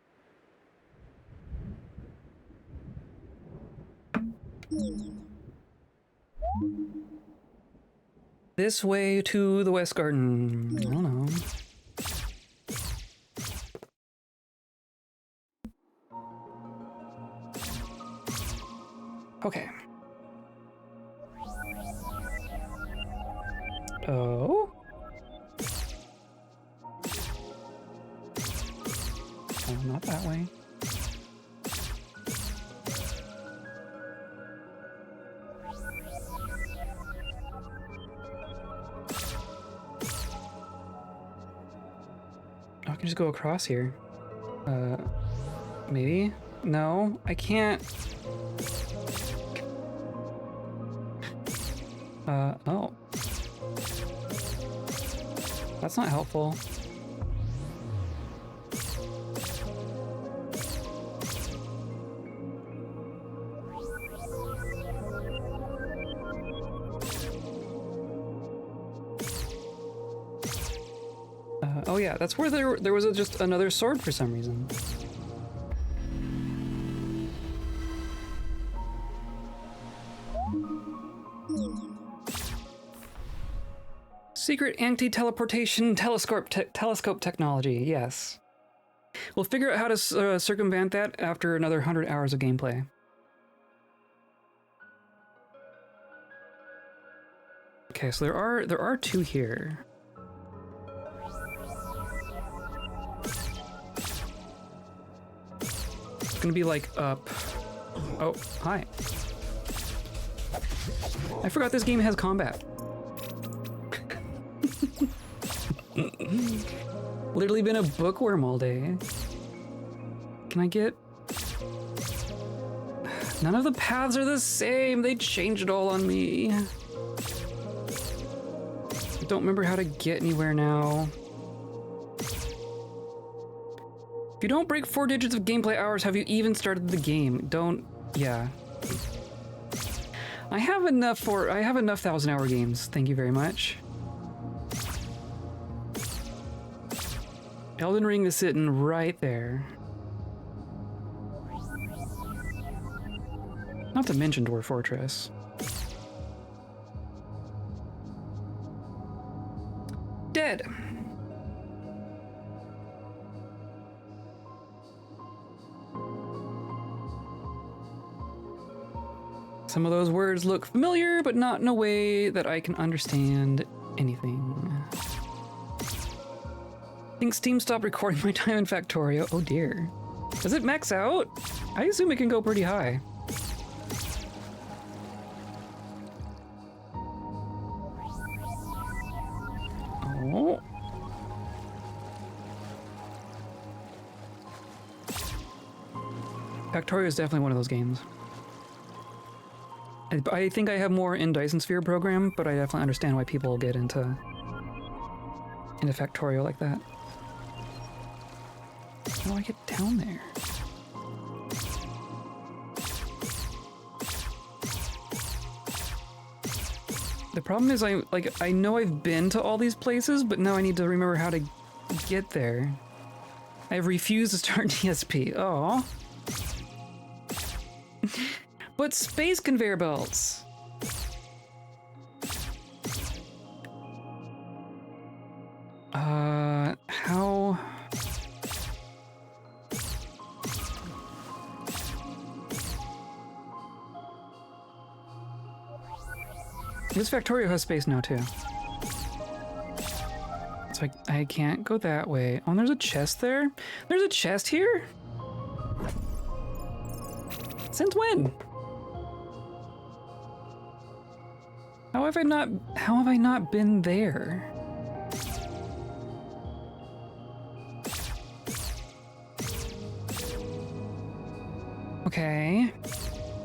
This way to the West Garden. I don't know. Okay. Oh? Oh, not that way. I can just go across here. Maybe? No, I can't. Oh. That's not helpful. Oh yeah, that's where there was just another sword for some reason. Secret anti-teleportation telescope technology, yes. We'll figure out how to circumvent that after another 100 hours of gameplay. Okay, so there are two here. It's gonna be like up. Oh, hi. I forgot this game has combat. Literally been a bookworm all day. Can I get... None of the paths are the same. They changed it all on me. I don't remember how to get anywhere now. If you don't break 4 digits of gameplay hours, have you even started the game? Don't... Yeah. I have enough 1,000-hour games. Thank you very much. Elden Ring is sitting right there. Not to mention Dwarf Fortress. Dead! Some of those words look familiar, but not in a way that I can understand anything. I think Steam stopped recording my time in Factorio. Oh dear. Does it max out? I assume it can go pretty high. Oh. Factorio is definitely one of those games. I think I have more in Dyson Sphere program, but I definitely understand why people get into Factorio like that. How do I get down there? The problem is I know I've been to all these places, but now I need to remember how to get there. I have refused to start DSP. Oh. But space conveyor belts. How? This Factorio has space now too. So I can't go that way. Oh, and there's a chest there? There's a chest here? Since when? How have I not been there? Okay.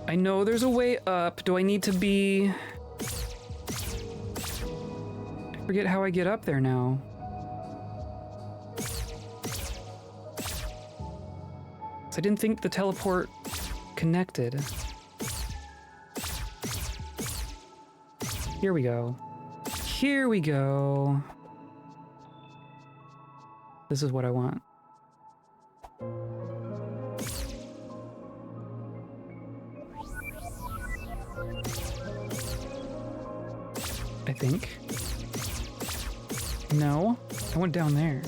I know there's a way up. Do I need to be... I forget how I get up there now. I didn't think the teleport connected. Here we go. Here we go. This is what I want. I think. No, I went down there.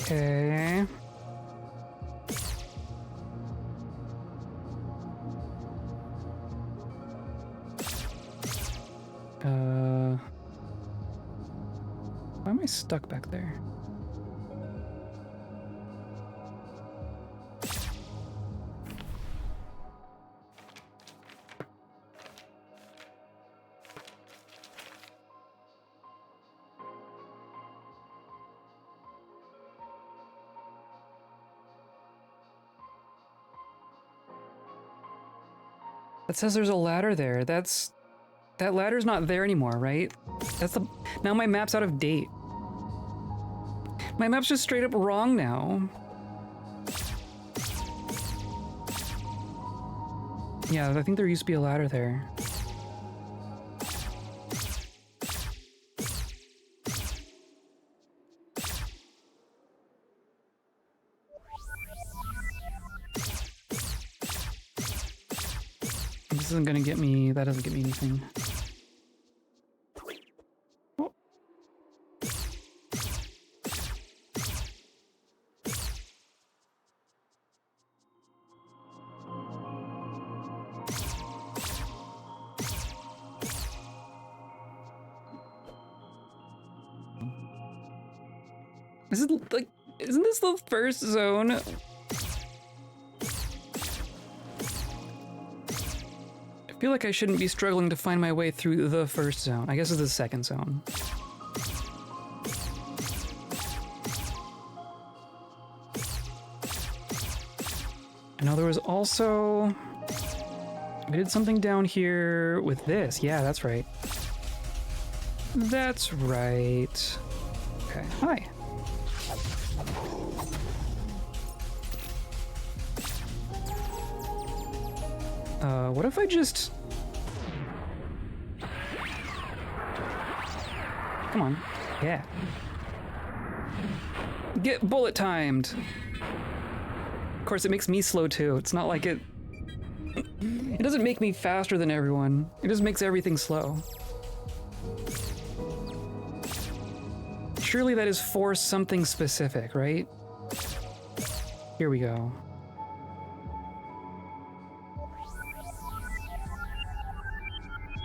Okay. Why am I stuck back there? That says there's a ladder there. That ladder's not there anymore, right? Now my map's out of date. My map's just straight up wrong now. Yeah, I think there used to be a ladder there. This isn't gonna get me, that doesn't get me anything. Oh. Is it like, isn't this the first zone? I feel like I shouldn't be struggling to find my way through the first zone. I guess it's the second zone. I know there was also... We did something down here with this. Yeah, that's right. That's right. Okay, hi. What if I just... Come on. Yeah. Get bullet timed! Of course, it makes me slow too. It's not like it... It doesn't make me faster than everyone. It just makes everything slow. Surely that is for something specific, right? Here we go.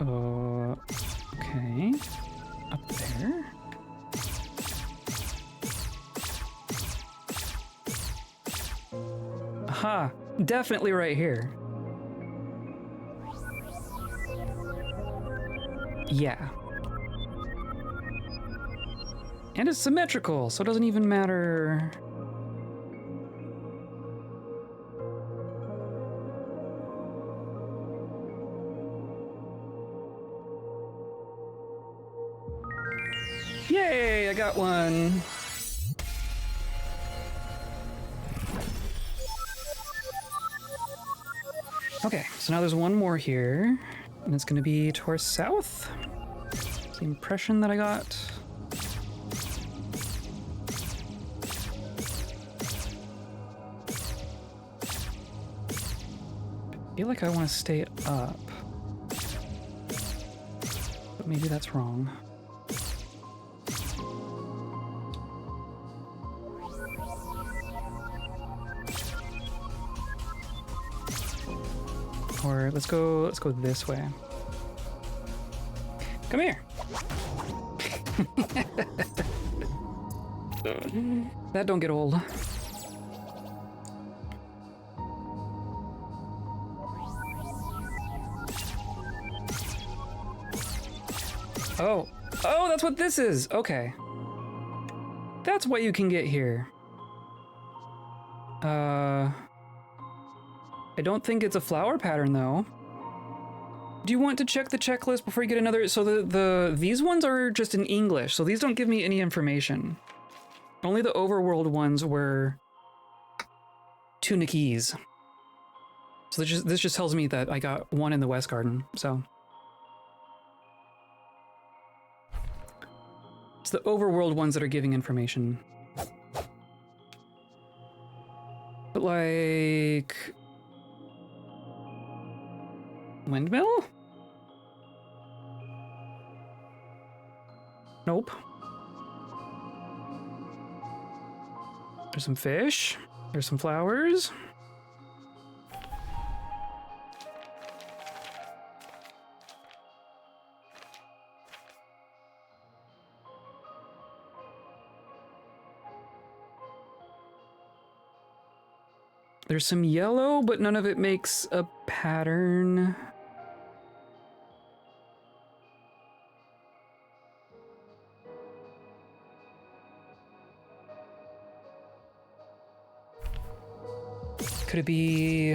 Okay. Up there. Aha! Definitely right here. Yeah. And it's symmetrical, so it doesn't even matter. Yay, I got one. Okay, so now there's one more here, and it's gonna be to our south. It's the impression that I got. I feel like I want to stay up, but maybe that's wrong. Or let's go this way. Come here. That don't get old. Oh, that's what this is. Okay. That's what you can get here. I don't think it's a flower pattern though. Do you want to check the checklist before you get another? So these ones are just in English, so these don't give me any information. Only the overworld ones were Tunicese. So this just tells me that I got one in the West Garden, so. It's the overworld ones that are giving information. But like... Windmill? Nope. There's some fish. There's some flowers. There's some yellow, but none of it makes a pattern. Could it be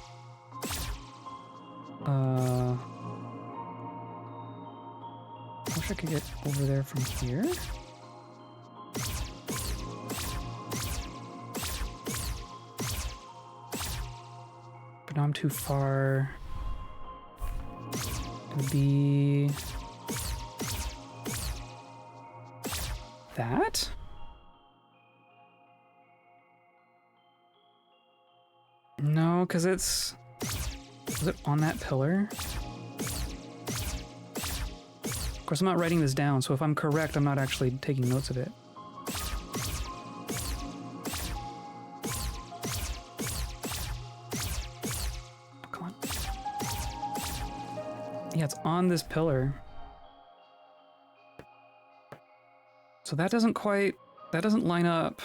I wish I could get over there from here. But now I'm too far. It would be that? No, because is it on that pillar? Of course, I'm not writing this down, so if I'm correct, I'm not actually taking notes of it. Oh, come on. Yeah, it's on this pillar. So that doesn't line up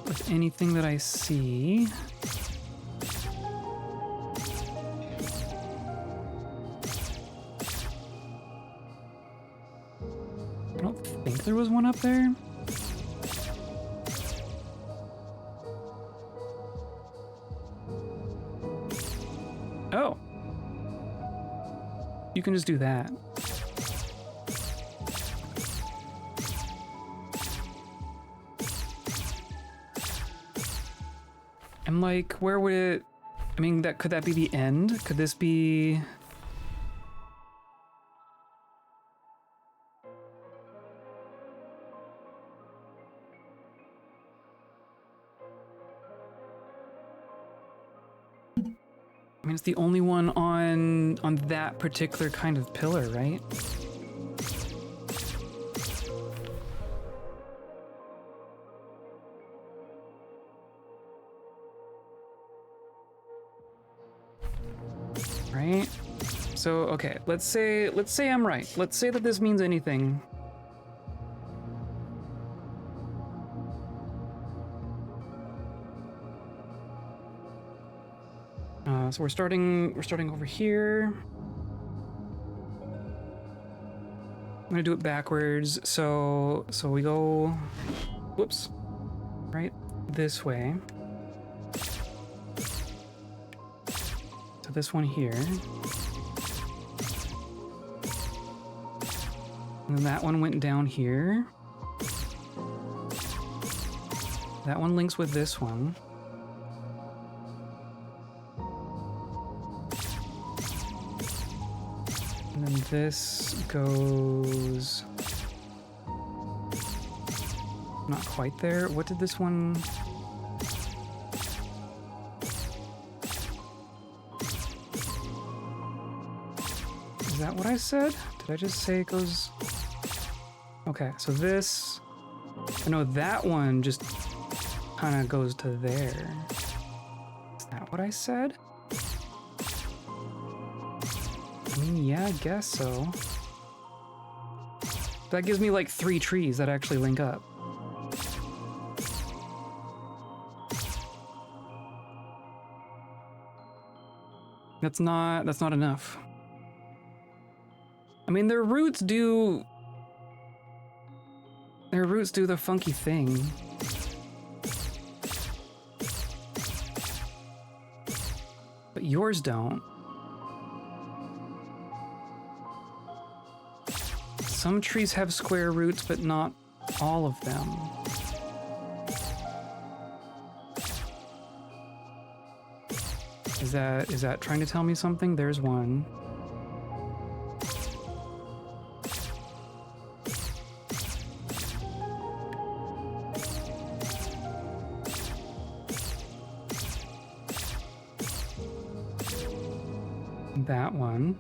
with anything that I see. I don't think there was one up there. Oh. You can just do that. And like, where would it... I mean, could that be the end? Could this be... I mean, it's the only one on that particular kind of pillar, right? Right? So, okay, let's say I'm right. Let's say that this means anything. So we're starting over here. I'm gonna do it backwards. So we go, whoops, right this way. To this one here. And then that one went down here. That one links with this one. And then this goes... not quite there. What did this one... Is that what I said? Did I just say it goes... Okay, so this... I know that one just kind of goes to there. Is that what I said? I mean, yeah, I guess so. That gives me like 3 trees that actually link up. That's not enough. I mean, their roots do the funky thing. But yours don't. Some trees have square roots, but not all of them. Is that trying to tell me something? There's one. That one.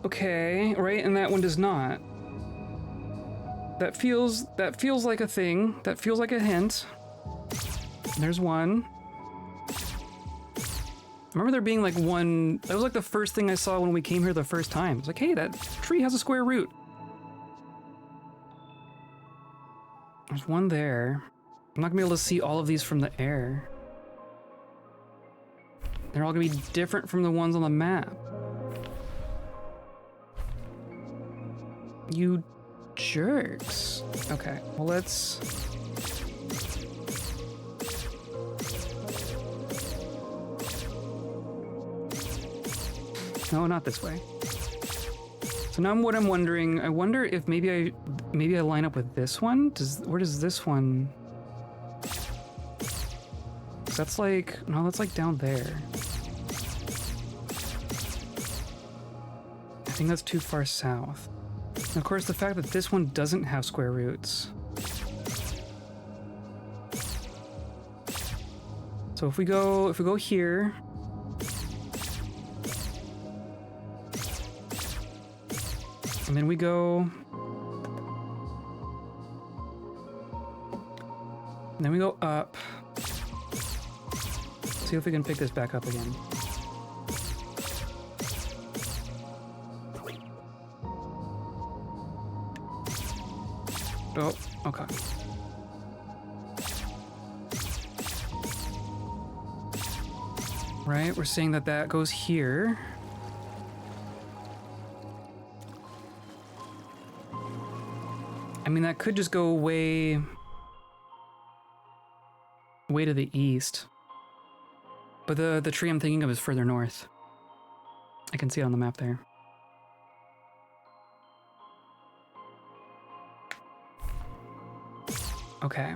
Okay, right, and that one does not. That feels like a thing. That feels like a hint. There's one. I remember there being like one... That was like the first thing I saw when we came here the first time. It's like, hey, that tree has a square root. There's one there. I'm not gonna be able to see all of these from the air. They're all gonna be different from the ones on the map. You jerks. Okay, well let's No, not this way. So now what I'm wondering, I wonder if maybe I line up with this one. Where does this one? 'Cause that's like, no, that's like down there. I think that's too far south. And of course, the fact that this one doesn't have square roots. So if we go here, and then we go, and then we go up. See if we can pick this back up again. Oh, okay. Right, we're saying that goes here. I mean, that could just go way to the east. But the tree I'm thinking of is further north. I can see it on the map there. Okay.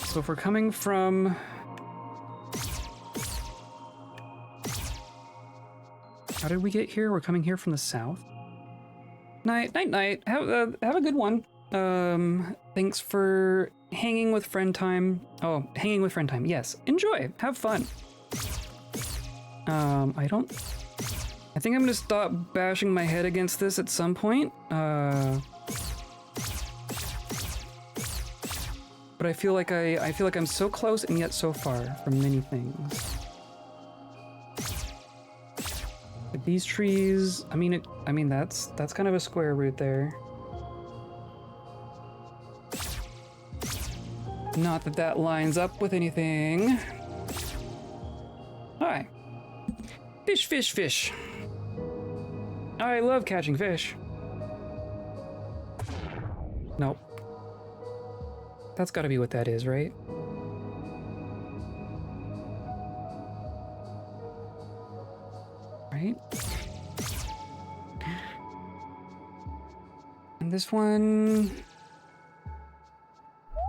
So if we're coming from... How did we get here? We're coming here from the south. Night. Have a good one. Thanks for hanging with friend time. Oh, hanging with friend time. Yes. Enjoy. Have fun. I think I'm gonna stop bashing my head against this at some point. But I feel like I'm so close and yet so far from many things. Like these trees, I mean that's kind of a square root there. Not that that lines up with anything. Hi. Fish. I love catching fish. Nope. That's gotta be what that is, right? Right? And this one...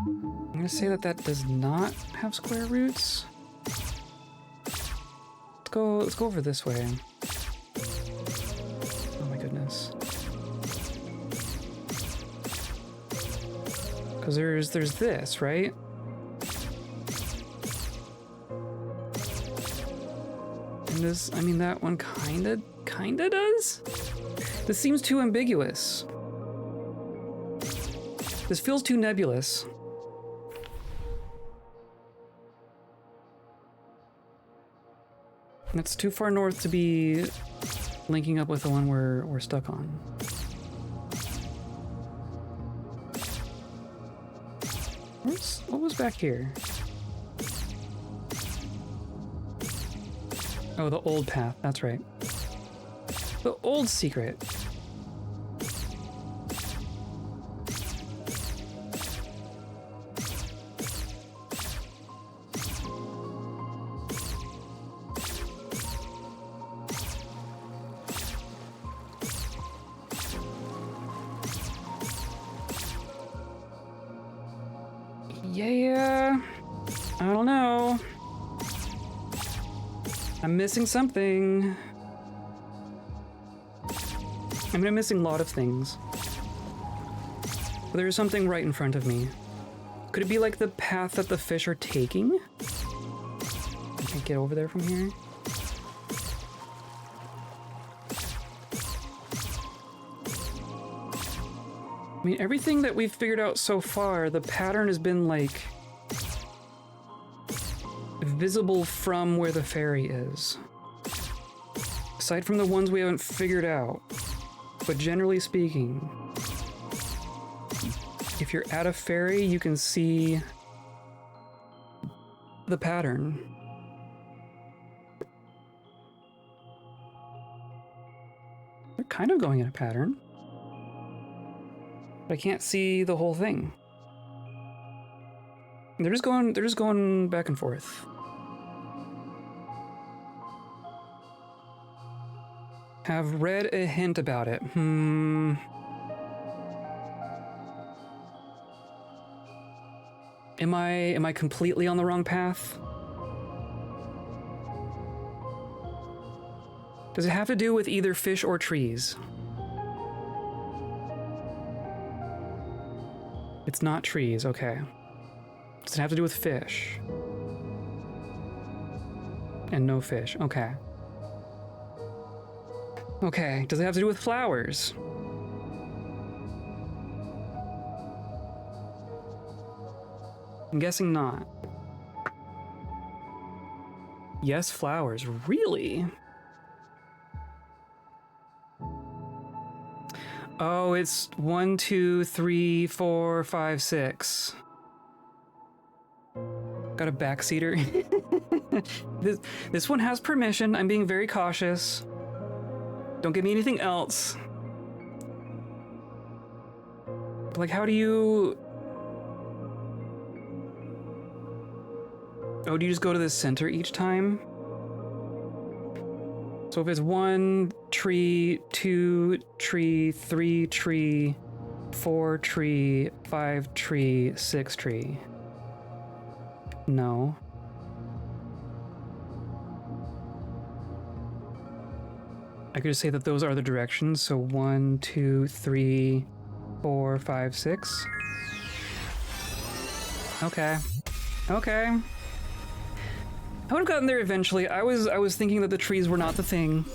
I'm gonna say that does not have square roots. Let's go over this way. Oh my goodness. Because there's this, right? And this, I mean, that one kinda does? This seems too ambiguous. This feels too nebulous. And it's too far north to be linking up with the one we're stuck on. What was back here? Oh, the old path, that's right. The old secret. Yeah, I don't know. I'm missing something. I mean, I'm missing a lot of things. But there's something right in front of me. Could it be like the path that the fish are taking? I can't get over there from here. I mean, everything that we've figured out so far, the pattern has been like visible from where the fairy is. Aside from the ones we haven't figured out. But generally speaking, if you're at a fairy, you can see the pattern. They're kind of going in a pattern. But I can't see the whole thing. They're just going back and forth. Have read a hint about it. Am I completely on the wrong path? Does it have to do with either fish or trees? It's not trees, okay. Does it have to do with fish? And no fish, okay. Okay, does it have to do with flowers? I'm guessing not. Yes, flowers, really? Oh, it's 1, 2, 3, 4, 5, 6. Got a backseater. This one has permission. I'm being very cautious. Don't give me anything else. Like, how do you... Oh, do you just go to the center each time? So if it's 1 tree, 2 tree, 3 tree, 4 tree, 5 tree, 6 tree. No. I could just say that those are the directions. So 1, 2, 3, 4, 5, 6. Okay. Okay. I would have gotten there eventually. I was thinking that the trees were not the thing.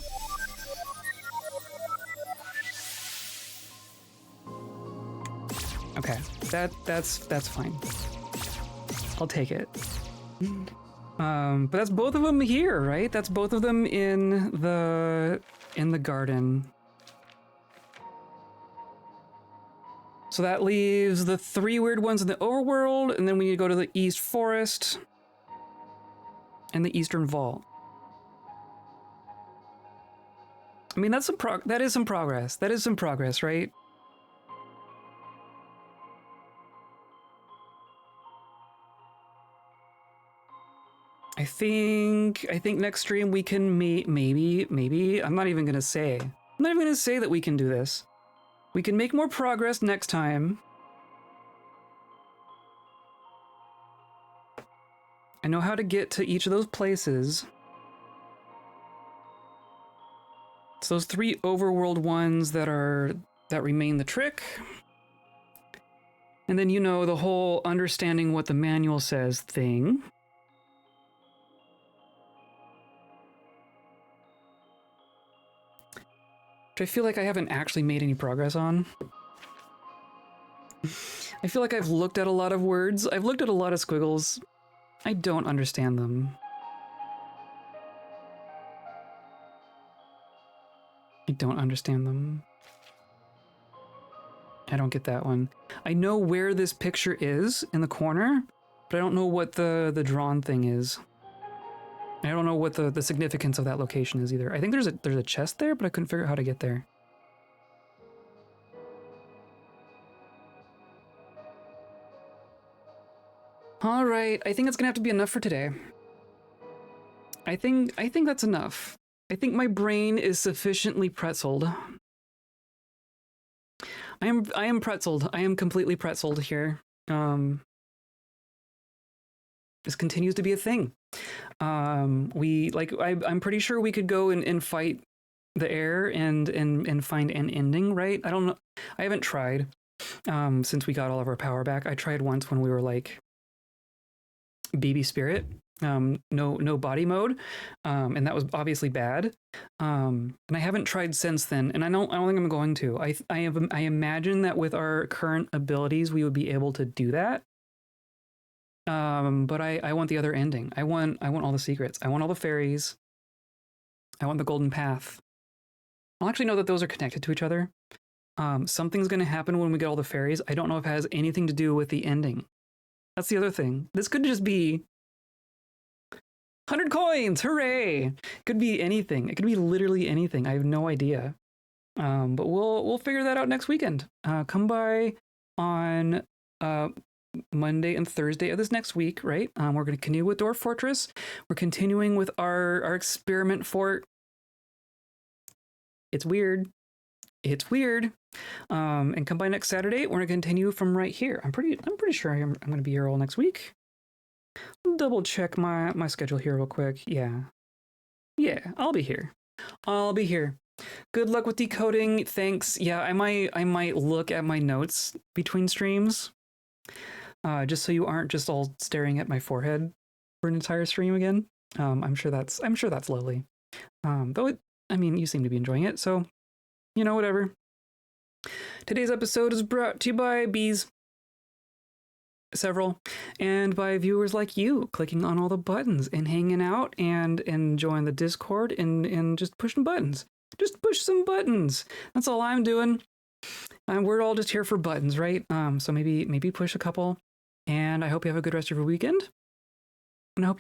Okay, that's fine. I'll take it. But that's both of them here, right? That's both of them in the garden. So that leaves the 3 weird ones in the overworld, and then we need to go to the East Forest and the Eastern Vault. I mean, that's that is some progress. That is some progress, right? I think next stream we can maybe I'm not even gonna say. I'm not even gonna say that we can do this. We can make more progress next time. I know how to get to each of those places. It's those 3 overworld ones that remain the trick. And then, you know, the whole understanding what the manual says thing. Which I feel like I haven't actually made any progress on. I feel like I've looked at a lot of words. I've looked at a lot of squiggles. I don't understand them. I don't understand them. I don't get that one. I know where this picture is in the corner, but I don't know what the drawn thing is. I don't know what the significance of that location is either. I think there's a chest there, but I couldn't figure out how to get there. All right, I think that's gonna have to be enough for today. I think that's enough. I think my brain is sufficiently pretzeled. I am pretzeled. I am completely pretzeled here. This continues to be a thing. I'm pretty sure we could go and fight the air and find an ending, right? I don't know. I haven't tried since we got all of our power back. I tried once when we were like BB Spirit, no body mode, and that was obviously bad. And I haven't tried since then, and I don't think I'm going to. I imagine that with our current abilities, we would be able to do that. But I want the other ending. I want all the secrets. I want all the fairies. I want the golden path. I'll actually know that those are connected to each other. Something's going to happen when we get all the fairies. I don't know if it has anything to do with the ending. That's the other thing. This could just be 100 coins. Hooray! Could be anything. It could be literally anything. I have no idea. But we'll figure that out next weekend. Come by on Monday and Thursday of this next week, right? We're going to continue with Dwarf Fortress. We're continuing with our experiment fort It's weird. It's weird. And come by next Saturday. We're gonna continue from right here. I'm pretty sure I'm gonna be here all next week. Double check my schedule here real quick. Yeah, I'll be here. I'll be here. Good luck with decoding. Thanks. Yeah, I might look at my notes between streams, just so you aren't just all staring at my forehead for an entire stream again. I'm sure that's lovely. I mean, you seem to be enjoying it, so whatever. Today's episode is brought to you by bees, several, and by viewers like you clicking on all the buttons and hanging out and enjoying the Discord and just pushing buttons. Just push some buttons. That's all I'm doing. We're all just here for buttons, right? So maybe push a couple. And I hope you have a good rest of your weekend. And I hope you